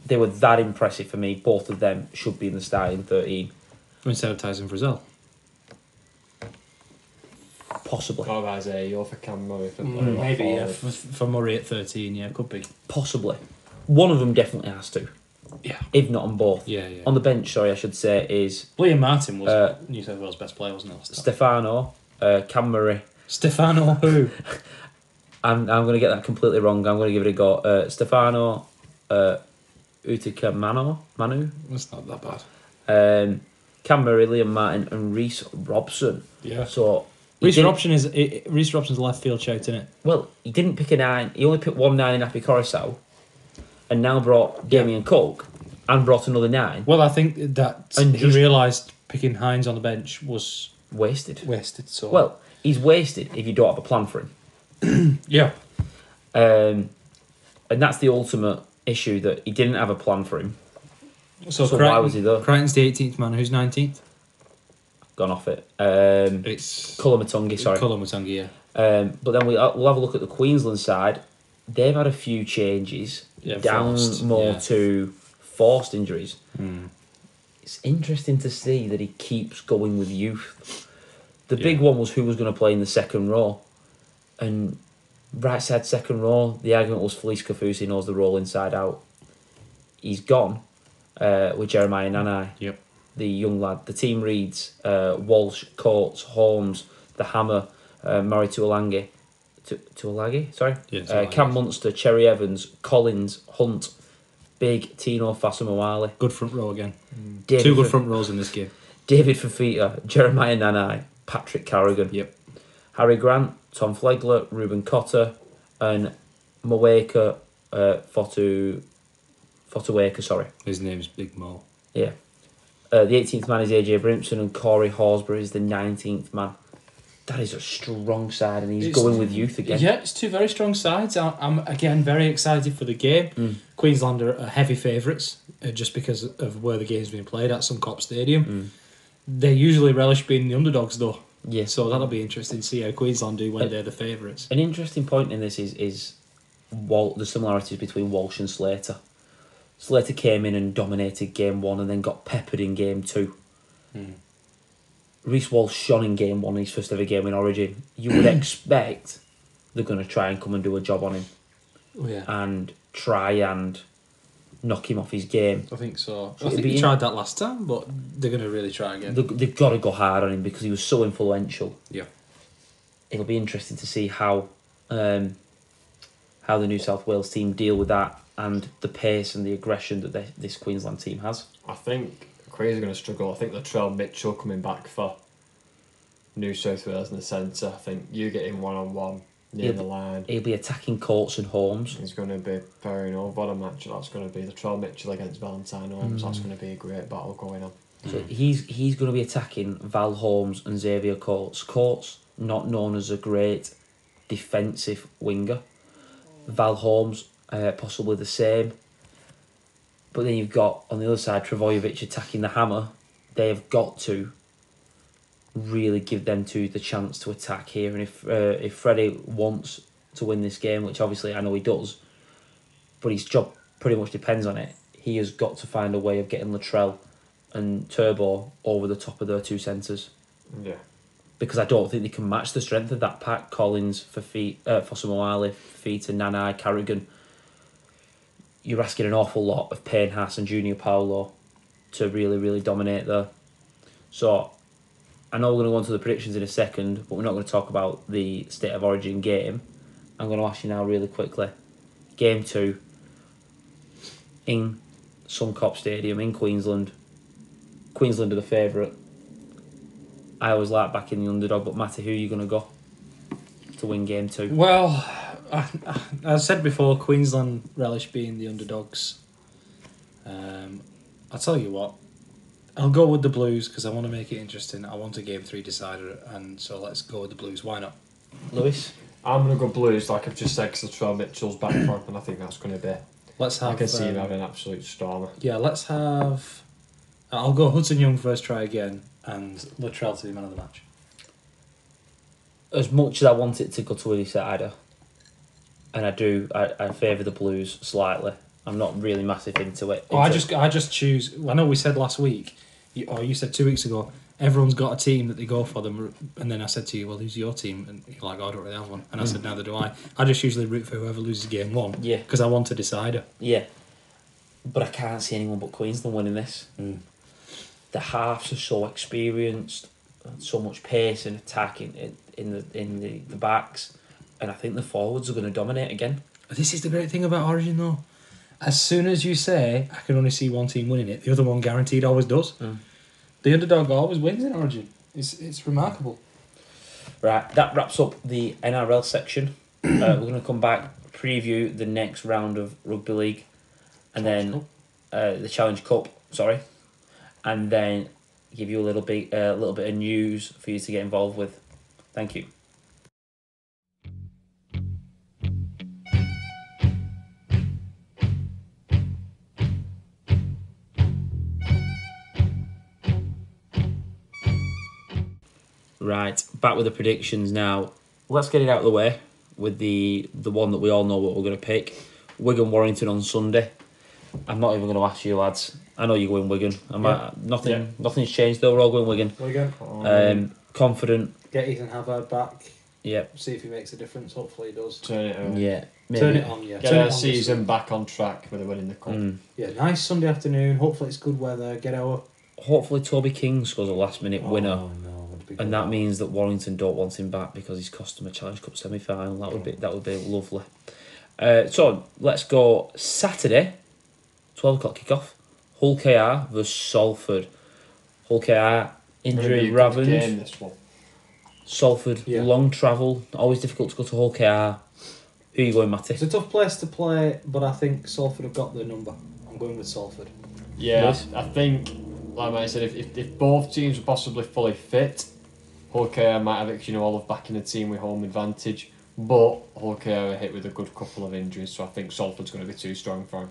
They were that impressive for me. Both of them should be in the starting 13. Instead of Tyson Frizzell. Possibly. Or Isaiah, you're for Cam Murray. Maybe, yeah. For Murray at 13, yeah, could be. Possibly. One of them definitely has to. Yeah. If not on both. Yeah. On the bench, sorry, I should say, is Liam Martin was New South Wales' best player, wasn't it? Stefano, Cam Murray. Stefano who? I'm going to get that completely wrong. I'm going to give it a go. Stefano Utica Manu. That's not that bad. Cam Murray, Liam Martin and Reece Robson. Yeah. So Reece Robson's a left field shout, isn't it? Well, he didn't pick a 9. He only picked one 9 in Happy Coruscant, and now brought Damien Cook and brought another 9. Well, I think that And he realised picking Hines on the bench was wasted. So Well, he's wasted if you don't have a plan for him. yeah. And that's the ultimate issue, that he didn't have a plan for him. So why was he there? Crichton's the 18th man. Who's 19th? Gone off it. It's Kolomatongi, sorry. Kolomatongi, yeah. But then we'll have a look at the Queensland side. They've had a few changes down to forced injuries. It's interesting to see that he keeps going with youth. The big one was who was going to play in the second row. And right side second row, the argument was Felice Kafusi knows the role inside out. He's gone with Jeremiah Nanai. Yep. The young lad. The team reads Walsh, Coates, Holmes, The Hammer, Murray Tuolagi. Tuolagi? Sorry? Yeah, Tuolagi. Cam Munster, Cherry Evans, Collins, Hunt, Big, Tino Fasamawali. Good front row again. David Two good front rows in this game. David Fafita, Jeremiah Nanai, Patrick Carrigan. Yep. Harry Grant, Tom Flegler, Ruben Cotter, and Mweka Fotuweka, sorry. His name's Big Mo. Yeah. The 18th man is AJ Brimson, and Corey Horsburgh is the 19th man. That is a strong side, and he's going with youth again. Yeah, it's two very strong sides. I'm again very excited for the game. Queensland are heavy favourites just because of where the game's being played at Suncorp Stadium. They usually relish being the underdogs, though. Yeah. So that'll be interesting to see how Queensland do when they're the favourites. An interesting point in this is the similarities between Walsh and Slater. Slater came in and dominated game 1 and then got peppered in game 2. Reece Walsh shone in game 1, his first ever game in Origin. You would expect they're going to try and come and do a job on him. Oh, yeah. and try and knock him off his game. I think so. So I it'd think be they tried that last time, but they're going to really try again. They've got to go hard on him because he was so influential. Yeah. It'll be interesting to see how the New South Wales team deal with that and the pace and the aggression that this Queensland team has. I think Queens are going to struggle. I think Latrell Mitchell coming back for New South Wales in the centre. I think you get him one-on-one near the line. He'll be attacking Courts and Holmes. He's going to be pairing off. What a match that's going to be. Latrell Mitchell against Valentine Holmes. That's going to be a great battle going on. So he's going to be attacking Val Holmes and Xavier Courts. Courts, not known as a great defensive winger. Val Holmes, possibly the same. But then you've got, on the other side, Travojevic attacking the hammer. They have got to really give them two the chance to attack here. And if Freddie wants to win this game, which obviously I know he does, but his job pretty much depends on it, he has got to find a way of getting Latrell and Turbo over the top of their two centres. Yeah. Because I don't think they can match the strength of that pack. Collins, Fosamoale, Fafita, Nanai, Carrigan. You're asking an awful lot of Payne Haas and Junior Paulo to really, really dominate there. So, I know we're going to go on to the predictions in a second, but we're not going to talk about the State of Origin game. I'm going to ask you now really quickly. Game 2 in Suncorp Stadium in Queensland. Queensland are the favourite. I always like backing the underdog, but Matty, who are you going to go to win game 2? Well, I said before, Queensland relish being the underdogs. I'll tell you what, I'll go with the Blues because I want to make it interesting. I want a game 3 decider, and so let's go with the Blues. Why not? Lewis? I'm going to go Blues, like I've just said, because Latrell Mitchell's back for, and I think that's going to be. Let's have. I can see him having an absolute stormer. Yeah, let's have. I'll go Hudson Young first try again, and Latrell to be man of the match. As much as I want it to go to a decider, and I favour the Blues slightly. I'm not really massive into it. I just choose. I know we said last week, you said 2 weeks ago, everyone's got a team that they go for them, and then I said to you, well, who's your team? And you're like, oh, I don't really have one. And I said, neither do I. I just usually root for whoever loses game 1. Yeah. Because I want a decider. Yeah. But I can't see anyone but Queensland winning this. The halves are so experienced, so much pace and attack in the backs, and I think the forwards are going to dominate again. This is the great thing about Origin, though. As soon as you say, I can only see one team winning it, the other one guaranteed always does. The underdog always wins in Origin. It's remarkable. Right, that wraps up the NRL section. We're going to come back, preview the next round of Rugby League, and then the Challenge Cup, and then give you a little bit of news for you to get involved with. Thank you. Right, back with the predictions now. Let's get it out of the way with the one that we all know what we're going to pick. Wigan Warrington on Sunday. I'm not even going to ask you lads. I know you're going Wigan. Nothing's changed though. We're all going Wigan. Wigan. Confident. Get Ethan Havard back. Yep. See if he makes a difference. Hopefully he does. Turn it on. Yeah. Maybe. Turn it on, yeah. Get our season back on track with a win in the cup. Yeah, nice Sunday afternoon. Hopefully it's good weather. Get our... Hopefully Toby King scores a last minute winner. Oh, no. And that means that Warrington don't want him back because he's cost them a Challenge Cup semi-final. That would be lovely. So let's go Saturday, 12 o'clock kickoff. Hull KR versus Salford. Hull KR injury ravaged. Salford long travel, always difficult to go to Hull KR. Who are you going, Matty? It's a tough place to play, but I think Salford have got the number. I'm going with Salford. Yeah, I think, like I said, if both teams were possibly fully fit, Hull KR might have it, Olive back in the team with home advantage. But Hull KR are hit with a good couple of injuries, so I think Salford's going to be too strong for him.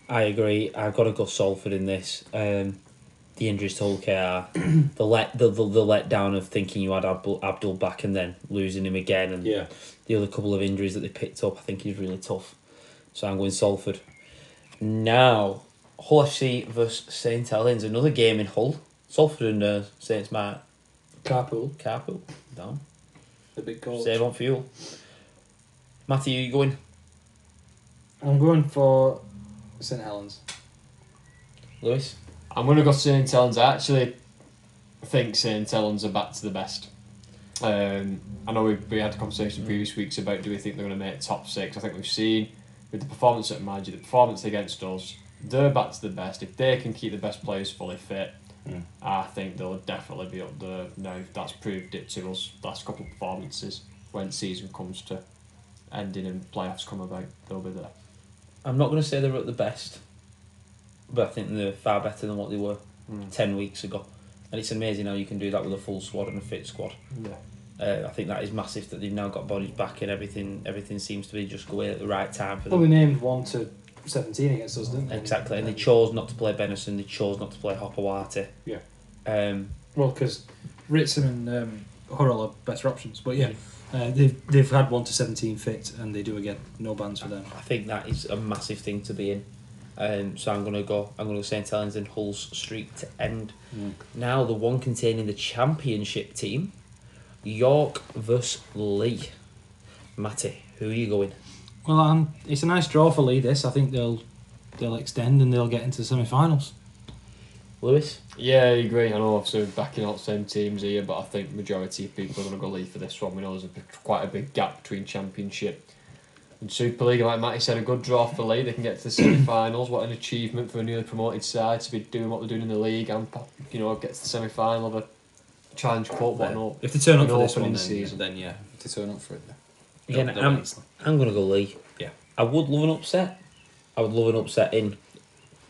I agree. I've got to go Salford in this. The injuries to Hull KR, the letdown of thinking you had Abdul back and then losing him again, and the other couple of injuries that they picked up, I think is really tough. So I'm going Salford. Now, Hull FC versus St Helens, another game in Hull. Salford and Saints Mart. Carpool. Down. The big goal. Save on fuel. Matthew, you going? I'm going for St Helens. Lewis? I'm going to go St Helens. I actually think St Helens are back to the best. I know we had a conversation in previous weeks about do we think they're going to make top 6. I think we've seen with the performance at Magic, the performance against us, they're back to the best. If they can keep the best players fully fit, I think they'll definitely be up there. Now, that's proved it to us last couple of performances. When season comes to ending and playoffs come about, they'll be there. I'm not going to say they're at the best, but I think they're far better than what they were 10 weeks ago. And it's amazing how you can do that with a full squad and a fit squad. Yeah. I think that is massive that they've now got bodies back and everything seems to be just going at the right time for them. Well, we named 1 to 17 against us, didn't they? Exactly, and they chose not to play Benison, they chose not to play Hopawati. Yeah. Um, Well, because Ritson and Hurrell are better options, but yeah, they've had 1 to 17 fit, and they do again. No bans for them. I think that is a massive thing to be in. So I'm gonna go St Helens and Hull's streak to end. Now the one containing the championship team, York vs Lee. Matty, who are you going? Well, it's a nice draw for Lee. This, I think they'll extend and they'll get into the semi-finals. Lewis? Yeah, I agree. I know obviously we're backing out the same teams here, but I think majority of people are going to go Leeds for this one. We know there's quite a big gap between Championship and Super League. Like Matty said, a good draw for Leeds. They can get to the semi-finals. What an achievement for a newly promoted side to be doing what they're doing in the league and get to the semi-final of a Challenge Cup. If they turn up for this opening one, season. then yeah, if they turn up for it, Again, I'm going to go Lee. Yeah. I would love an upset. I would love an upset in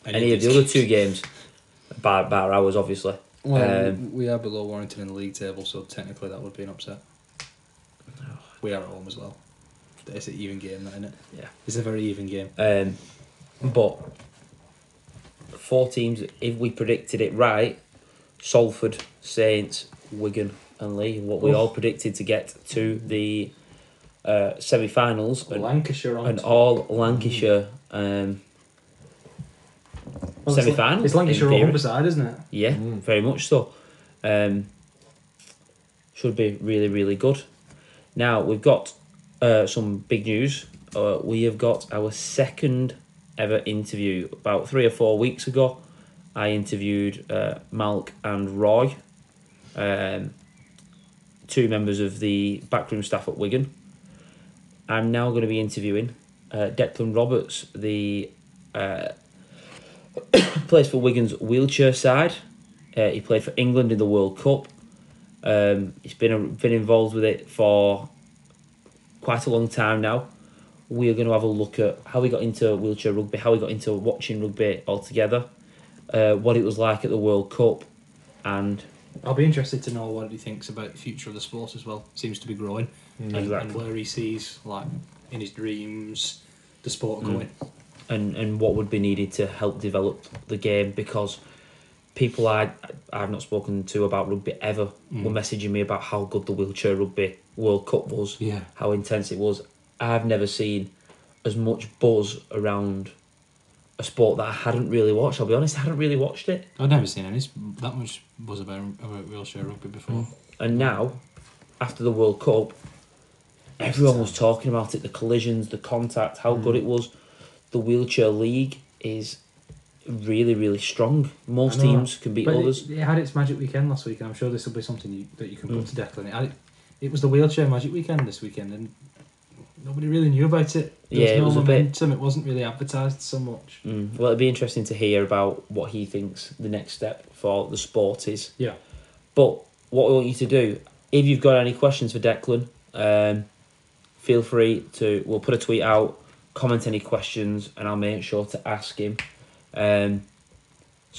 any of the other 2 games. Bar ours, obviously. Well, we are below Warrington in the league table, so technically that would be an upset. We are at home as well. It's an even game, that, isn't it? Yeah. It's a very even game. But 4 teams, if we predicted it right, Salford, Saints, Wigan and Lee, what we all predicted to get to the semi-finals. Lancashire on and all Lancashire semi-finals. It's Lancashire on the side, isn't it? Yeah, very much so. Should be really, really good. Now, we've got some big news. We have got our second ever interview. About 3 or 4 weeks ago, I interviewed Malk and Roy, 2 members of the backroom staff at Wigan. I'm now going to be interviewing Declan Roberts, the plays for Wigan's wheelchair side. He played for England in the World Cup. He's been involved with it for quite a long time now. We are going to have a look at how he got into wheelchair rugby, how he got into watching rugby altogether, what it was like at the World Cup, and I'll be interested to know what he thinks about the future of the sport as well. Seems to be growing, and where he sees, like in his dreams, the sport going. And what would be needed to help develop the game, because people I've not spoken to about rugby ever were messaging me about how good the wheelchair rugby World Cup was, how intense it was. I've never seen as much buzz around a sport that I hadn't really watched. I'll be honest, I hadn't really watched it. I've never seen that much buzz about wheelchair rugby before. And now, after the World Cup, everyone was talking about it, the collisions, the contact, how good it was. The wheelchair league is really, really strong. Most teams can beat others. It had its Magic Weekend last week, and I'm sure this will be something that you can put to Declan. It was the wheelchair Magic Weekend this weekend, and nobody really knew about it. There was no momentum. It wasn't really advertised so much. Well, it'd be interesting to hear about what he thinks the next step for the sport is. Yeah. But what we want you to do, if you've got any questions for Declan, feel free to. We'll put a tweet out, comment any questions, and I'll make sure to ask him, so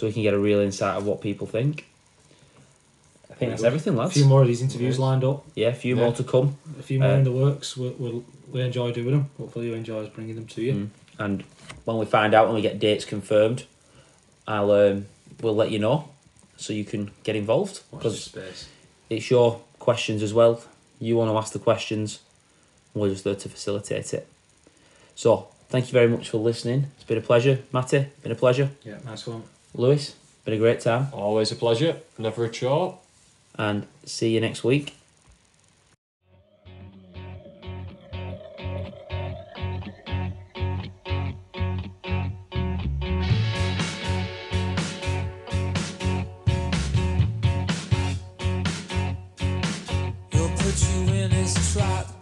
we can get a real insight of what people think. I think that's everything, lads. A few more of these interviews lined up. Yeah, a few more to come. A few more in the works. We enjoy doing them. Hopefully you enjoy us bringing them to you. And when we find out, when we get dates confirmed, we'll let you know, so you can get involved, because it's your questions as well. You want to ask the questions, we're just there to facilitate it. So thank you very much for listening. It's been a pleasure. Matty, been a pleasure. Yeah, nice one. Lewis, been a great time. Always a pleasure. Never a chore. And see you next week. trap.